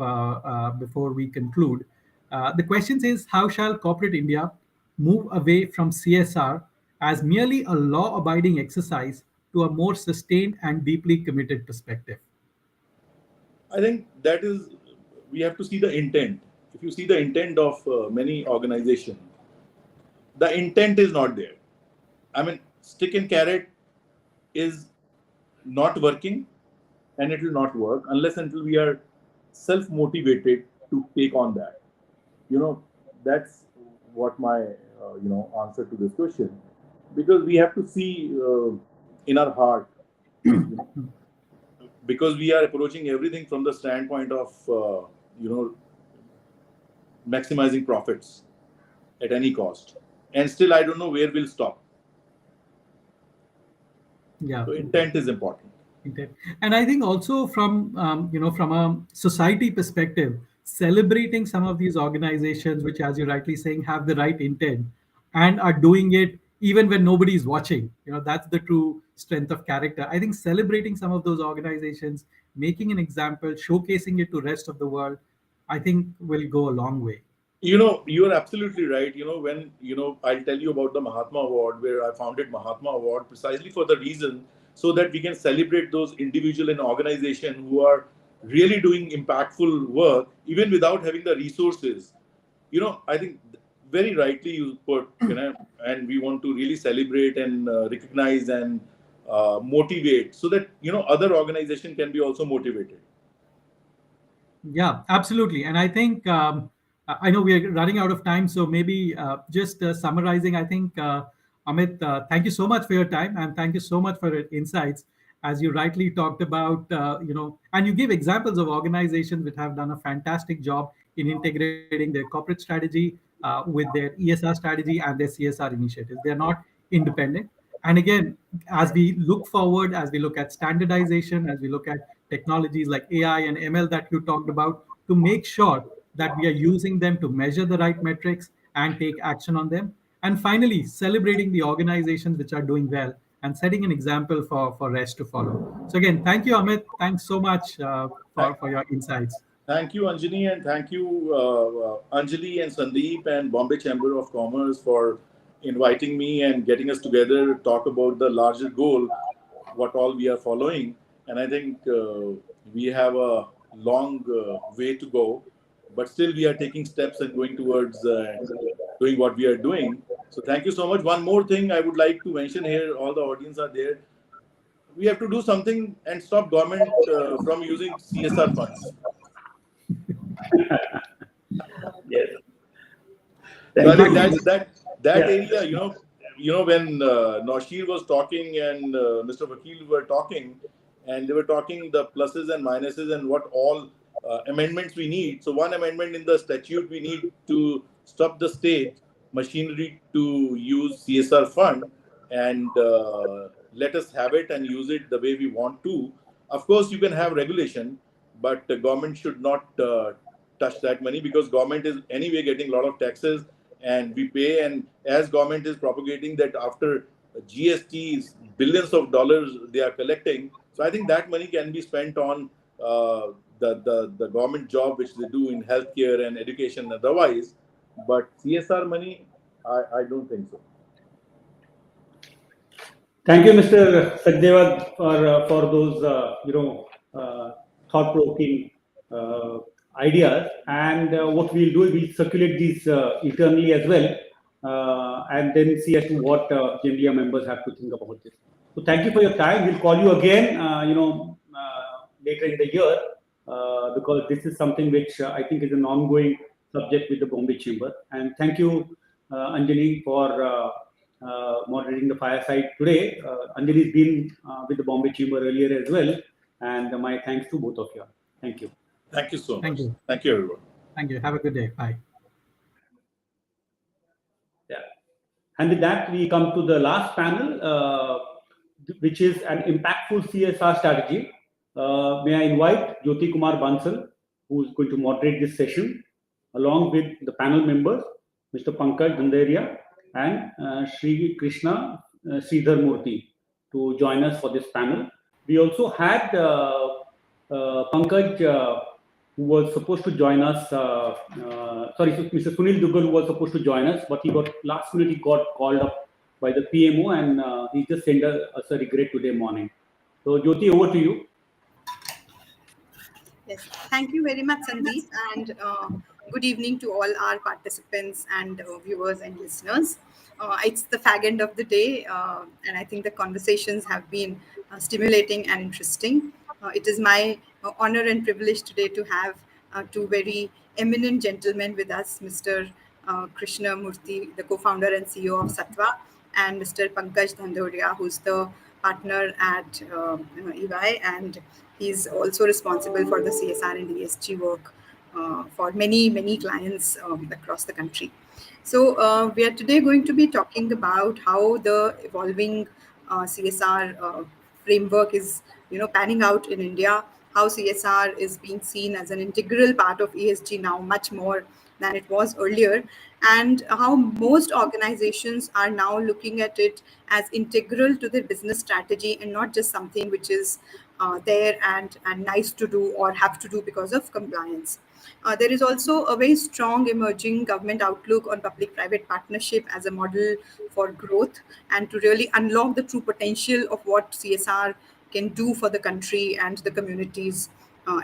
Speaker 9: before we conclude. The question says, how shall corporate India move away from CSR as merely a law-abiding exercise to a more sustained and deeply committed perspective?
Speaker 10: I think that is, we have to see the intent. If you see the intent of many organizations, the intent is not there. I mean, stick and carrot is not working, and it will not work unless until we are self-motivated to take on that. That's what my answer to this question, because we have to see in our heart, because we are approaching everything from the standpoint of maximizing profits at any cost. and still I don't know where we'll stop.
Speaker 9: Yeah.
Speaker 10: So intent is important.
Speaker 9: Intent. And I think also from from a society perspective, celebrating some of these organizations which, as you're rightly saying, have the right intent and are doing it even when nobody is watching, that's the true strength of character. I think celebrating some of those organizations, making an example, showcasing it to rest of the world, I think will go a long way.
Speaker 10: You're absolutely right. When, I'll tell you about the Mahatma Award, where I founded Mahatma Award precisely for the reason so that we can celebrate those individual and organization who are really doing impactful work, even without having the resources. I think very rightly you put, and we want to really celebrate and recognize and motivate so that, other organization can be also motivated.
Speaker 9: Yeah, absolutely. And I think I know we are running out of time, so maybe just summarizing. I think Amit, thank you so much for your time and thank you so much for your insights. As you rightly talked about, and you give examples of organizations which have done a fantastic job in integrating their corporate strategy with their ESR strategy and their CSR initiatives. They are not independent. And again, as we look forward, as we look at standardization, as we look at technologies like AI and ML that you talked about, to make sure that we are using them to measure the right metrics and take action on them. And finally, celebrating the organizations which are doing well and setting an example for rest to follow. So again, thank you, Amit. Thanks so much for your insights.
Speaker 10: Thank you, Anjali, and thank you, Anjali and Sandeep and Bombay Chamber of Commerce for inviting me and getting us together to talk about the larger goal, what all we are following. And I think we have a long way to go, but still we are taking steps and going towards doing what we are doing. So thank you so much. One more thing I would like to mention here, all the audience are there. We have to do something and stop government from using CSR funds.
Speaker 2: Yes.
Speaker 10: So I think that area, when Naushir was talking and Mr. Vakil were talking, and they were talking the pluses and minuses and what all amendments we need. So one amendment in the statute, we need to stop the state machinery to use CSR fund and let us have it and use it the way we want to. Of course, you can have regulation, but the government should not touch that money because government is anyway getting a lot of taxes and we pay. And as government is propagating that after GSTs, billions of dollars they are collecting. So I think that money can be spent on the government job which they do in healthcare and education and otherwise. But CSR money, I don't think so.
Speaker 2: Thank you, Mr. Sajdevad, for those thought-provoking ideas. And what we'll do is we'll circulate these internally as well, and then see as to what GMDA members have to think about this. So thank you for your time. We'll call you again, later in the year, because this is something which I think is an ongoing subject with the Bombay Chamber. And thank you, Anjali, for moderating the fireside today. Anjali's been with the Bombay Chamber earlier as well, and my thanks to both of you. Thank you.
Speaker 10: Thank you so much.
Speaker 9: Thank you.
Speaker 10: Thank you, everyone.
Speaker 9: Thank you. Have a good day. Bye.
Speaker 2: Yeah. And with that, we come to the last panel, which is an impactful CSR strategy. May I invite Jyoti Kumar Bansal, who is going to moderate this session, along with the panel members, Mr. Pankaj Dhanderia and Shri Krishna Sridhar Murthy, to join us for this panel. We also had Pankaj, who was supposed to join us, Mr. Sunil Dugal, who was supposed to join us, but last minute he got called up by the PMO and he just sent us a regret today morning. So Jyoti, over to you.
Speaker 11: Yes, thank you very much, Sandeep, and good evening to all our participants and viewers and listeners. It's the fag end of the day, and I think the conversations have been stimulating and interesting. It is my honor and privilege today to have two very eminent gentlemen with us, Mr. Krishna Murthy, the co-founder and CEO of Sattva, and Mr. Pankaj Dhandoria, who's the partner at EY, and he's also responsible for the CSR and ESG work for many clients across the country. So we are today going to be talking about how the evolving CSR framework is, panning out in India. How CSR is being seen as an integral part of ESG now, much more than it was earlier, and how most organizations are now looking at it as integral to their business strategy and not just something which is there and nice to do or have to do because of compliance. There is also a very strong emerging government outlook on public-private partnership as a model for growth and to really unlock the true potential of what CSR can do for the country and the communities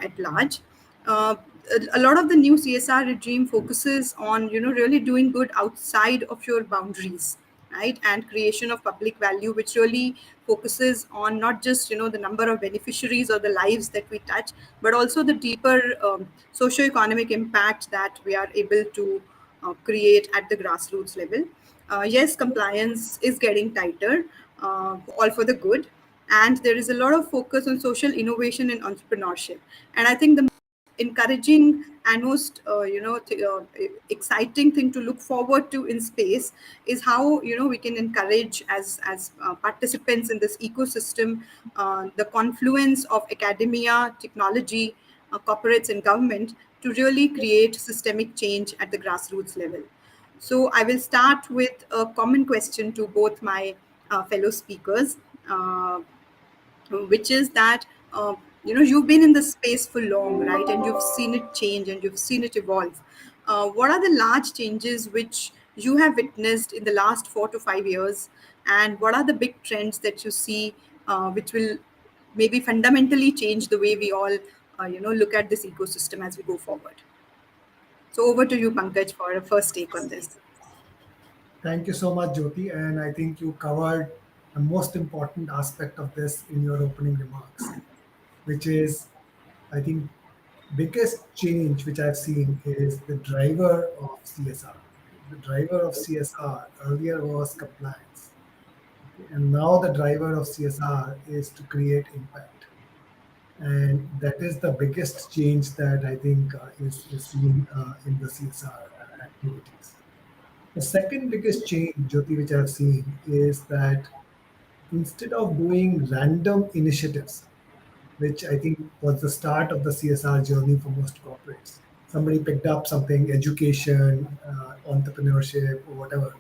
Speaker 11: at large. Uh, a lot of the new CSR regime focuses on, really doing good outside of your boundaries, right? And creation of public value, which really focuses on not just, the number of beneficiaries or the lives that we touch, but also the deeper socio-economic impact that we are able to create at the grassroots level. Yes, compliance is getting tighter, all for the good. And there is a lot of focus on social innovation and entrepreneurship. And I think the encouraging and most exciting thing to look forward to in space is how we can encourage as participants in this ecosystem the confluence of academia, technology, corporates and government to really create systemic change at the grassroots level. So I will start with a common question to both my fellow speakers, which is that you've been in this space for long, right? And you've seen it change and you've seen it evolve. What are the large changes which you have witnessed in the last 4 to 5 years, and what are the big trends that you see which will maybe fundamentally change the way we all look at this ecosystem as we go forward? So over to you, Pankaj, for a first take on this.
Speaker 12: Thank you so much, Jyoti. And I think you covered the most important aspect of this in your opening remarks, which is, I think, biggest change which I've seen is the driver of CSR. The driver of CSR earlier was compliance, and now the driver of CSR is to create impact. And that is the biggest change that I think is seen in the CSR activities. The second biggest change, Jyoti, which I've seen is that instead of doing random initiatives, which I think was the start of the CSR journey for most corporates, somebody picked up something, education, entrepreneurship, or whatever.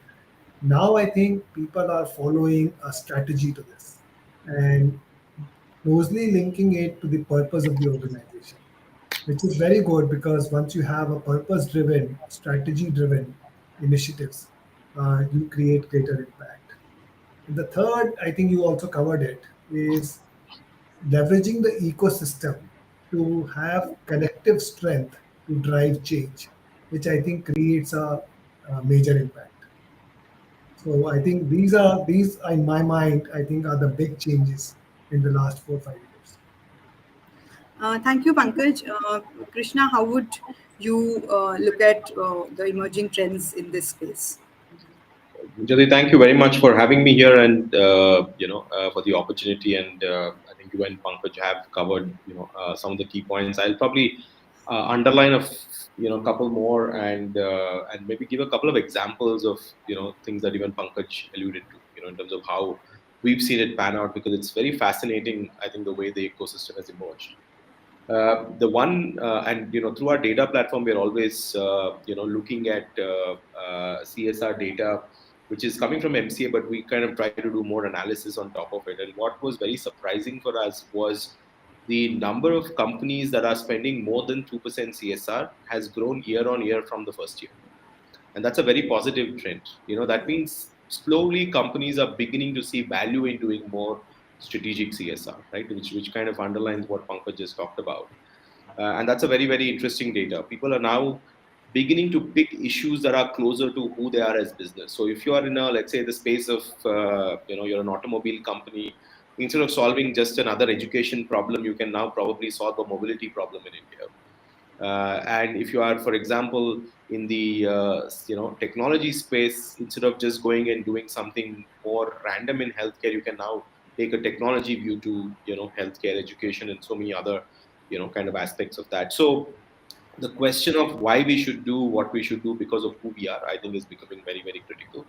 Speaker 12: Now I think people are following a strategy to this and closely linking it to the purpose of the organization, which is very good because once you have a purpose-driven, strategy-driven initiatives, you create greater impact. And the third, I think you also covered it, is leveraging the ecosystem to have collective strength to drive change, which I think creates a major impact. So I think these in my mind, I think are the big changes in the last 4 or 5 years.
Speaker 11: Thank you, Pankaj. Krishna, how would you look at the emerging trends in this space?
Speaker 13: Anjali, thank you very much for having me here and for the opportunity. And I think you and Pankaj have covered some of the key points. I'll probably underline a couple more and maybe give a couple of examples of things that even Pankaj alluded to in terms of how we've seen it pan out, because it's very fascinating. I think the way the ecosystem has emerged. The one and through our data platform, we're always looking at CSR data which is coming from MCA, but we kind of try to do more analysis on top of it. And what was very surprising for us was the number of companies that are spending more than 2% CSR has grown year on year from the first year. And that's a very positive trend. That means slowly companies are beginning to see value in doing more strategic CSR, right? Which kind of underlines what Pankaj just talked about. And that's a very, very interesting data. People are now beginning to pick issues that are closer to who they are as business. So if you are in let's say the space of, you're an automobile company, instead of solving just another education problem, you can now probably solve a mobility problem in India. And if you are, for example, in the technology space, instead of just going and doing something more random in healthcare, you can now take a technology view to healthcare, education, and so many other kind of aspects of that. So the question of why we should do what we should do because of who we are, I think, is becoming very, very critical.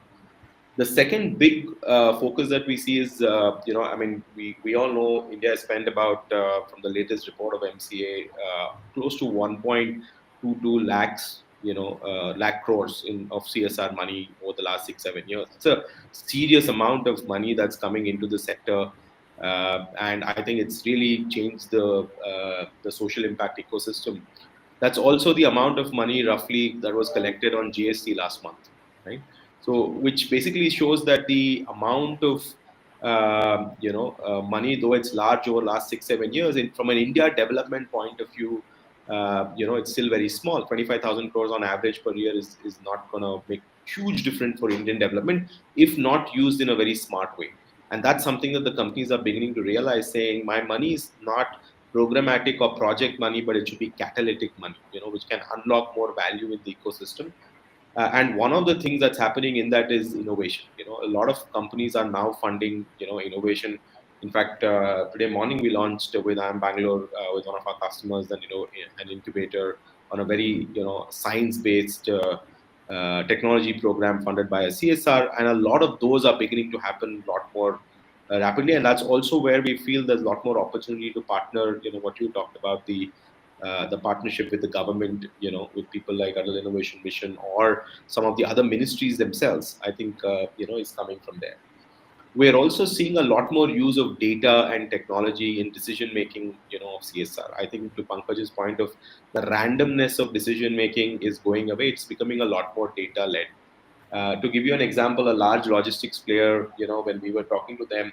Speaker 13: The second big focus that we see is, I mean, we all know India has spent about, from the latest report of MCA, close to 1.22 lakhs, lakh crores of CSR money over the last 6-7 years. It's a serious amount of money that's coming into the sector. And I think it's really changed the social impact ecosystem. That's also the amount of money roughly that was collected on GST last month, right? So, which basically shows that the amount of money, though it's large over the last 6-7 years, from an India development point of view, it's still very small. 25,000 crores on average per year is not going to make huge difference for Indian development if not used in a very smart way. And that's something that the companies are beginning to realize, saying my money is not programmatic or project money, but it should be catalytic money, which can unlock more value in the ecosystem. And one of the things that's happening in that is innovation. A lot of companies are now funding, innovation. In fact, today morning we launched with Bangalore with one of our customers, and an incubator on a very science-based technology program funded by a CSR, and a lot of those are beginning to happen a lot more rapidly. And that's also where we feel there's a lot more opportunity to partner. What you talked about, the partnership with the government, with people like Adult Innovation Mission or some of the other ministries themselves, I think, is coming from there. We're also seeing a lot more use of data and technology in decision making, of CSR. I think to Pankaj's point of the randomness of decision making is going away. It's becoming a lot more data led. To give you an example, a large logistics player, when we were talking to them,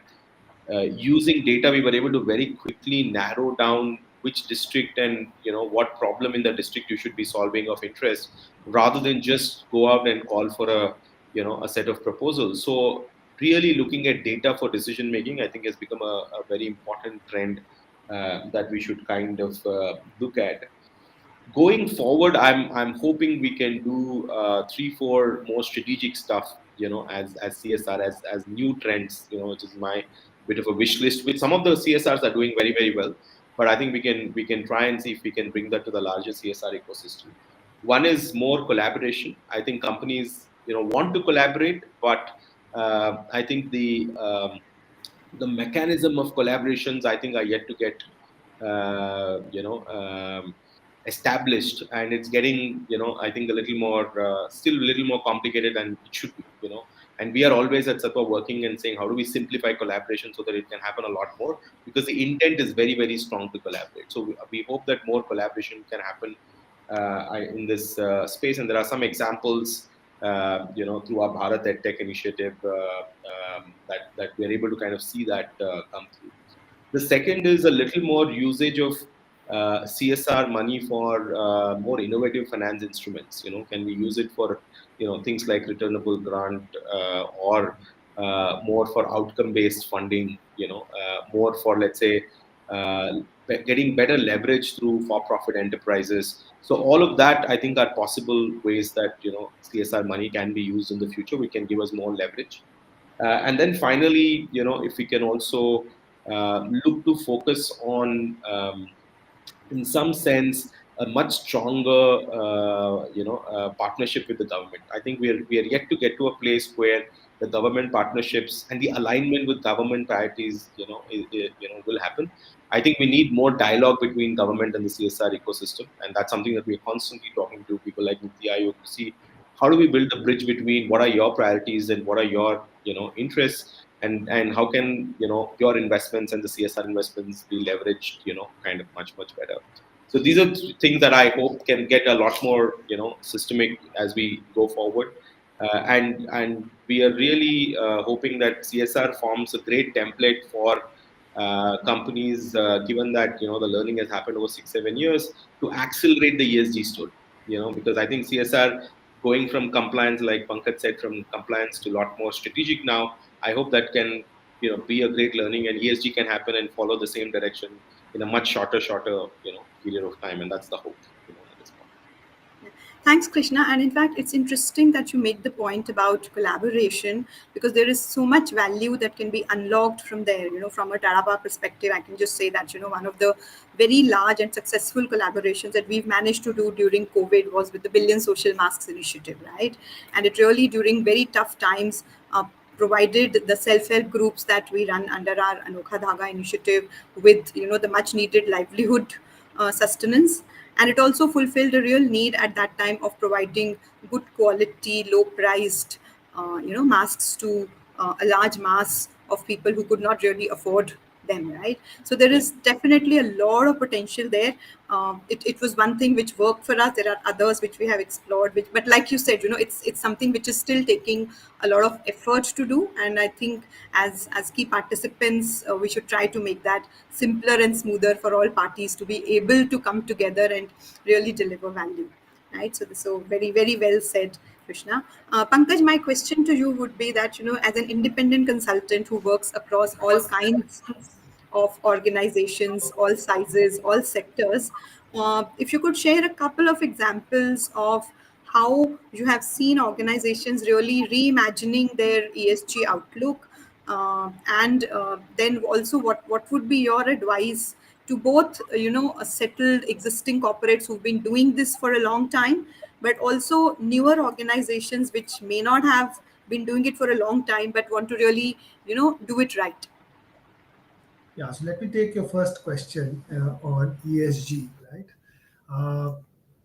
Speaker 13: using data, we were able to very quickly narrow down which district and what problem in the district you should be solving of interest, rather than just go out and call for a set of proposals. So really looking at data for decision making, I think, has become a very important trend that we should kind of look at. Going forward, I'm hoping we can do 3-4 more strategic stuff, as CSR, as new trends, which is my bit of a wish list. With some of the CSRs are doing very, very well, but I think we can try and see if we can bring that to the larger CSR ecosystem. One is more collaboration. I think companies want to collaborate, but I think the mechanism of collaborations, I think, are yet to get established, and it's getting I think a little more still a little more complicated than it should be. And we are always at Sabha working and saying, how do we simplify collaboration so that it can happen a lot more, because the intent is very, very strong to collaborate. So we hope that more collaboration can happen in this space, and there are some examples through our Bharat EdTech initiative that we are able to kind of see that come through. The second is a little more usage of CSR money for more innovative finance instruments. Can we use it for things like returnable grant or more for outcome-based funding? More for, let's say, getting better leverage through for-profit enterprises. So all of that, I think, are possible ways that CSR money can be used in the future. We can give us more leverage. And then finally, if we can also look to focus on, in some sense, a much stronger, partnership with the government. I think we are yet to get to a place where the government partnerships and the alignment with government priorities, will happen. I think we need more dialogue between government and the CSR ecosystem, and that's something that we're constantly talking to people like Niti Aayog to see how do we build a bridge between what are your priorities and what are your interests, and how can your investments and the CSR investments be leveraged kind of much better. So these are things that I hope can get a lot more systemic as we go forward, and we are really hoping that CSR forms a great template for companies, given that the learning has happened over 6-7 years, to accelerate the ESG story. Because I think CSR going from compliance, like Pankaj said, from compliance to a lot more strategic now, I hope that can be a great learning, and ESG can happen and follow the same direction in a much shorter period of time, and that's the hope at this point.
Speaker 11: Thanks, Krishna. And in fact, it's interesting that you make the point about collaboration, because there is so much value that can be unlocked from there. From a Taraba perspective, I can just say that, one of the very large and successful collaborations that we've managed to do during COVID was with the Billion Social Masks initiative, right? And it really, during very tough times, provided the self-help groups that we run under our Anokha Dhaga initiative with, the much needed livelihood sustenance. And it also fulfilled a real need at that time of providing good quality, low priced, masks to a large mass of people who could not really afford them, right? So there is definitely a lot of potential there. It was one thing which worked for us. There are others which we have explored, but like you said, it's something which is still taking a lot of effort to do. And I think as key participants, we should try to make that simpler and smoother for all parties to be able to come together and really deliver value, right? So very, very well said, Krishna. Pankaj, my question to you would be that, as an independent consultant who works across all kinds of organizations, all sizes, all sectors, if you could share a couple of examples of how you have seen organizations really reimagining their ESG outlook, and then also what would be your advice to both, settled existing corporates who've been doing this for a long time, but also newer organizations which may not have been doing it for a long time but want to really, do it right.
Speaker 12: Yeah, so let me take your first question on ESG, right? Uh,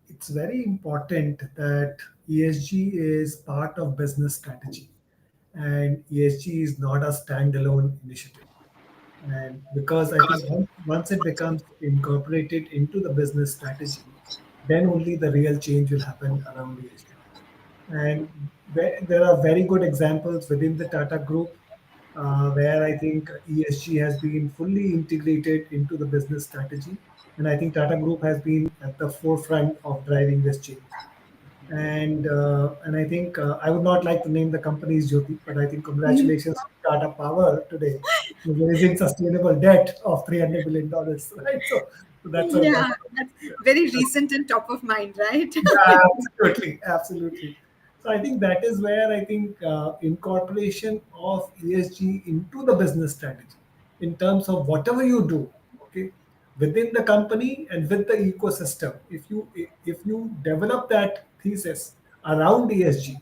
Speaker 12: it's very important that ESG is part of business strategy, and ESG is not a standalone initiative. And because I think once it becomes incorporated into the business strategy, then only the real change will happen around ESG. And there are very good examples within the Tata Group where I think ESG has been fully integrated into the business strategy. And I think Tata Group has been at the forefront of driving this change. And I think I would not like to name the companies, Jyoti, but I think congratulations to Tata Power today for raising sustainable debt of $300 billion, right? So
Speaker 11: Yeah, that's very recent and top of mind, right?
Speaker 12: yeah, absolutely, absolutely. So I think that is where I think incorporation of ESG into the business strategy, in terms of whatever you do, okay, within the company and with the ecosystem. If you develop that thesis around ESG,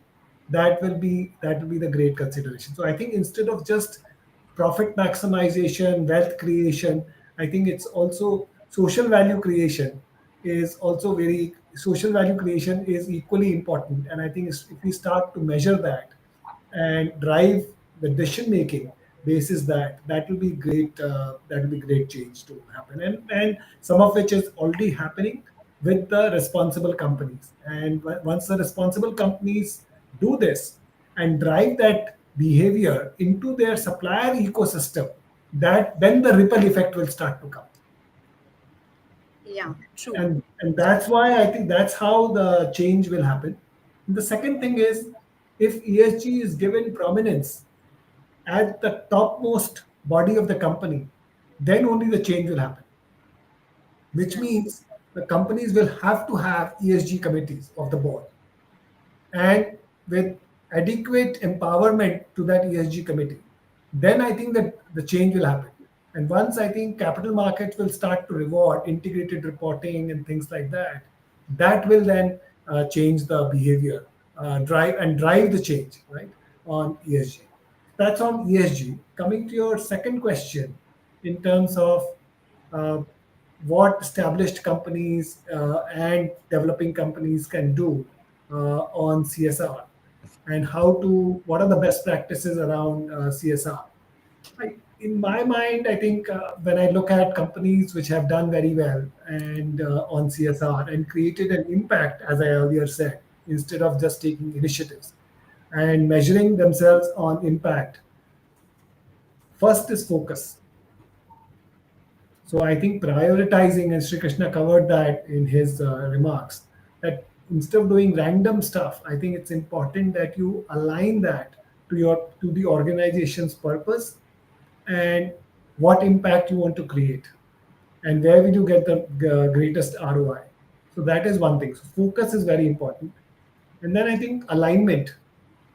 Speaker 12: that will be the great consideration. So I think instead of just profit maximization, wealth creation, I think it's also social value creation is also very social value creation is equally important. And I think if we start to measure that and drive the decision making basis, that will be great. That will be great change to happen, and some of which is already happening with the responsible companies. And once the responsible companies do this and drive that behavior into their supplier ecosystem, that then the ripple effect will start to come.
Speaker 11: Yeah, true.
Speaker 12: And that's why I think that's how the change will happen. The second thing is, if ESG is given prominence at the topmost body of the company, then only the change will happen. Which means the companies will have to have ESG committees of the board, and with adequate empowerment to that ESG committee, then I think that the change will happen. And once I think capital markets will start to reward integrated reporting and things like that, that will then change the behavior, drive the change, right, on ESG. That's on ESG. Coming to your second question, in terms of uh, what established companies and developing companies can do on CSR, and what are the best practices around CSR. In my mind, I think when I look at companies which have done very well and on CSR and created an impact, as I earlier said, instead of just taking initiatives and measuring themselves on impact, first is focus. So I think prioritizing, and Sri Krishna covered that in his remarks, that instead of doing random stuff, I think it's important that you align that to the organization's purpose and what impact you want to create, and where will you get the greatest ROI. So that is one thing. So focus is very important. And then I think alignment.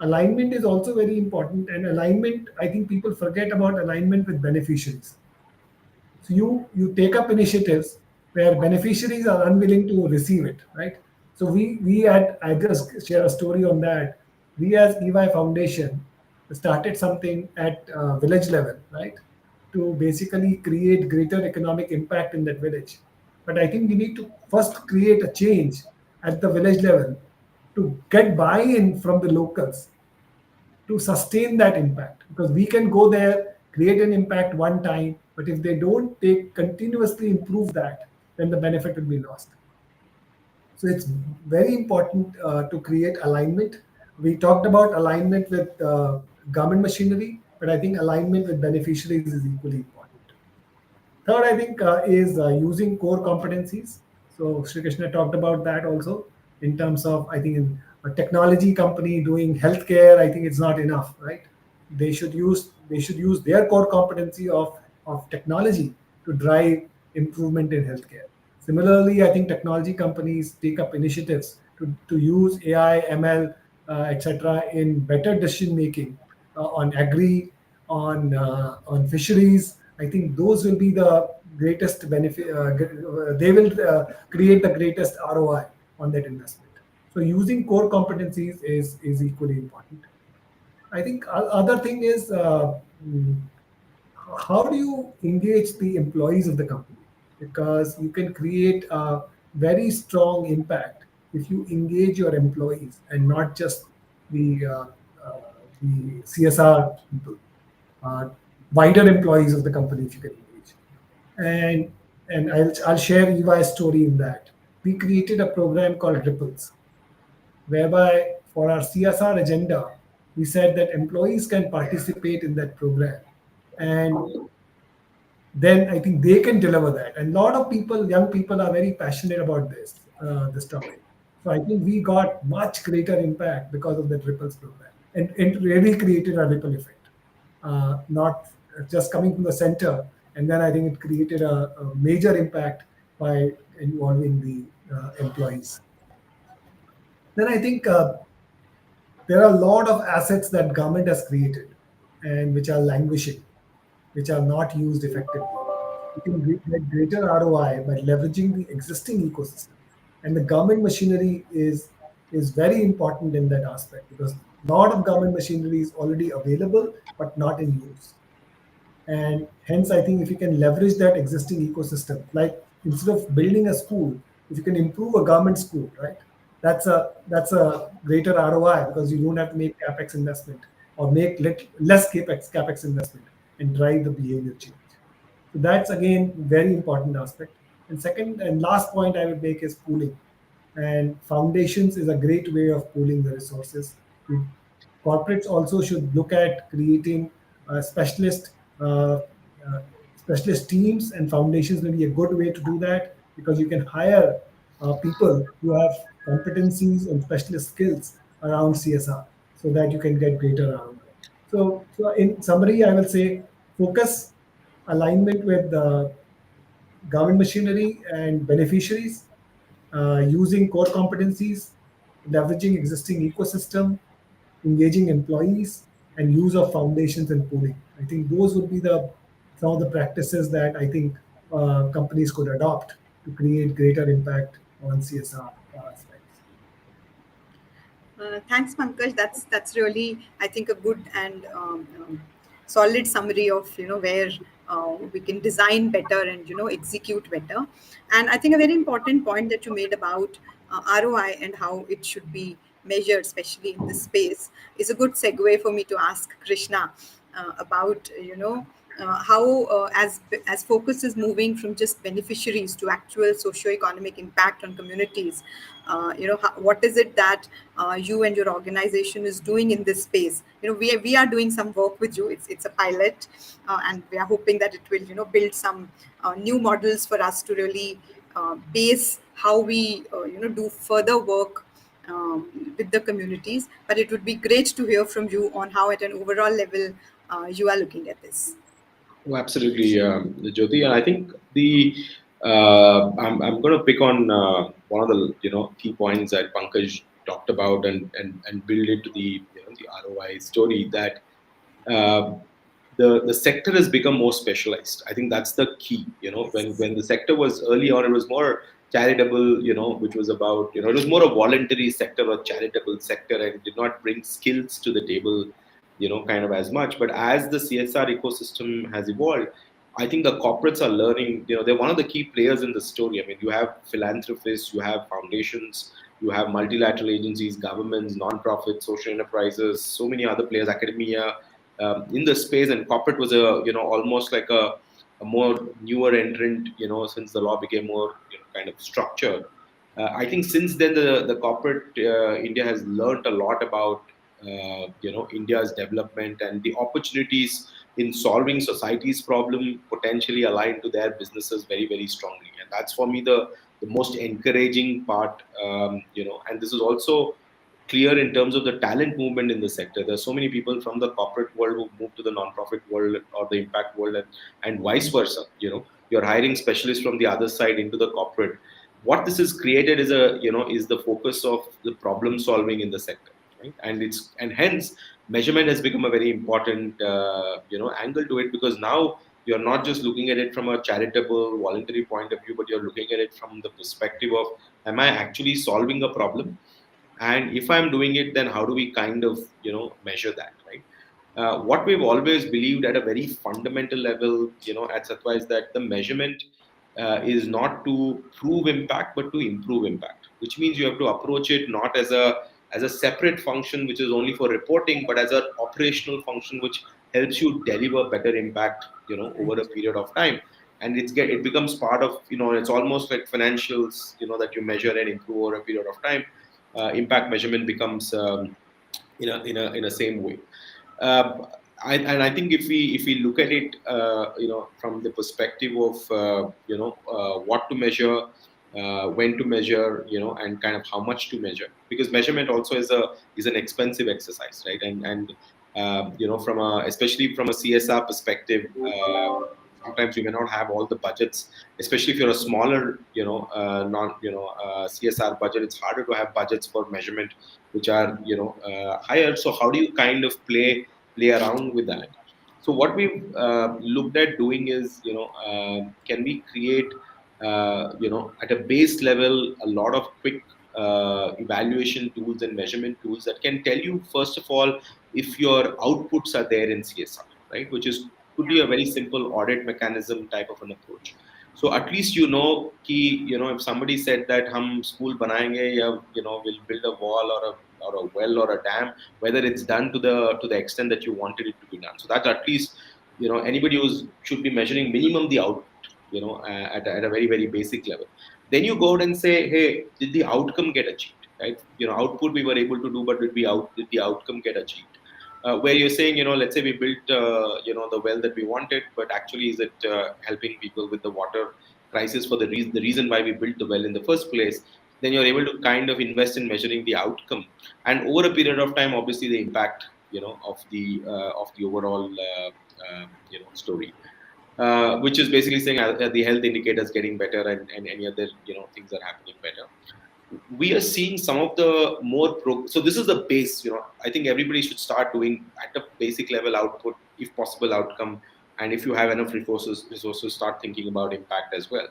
Speaker 12: Alignment is also very important. And alignment, I think people forget about alignment with beneficiaries. So you take up initiatives where beneficiaries are unwilling to receive it, right? So I just share a story on that. We as EY Foundation started something at village level, right? To basically create greater economic impact in that village. But I think we need to first create a change at the village level to get buy-in from the locals to sustain that impact, because we can go there, create an impact one time, but if they don't take continuously improve that, then the benefit will be lost. So it's very important to create alignment. We talked about alignment with government machinery, but I think alignment with beneficiaries is equally important. Third, I think is using core competencies. So Shri Krishna talked about that also in terms of, I think, in a technology company doing healthcare, I think it's not enough, right? They should use their core competency of technology to drive improvement in healthcare. Similarly, I think technology companies take up initiatives to use AI, ML, etc. in better decision making on agri, on fisheries. I think those will be the greatest benefit. They will create the greatest ROI on that investment. So using core competencies is equally important. I think other thing is how do you engage the employees of the company? Because you can create a very strong impact if you engage your employees and not just the CSR people, wider employees of the company if you can engage. And I'll share EY's story in that. We created a program called Ripples, whereby for our CSR agenda, we said that employees can participate in that program. And then I think they can deliver that. And a lot of people, young people, are very passionate about this topic. So I think we got much greater impact because of that Ripples program, and it really created a ripple effect, not just coming from the center. And then I think it created a major impact by involving the employees. Then I think there are a lot of assets that government has created and which are languishing, which are not used effectively. You can get greater ROI by leveraging the existing ecosystem. And the government machinery is very important in that aspect, because a lot of government machinery is already available but not in use. And hence, I think if you can leverage that existing ecosystem, like instead of building a school, if you can improve a government school, right? That's a greater ROI, because you don't have to make capex investment or make less capex investment and drive the behavior change. So that's again very important aspect. And second and last point I would make is pooling. And foundations is a great way of pooling the resources. Corporates also should look at creating specialist teams, and foundations may be a good way to do that, because you can hire people who have competencies and specialist skills around CSR, so that you can get greater ROI. So in summary, I will say focus, alignment with the government machinery and beneficiaries, using core competencies, leveraging existing ecosystem, engaging employees, and use of foundations and pooling. I think those would be some of the practices that I think companies could adopt to create greater impact on CSR aspects.
Speaker 11: Thanks, Pankaj. That's really, I think, a good and solid summary of where we can design better and execute better. And I think a very important point that you made about ROI and how it should be measured, especially in this space, is a good segue for me to ask Krishna about how as focus is moving from just beneficiaries to actual socio-economic impact on communities. What is it that you and your organization is doing in this space? We are doing some work with you. It's a pilot, and we are hoping that it will build some new models for us to really base how we do further work with the communities. But it would be great to hear from you on how at an overall level you are looking at this.
Speaker 13: Oh, absolutely, Jyoti. And I think I'm going to pick on one of the key points that Pankaj talked about and build it to the the ROI story that the sector has become more specialized. I think that's the key. When the sector was early on, it was more charitable. Which was about it was more a voluntary sector or charitable sector, and did not bring skills to the table. Kind of as much. But as the CSR ecosystem has evolved, I think the corporates are learning, they're one of the key players in the story. I mean, you have philanthropists, you have foundations, you have multilateral agencies, governments, non-profits, social enterprises, so many other players, academia, in the space. And corporate was almost like a more newer entrant, since the law became more, kind of structured. I think since then, the corporate India has learned a lot about, India's development and the opportunities in solving society's problem potentially aligned to their businesses very, very strongly. And that's for me the most encouraging part, and this is also clear in terms of the talent movement in the sector. There's so many people from the corporate world who move to the non-profit world or the impact world, and vice versa. You're hiring specialists from the other side into the corporate. What this has created is is the focus of the problem solving in the sector, right? And hence measurement has become a very important angle to it, because now you're not just looking at it from a charitable voluntary point of view, but you're looking at it from the perspective of, am I actually solving a problem? And if I'm doing it, then how do we kind of measure that, right? What we've always believed at a very fundamental level, at Satwa, is that the measurement is not to prove impact, but to improve impact, which means you have to approach it not as a separate function which is only for reporting, but as an operational function which helps you deliver better impact, over a period of time. And it becomes part of, it's almost like financials, that you measure and improve over a period of time. Impact measurement becomes in a same way. And I think if we look at it, from the perspective of what to measure, when to measure, and kind of how much to measure, because measurement also is an expensive exercise, right? And especially from a CSR perspective, sometimes you may not have all the budgets, especially if you're a smaller, CSR budget. It's harder to have budgets for measurement, which are higher. So how do you kind of play around with that? So what we've looked at doing is, can we create, at a base level, a lot of quick evaluation tools and measurement tools that can tell you, first of all, if your outputs are there in CSR, right? Which could be a very simple audit mechanism type of an approach. So at least if somebody said that hum school banayenge, ya, we'll build a wall or a well or a dam, whether it's done to the extent that you wanted it to be done. So that at least, anybody should be measuring minimum the output, at a very, very basic level. Then you go out and say, hey, did the outcome get achieved, right? Output we were able to do, but did the outcome get achieved? Where you're saying, let's say we built, the well that we wanted, but actually is it helping people with the water crisis for the reason why we built the well in the first place? Then you're able to kind of invest in measuring the outcome, and over a period of time, obviously the impact, of the overall, story, which is basically saying the health indicators getting better and any other, things are happening better. We are seeing some of the more so this is the base. I think everybody should start doing at a basic level output, if possible outcome, and if you have enough resources start thinking about impact as well.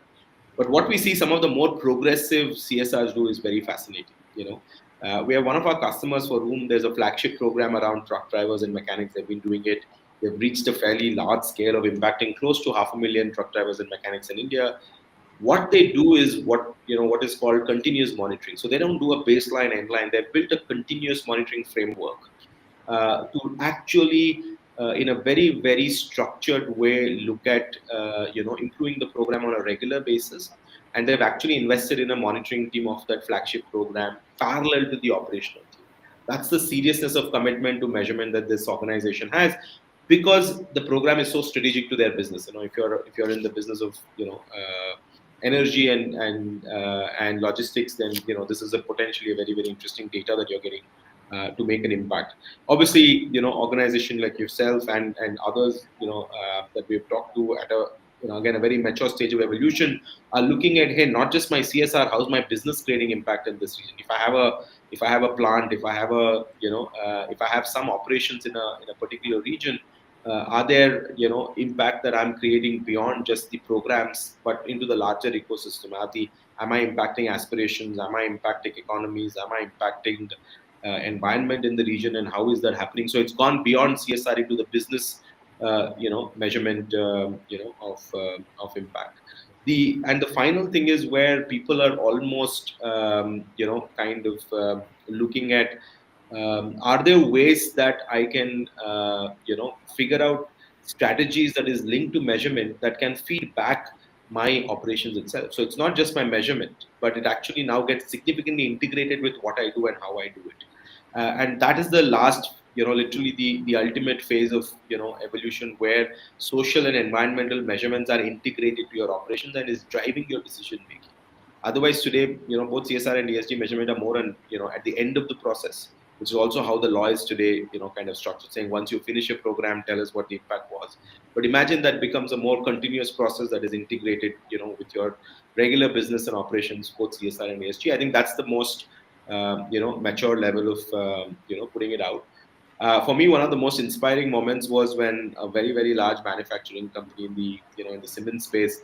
Speaker 13: But what we see some of the more progressive CSRs do is very fascinating. We have one of our customers for whom there's a flagship program around truck drivers and mechanics. They've been doing it. They've reached a fairly large scale of impacting close to 500,000 truck drivers and mechanics in India. What they do is what is called continuous monitoring. So they don't do a baseline endline. They've built a continuous monitoring framework to actually, in a very, very structured way, look at improving the program on a regular basis. And they've actually invested in a monitoring team of that flagship program parallel to the operational team. That's the seriousness of commitment to measurement that this organization has, because the program is so strategic to their business. If you're in the business of energy and logistics, then this is a potentially a very, very interesting data that you're getting to make an impact. Obviously, organization like yourself and others, that we've talked to again, a very mature stage of evolution, are looking at, hey, not just my CSR, how's my business creating impact in this region? If I have a plant, if I have if I have some operations in a particular region, are there impact that I'm creating beyond just the programs, but into the larger ecosystem? Am I impacting aspirations? Am I impacting economies? Am I impacting environment in the region, and how is that happening? So it's gone beyond CSR into the business, measurement, of impact. The final thing is where people are almost, kind of looking at, are there ways that I can, figure out strategies that is linked to measurement that can feed back my operations itself. So it's not just my measurement, but it actually now gets significantly integrated with what I do and how I do it. And that is the last, literally the ultimate phase of, evolution, where social and environmental measurements are integrated to your operations and is driving your decision making. Otherwise, today, both CSR and ESG measurement are more at the end of the process, which is also how the law is today, kind of structured, saying once you finish your program, tell us what the impact was. But imagine that becomes a more continuous process that is integrated, with your regular business and operations, both CSR and ESG. I think that's the most, mature level of, putting it out. For me, one of the most inspiring moments was when a very, very large manufacturing company in the, in the cement space,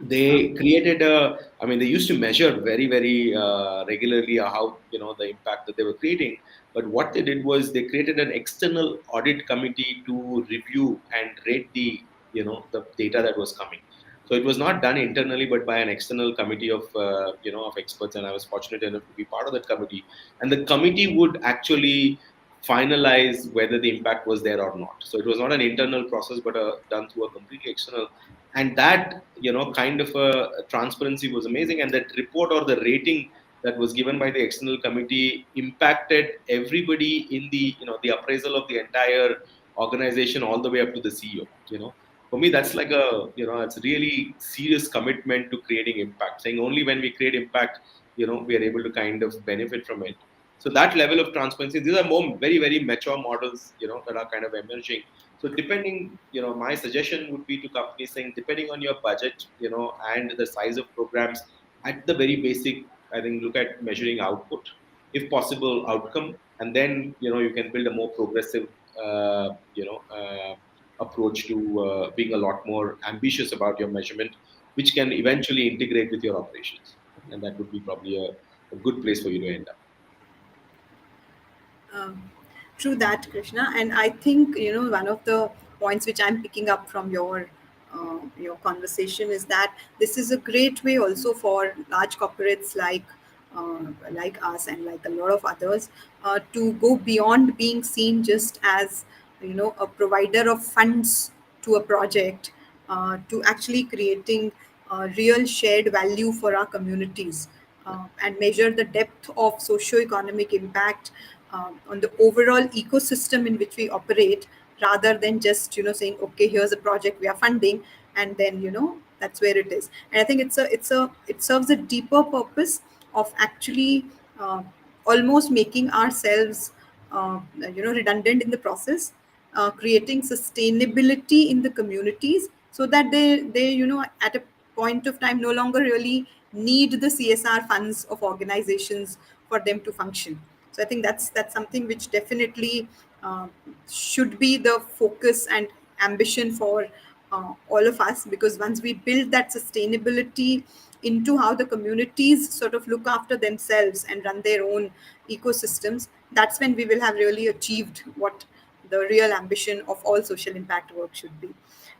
Speaker 13: they created they used to measure very, very regularly how, the impact that they were creating. But what they did was they created an external audit committee to review and rate the, the data that was coming. So it was not done internally, but by an external committee of, of experts. And I was fortunate enough to be part of that committee. And the committee would actually finalize whether the impact was there or not. So it was not an internal process, but done through a completely external. And that, kind of a transparency was amazing. And that report or the rating that was given by the external committee impacted everybody in the, the appraisal of the entire organization all the way up to the CEO. For me, that's like it's really serious commitment to creating impact, saying only when we create impact, we are able to kind of benefit from it. So that level of transparency, these are more very, very mature models, that are kind of emerging. So depending, my suggestion would be to companies saying, depending on your budget, and the size of programs, at the very basic, I think look at measuring output, if possible, outcome, and then, you can build a more progressive, approach to being a lot more ambitious about your measurement, which can eventually integrate with your operations. And that would be probably a good place for you to end up.
Speaker 11: True that, Krishna. And I think one of the points which I'm picking up from your conversation is that this is a great way also for large corporates like us and like a lot of others to go beyond being seen just as a provider of funds to a project to actually creating real shared value for our communities and measure the depth of socio-economic impact on the overall ecosystem in which we operate, rather than just saying, okay, here's a project we are funding, and then that's where it is. And I think it serves a deeper purpose of actually almost making ourselves redundant in the process, creating sustainability in the communities, so that they at a point of time no longer really need the CSR funds of organizations for them to function. So I think that's something which definitely should be the focus and ambition for all of us, because once we build that sustainability into how the communities sort of look after themselves and run their own ecosystems, that's when we will have really achieved what the real ambition of all social impact work should be.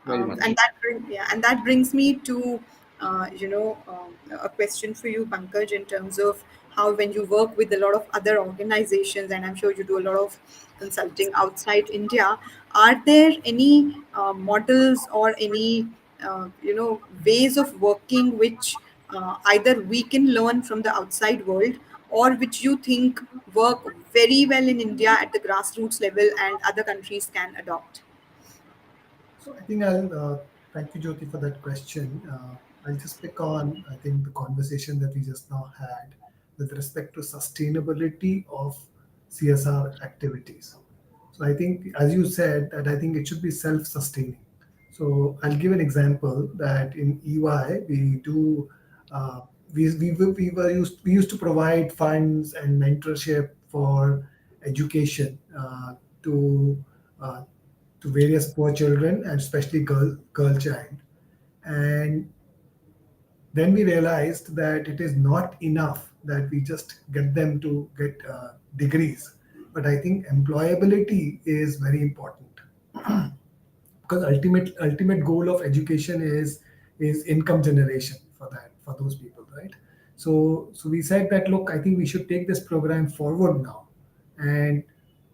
Speaker 11: And that brings me to a question for you, Pankaj, in terms of how, when you work with a lot of other organizations, and I'm sure you do a lot of consulting outside India, are there any models or any ways of working which either we can learn from the outside world, or which you think work very well in India at the grassroots level and other countries can adopt?
Speaker 12: So I think I'll thank you, Jyoti, for that question. I'll just pick on, I think, the conversation that we just now had with respect to sustainability of CSR activities. So I think, as you said, that I think it should be self-sustaining. So I'll give an example that in EY we do we used to provide funds and mentorship for education to uh, to various poor children and especially girl child. And then we realized that it is not enough that we just get them to get degrees, but I think employability is very important because ultimate goal of education is income generation for those people, right? So we said that, look, I think we should take this program forward now and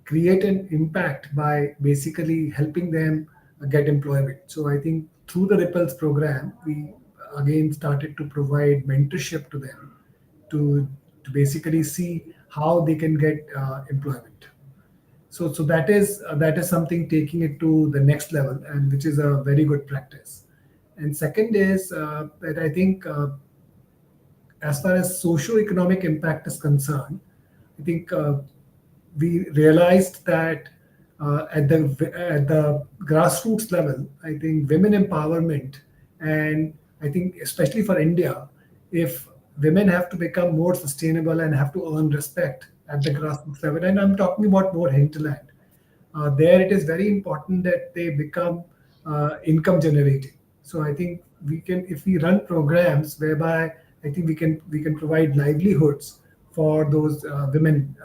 Speaker 12: create an impact by basically helping them get employment. So I think through the Ripples program, we again started to provide mentorship to them to basically see how they can get employment. So that is something taking it to the next level, and which is a very good practice. And second is that I think as far as socio-economic impact is concerned, I think we realized that at the grassroots level, I think women empowerment, and I think especially for India, if women have to become more sustainable and have to earn respect at the grassroots level, and I'm talking about more hinterland, there it is very important that they become income generating. So I think we can, if we run programs whereby I think we can provide livelihoods for those women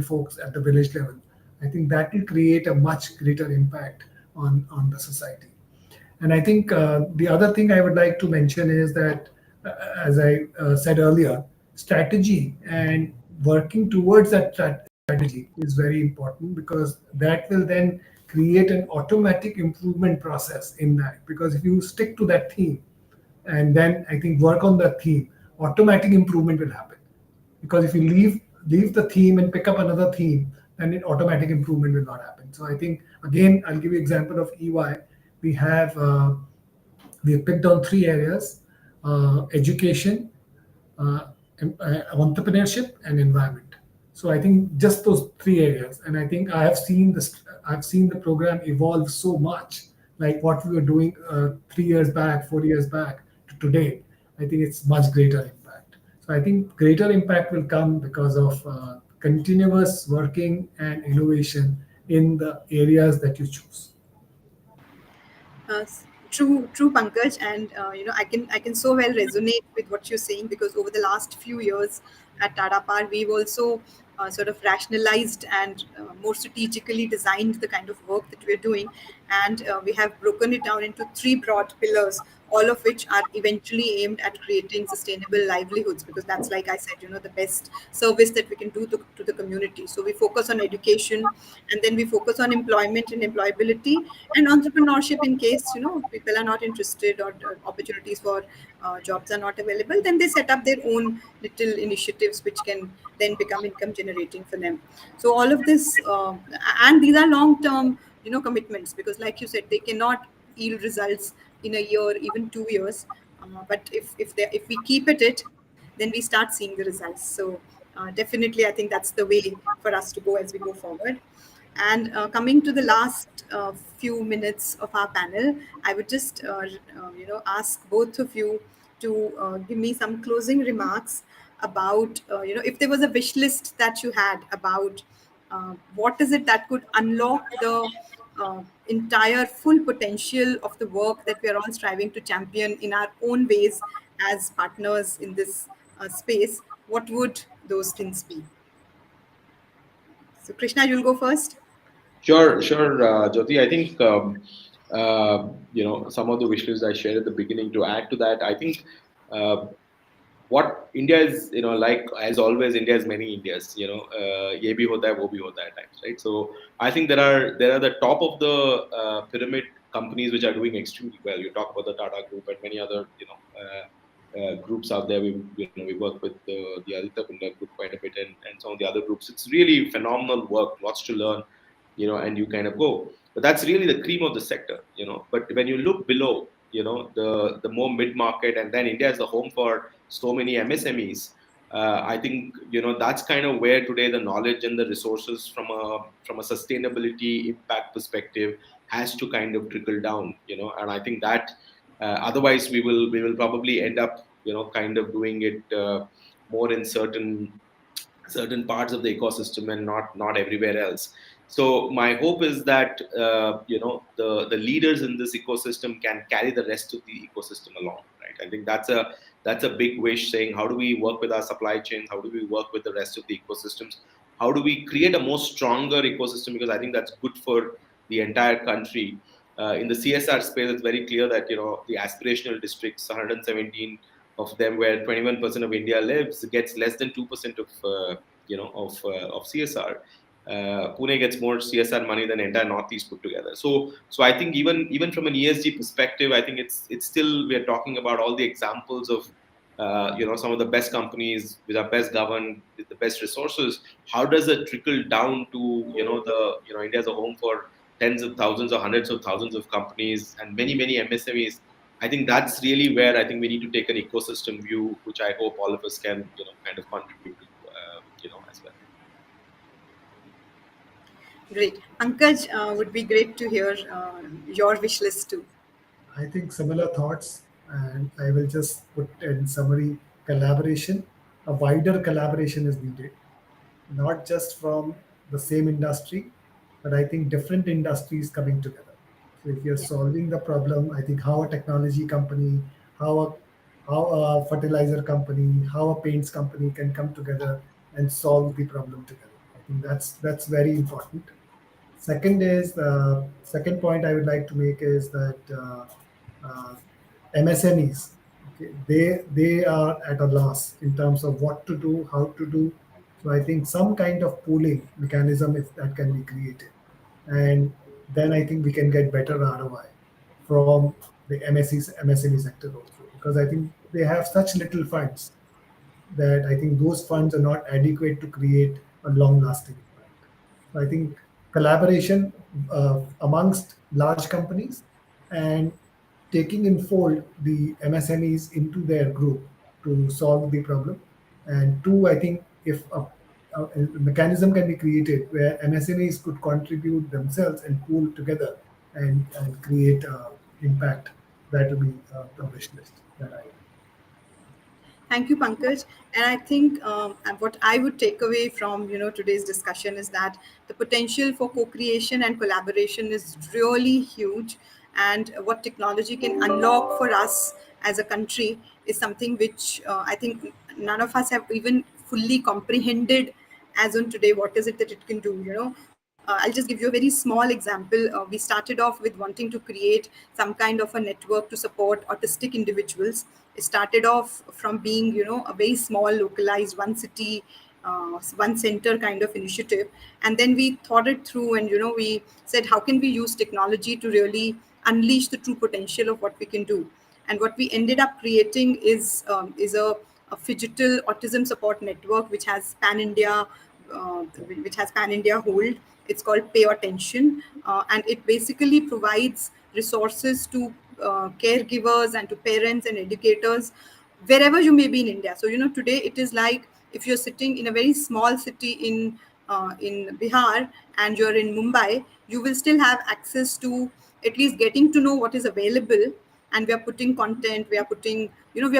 Speaker 12: folks at the village level. I think that will create a much greater impact on the society. And I think the other thing I would like to mention is that, as I said earlier, strategy and working towards that strategy is very important because that will then create an automatic improvement process in that. Because if you stick to that theme and then I think work on that theme, automatic improvement will happen. Because if you leave the theme and pick up another theme, then automatic improvement will not happen. So I think again, I'll give you example of EY. We have we have picked on three areas: education, uh, entrepreneurship, and environment. So I think just those three areas, and I think I have seen this. I've seen the program evolve so much, like what we were doing 3 years back, 4 years back to today. I think it's much greater impact. So I think greater impact will come because of continuous working and innovation in the areas that you choose.
Speaker 11: True, Pankaj, and I can so well resonate with what you're saying because over the last few years at Tata Power, we've also sort of rationalized and more strategically designed the kind of work that we're doing, and we have broken it down into three broad pillars, all of which are eventually aimed at creating sustainable livelihoods because that's, like I said, the best service that we can do to the community. So we focus on education, and then we focus on employment and employability and entrepreneurship in case people are not interested or opportunities for jobs are not available, then they set up their own little initiatives which can then become income generating for them. So all of this and these are long term commitments because, like you said, they cannot yield results in a year, even 2 years, but if we keep at it, then we start seeing the results. So definitely I think that's the way for us to go as we go forward. And coming to the last few minutes of our panel, I would just ask both of you to give me some closing remarks about if there was a wish list that you had about what is it that could unlock the entire full potential of the work that we are all striving to champion in our own ways as partners in this space. What would those things be? So Krishna, you'll go first.
Speaker 13: Sure, Jyoti. I think some of the wish lists I shared at the beginning. To add to that, I think what India is, like as always, India has many Indias. Ye bhi hota hai, wo bhi hota hai at times, right? So I think there are the top of the pyramid companies which are doing extremely well. You talk about the Tata Group and many other groups out there. We work with the Aditya Group quite a bit and some of the other groups. It's really phenomenal work, lots to learn, and you kind of go. But that's really the cream of the sector, But when you look below, the more mid market, and then India is the home for so many MSMEs. I think that's kind of where today the knowledge and the resources from a sustainability impact perspective has to kind of trickle down. And I think that otherwise we will probably end up kind of doing it more in certain parts of the ecosystem and not everywhere else. So my hope is that the leaders in this ecosystem can carry the rest of the ecosystem along, right? I think that's a big wish, saying how do we work with our supply chains, how do we work with the rest of the ecosystems, how do we create a more stronger ecosystem, because I think that's good for the entire country. In the CSR space, it's very clear that the aspirational districts, 117 of them, where 21% of India lives, gets less than 2% of CSR. Pune gets more CSR money than entire Northeast put together. So I think even from an ESG perspective, I think it's still, we are talking about all the examples of some of the best companies with our best governed, with the best resources. How does it trickle down to India as a home for tens of thousands or hundreds of thousands of companies and many MSMEs? I think that's really where I think we need to take an ecosystem view, which I hope all of us can kind of contribute to as well.
Speaker 11: Great. Pankaj, would be great to hear your wish list too.
Speaker 12: I think similar thoughts, and I will just put in summary: collaboration. A wider collaboration is needed, not just from the same industry, but I think different industries coming together. So if you're solving the problem, I think how a technology company, how a fertilizer company, how a paints company can come together and solve the problem together. I think that's very important. Second point I would like to make is that MSMEs, okay, they are at a loss in terms of what to do, how to do. So I think some kind of pooling mechanism, if that can be created, and then I think we can get better ROI from the MSME sector also, because I think they have such little funds that I think those funds are not adequate to create a long-lasting impact. So I think collaboration amongst large companies and taking in fold the MSMEs into their group to solve the problem. And two, I think if a mechanism can be created where MSMEs could contribute themselves and pool together and create impact, that will be the wish list that I.
Speaker 11: Thank you, Pankaj. And I think what I would take away from today's discussion is that the potential for co-creation and collaboration is really huge, and what technology can unlock for us as a country is something which I think none of us have even fully comprehended as on today. What is it that it can do? I'll just give you a very small example. We started off with wanting to create some kind of a network to support autistic individuals. It started off from being, a very small, localized, one city, one center kind of initiative. And then we thought it through and, we said, how can we use technology to really unleash the true potential of what we can do? And what we ended up creating is a phygital autism support network, which has pan-India hold. It's called Pay Attention, and it basically provides resources to caregivers and to parents and educators wherever you may be in India. So today it is like if you're sitting in a very small city in Bihar and you're in Mumbai, you will still have access to at least getting to know what is available. And we are putting content, we are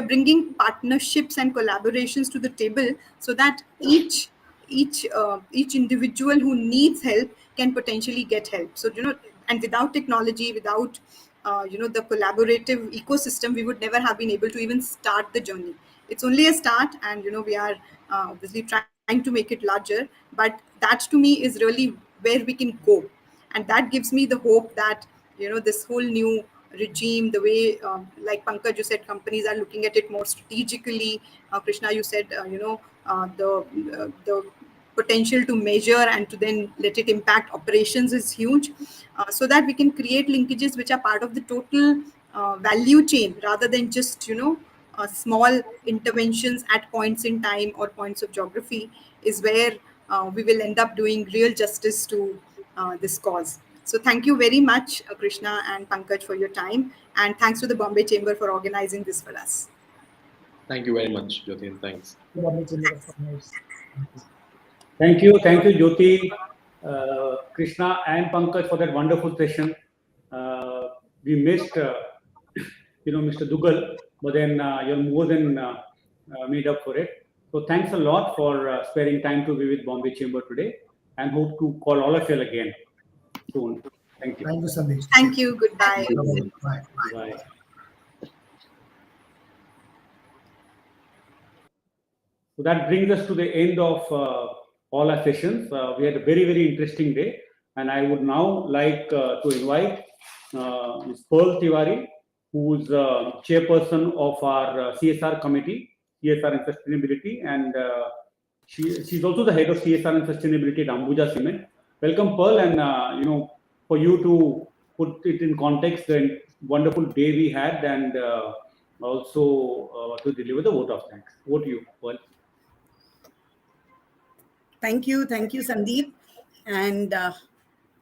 Speaker 11: bringing partnerships and collaborations to the table, so that each individual who needs help can potentially get help. So and without technology, without the collaborative ecosystem, we would never have been able to even start the journey. It's only a start, and we are obviously trying to make it larger, but that to me is really where we can go. And that gives me the hope that this whole new regime, the way like Pankaj, you said companies are looking at it more strategically. Krishna, you said the potential to measure and to then let it impact operations is huge, so that we can create linkages which are part of the total value chain, rather than just small interventions at points in time or points of geography, is where we will end up doing real justice to this cause. So thank you very much, Krishna and Pankaj, for your time, and thanks to the Bombay Chamber for organizing this for us.
Speaker 13: Thank you very much, Jyoti, and thanks.
Speaker 2: Thank you, Jyoti, Krishna, and Pankaj for that wonderful session. We missed, Mr. Dugal, but then you're more than made up for it. So thanks a lot for sparing time to be with Bombay Chamber today, and hope to call all of you again soon. Thank you.
Speaker 12: Thank you, Sandeep.
Speaker 11: Thank you. Goodbye.
Speaker 12: Bye.
Speaker 2: Bye. So that brings us to the end of all our sessions. We had a very, very interesting day, and I would now like to invite Ms. Pearl Tiwari, who's chairperson of our CSR committee, CSR and Sustainability, and she's also the head of CSR and Sustainability at Ambuja Cement. Welcome, Pearl, and for you to put it in context, the wonderful day we had, and also to deliver the vote of thanks. Over to you, Pearl.
Speaker 14: Thank you, Sandeep, and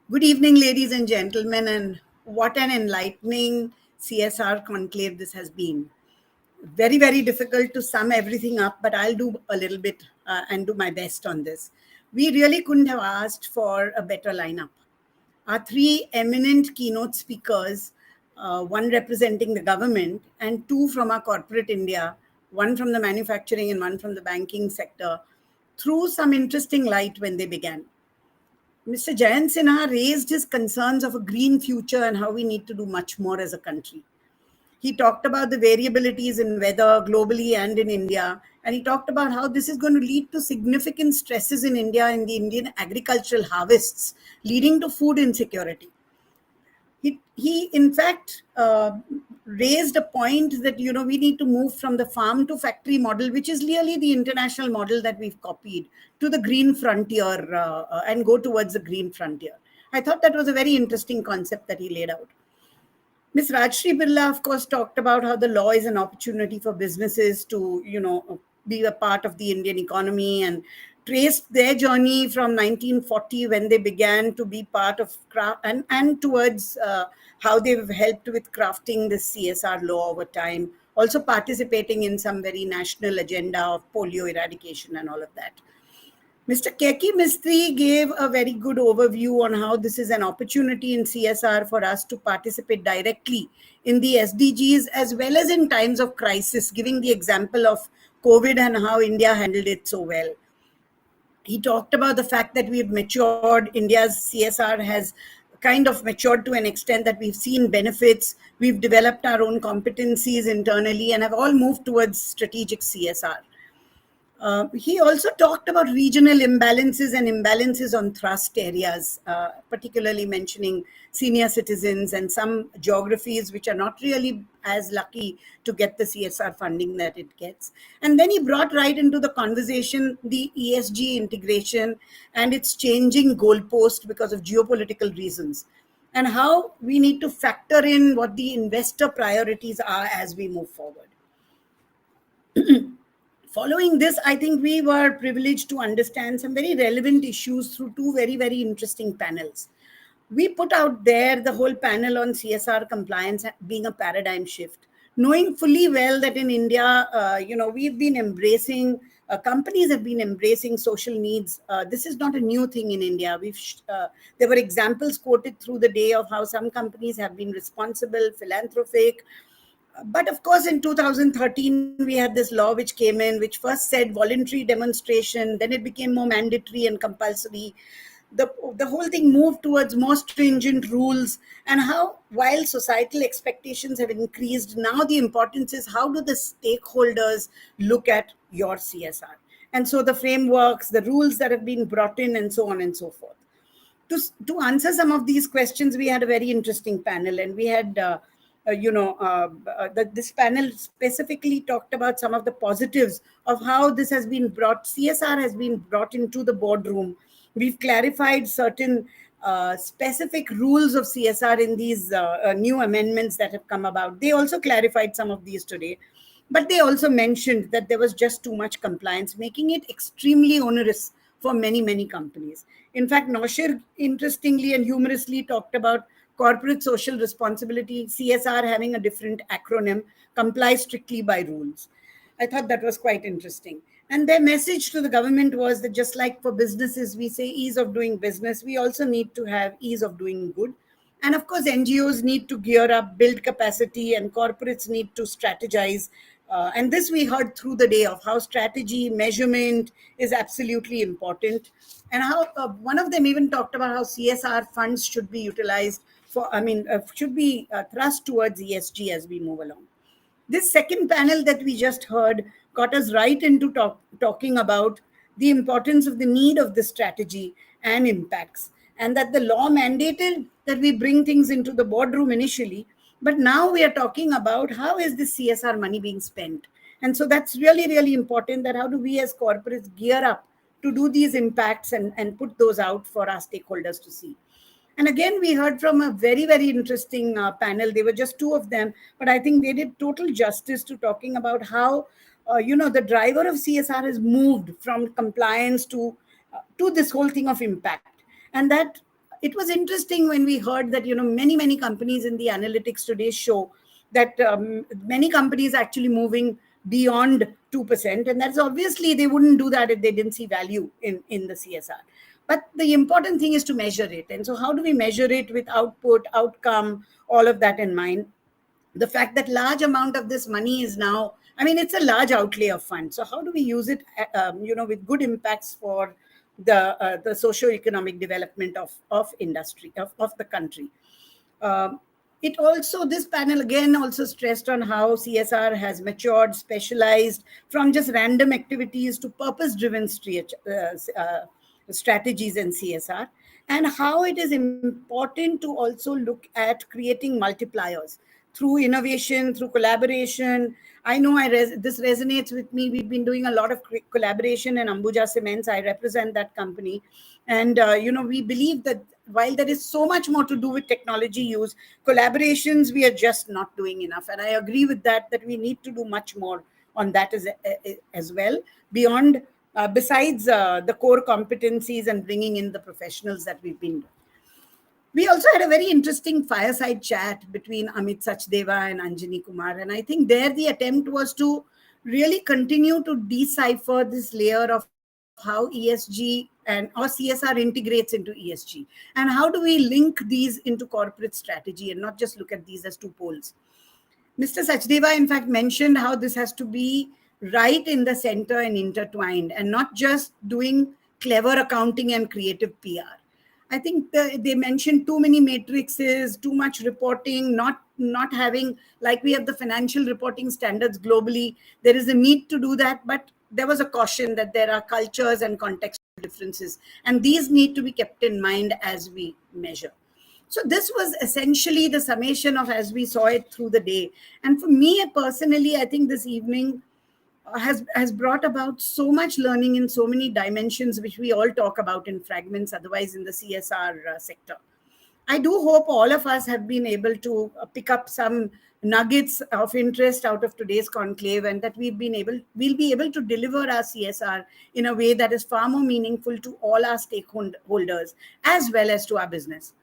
Speaker 14: good evening, ladies and gentlemen, and what an enlightening CSR conclave this has been. Very, very difficult to sum everything up, but I'll do a little bit and do my best on this. We really couldn't have asked for a better lineup. Our three eminent keynote speakers, one representing the government and two from our corporate India, one from the manufacturing and one from the banking sector, threw some interesting light when they began. Mr. Jayant Sinha raised his concerns of a green future and how we need to do much more as a country. He talked about the variabilities in weather globally and in India, and he talked about how this is going to lead to significant stresses in India in the Indian agricultural harvests, leading to food insecurity. He in fact raised a point that we need to move from the farm to factory model, which is really the international model that we've copied, to the green frontier and go towards the green frontier. I thought that was a very interesting concept that he laid out. Ms. Rajashree Birla, of course, talked about how the law is an opportunity for businesses to be a part of the Indian economy, and traced their journey from 1940 when they began to be part of craft and towards how they've helped with crafting this CSR law over time, also participating in some very national agenda of polio eradication and all of that. Mr. Keki Mistry gave a very good overview on how this is an opportunity in CSR for us to participate directly in the SDGs as well as in times of crisis, giving the example of COVID and how India handled it so well. He talked about the fact that we've matured. India's CSR has kind of matured to an extent that we've seen benefits. We've developed our own competencies internally and have all moved towards strategic CSR. He also talked about regional imbalances and imbalances on thrust areas, particularly mentioning senior citizens and some geographies which are not really as lucky to get the CSR funding that it gets. And then he brought right into the conversation the ESG integration and its changing goalpost because of geopolitical reasons, and how we need to factor in what the investor priorities are as we move forward. Following this, I think we were privileged to understand some very relevant issues through two very, very interesting panels. We put out there the whole panel on CSR compliance being a paradigm shift, knowing fully well that in India, we've been embracing, companies have been embracing social needs. This is not a new thing in India. There were examples quoted through the day of how some companies have been responsible, philanthropic. But of course, in 2013, we had this law which came in, which first said voluntary demonstration, then it became more mandatory and compulsory. The whole thing moved towards more stringent rules, and how, while societal expectations have increased, now the importance is how do the stakeholders look at your CSR? And so the frameworks, the rules that have been brought in, and so on and so forth. To answer some of these questions, we had a very interesting panel, and we had this panel specifically talked about some of the positives of how this has been brought, CSR has been brought into the boardroom. We've clarified certain specific rules of CSR in these new amendments that have come about. They also clarified some of these today, but they also mentioned that there was just too much compliance, making it extremely onerous for many, many companies. In fact, Naushir interestingly and humorously talked about corporate social responsibility, CSR having a different acronym, comply strictly by rules. I thought that was quite interesting. And their message to the government was that just like for businesses, we say ease of doing business, we also need to have ease of doing good. And of course, NGOs need to gear up, build capacity, and corporates need to strategize. And this we heard through the day of how strategy, measurement is absolutely important. And how one of them even talked about how CSR funds should be utilized should be thrust towards ESG as we move along. This second panel that we just heard got us right into talking about the importance of the need of this strategy and impacts, and that the law mandated that we bring things into the boardroom initially, but now we are talking about how is this CSR money being spent. And so that's really, really important, that how do we as corporates gear up to do these impacts and put those out for our stakeholders to see. And again, we heard from a very, very interesting panel. They were just two of them, but I think they did total justice to talking about how, the driver of CSR has moved from compliance to this whole thing of impact. And that it was interesting when we heard that, many, many companies in the analytics today show that many companies actually moving beyond 2%. And that's obviously they wouldn't do that if they didn't see value in the CSR. But the important thing is to measure it. And so how do we measure it with output, outcome, all of that in mind? The fact that large amount of this money is now, it's a large outlay of funds. So how do we use it, with good impacts for the socio-economic development of industry, of the country? This panel again also stressed on how CSR has matured, specialized from just random activities to purpose-driven strategies in CSR, and how it is important to also look at creating multipliers through innovation, through collaboration. I know this resonates with me. We've been doing a lot of collaboration in Ambuja Cements. I represent that company. And, we believe that while there is so much more to do with technology use, collaborations, we are just not doing enough. And I agree with that we need to do much more on that as well, beyond besides the core competencies and bringing in the professionals that we've been doing. We also had a very interesting fireside chat between Amit Sachdeva and Anjali Kumar. And I think there the attempt was to really continue to decipher this layer of how ESG or CSR integrates into ESG. And how do we link these into corporate strategy and not just look at these as two poles. Mr. Sachdeva, in fact, mentioned how this has to be right in the center and intertwined, and not just doing clever accounting and creative PR. I think they mentioned too many matrices, too much reporting, not having, like we have the financial reporting standards globally. There is a need to do that, but there was a caution that there are cultures and contextual differences, and these need to be kept in mind as we measure. So this was essentially the summation of as we saw it through the day. And for me personally, I think this evening has brought about so much learning in so many dimensions, which we all talk about in fragments, otherwise in the CSR sector. I do hope all of us have been able to pick up some nuggets of interest out of today's conclave, and that we'll be able to deliver our CSR in a way that is far more meaningful to all our stakeholders as well as to our business.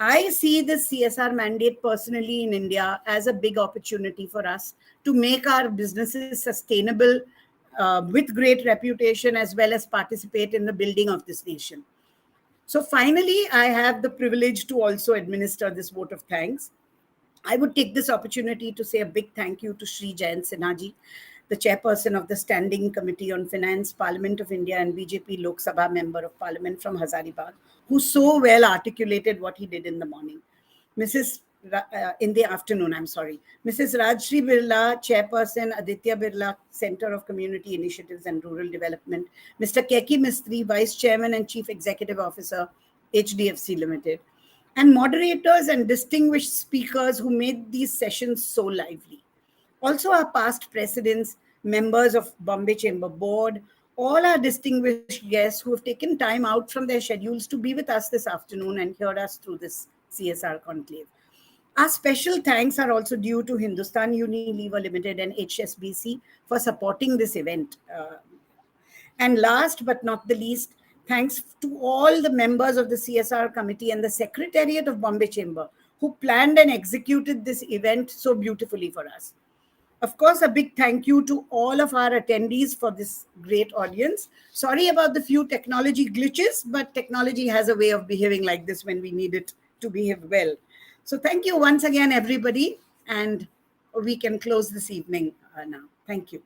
Speaker 14: I see this CSR mandate personally in India as a big opportunity for us to make our businesses sustainable with great reputation, as well as participate in the building of this nation. So finally, I have the privilege to also administer this vote of thanks. I would take this opportunity to say a big thank you to Shri Jayant Sinha, the Chairperson of the Standing Committee on Finance, Parliament of India, and BJP Lok Sabha Member of Parliament from Hazaribhag, who so well articulated what he did in the morning. In the afternoon, Mrs. Rajashree Birla, Chairperson, Aditya Birla Center of Community Initiatives and Rural Development, Mr. Keki Mistry, Vice Chairman and Chief Executive Officer, HDFC Limited, and moderators and distinguished speakers who made these sessions so lively. Also our past presidents, members of Bombay Chamber Board, all our distinguished guests who have taken time out from their schedules to be with us this afternoon and hear us through this CSR conclave. Our special thanks are also due to Hindustan Unilever Limited and HSBC for supporting this event. And last but not the least, thanks to all the members of the CSR committee and the Secretariat of Bombay Chamber who planned and executed this event so beautifully for us. Of course, a big thank you to all of our attendees for this great audience. Sorry about the few technology glitches, but technology has a way of behaving like this when we need it to behave well. So thank you once again, everybody, and we can close this evening now. Thank you.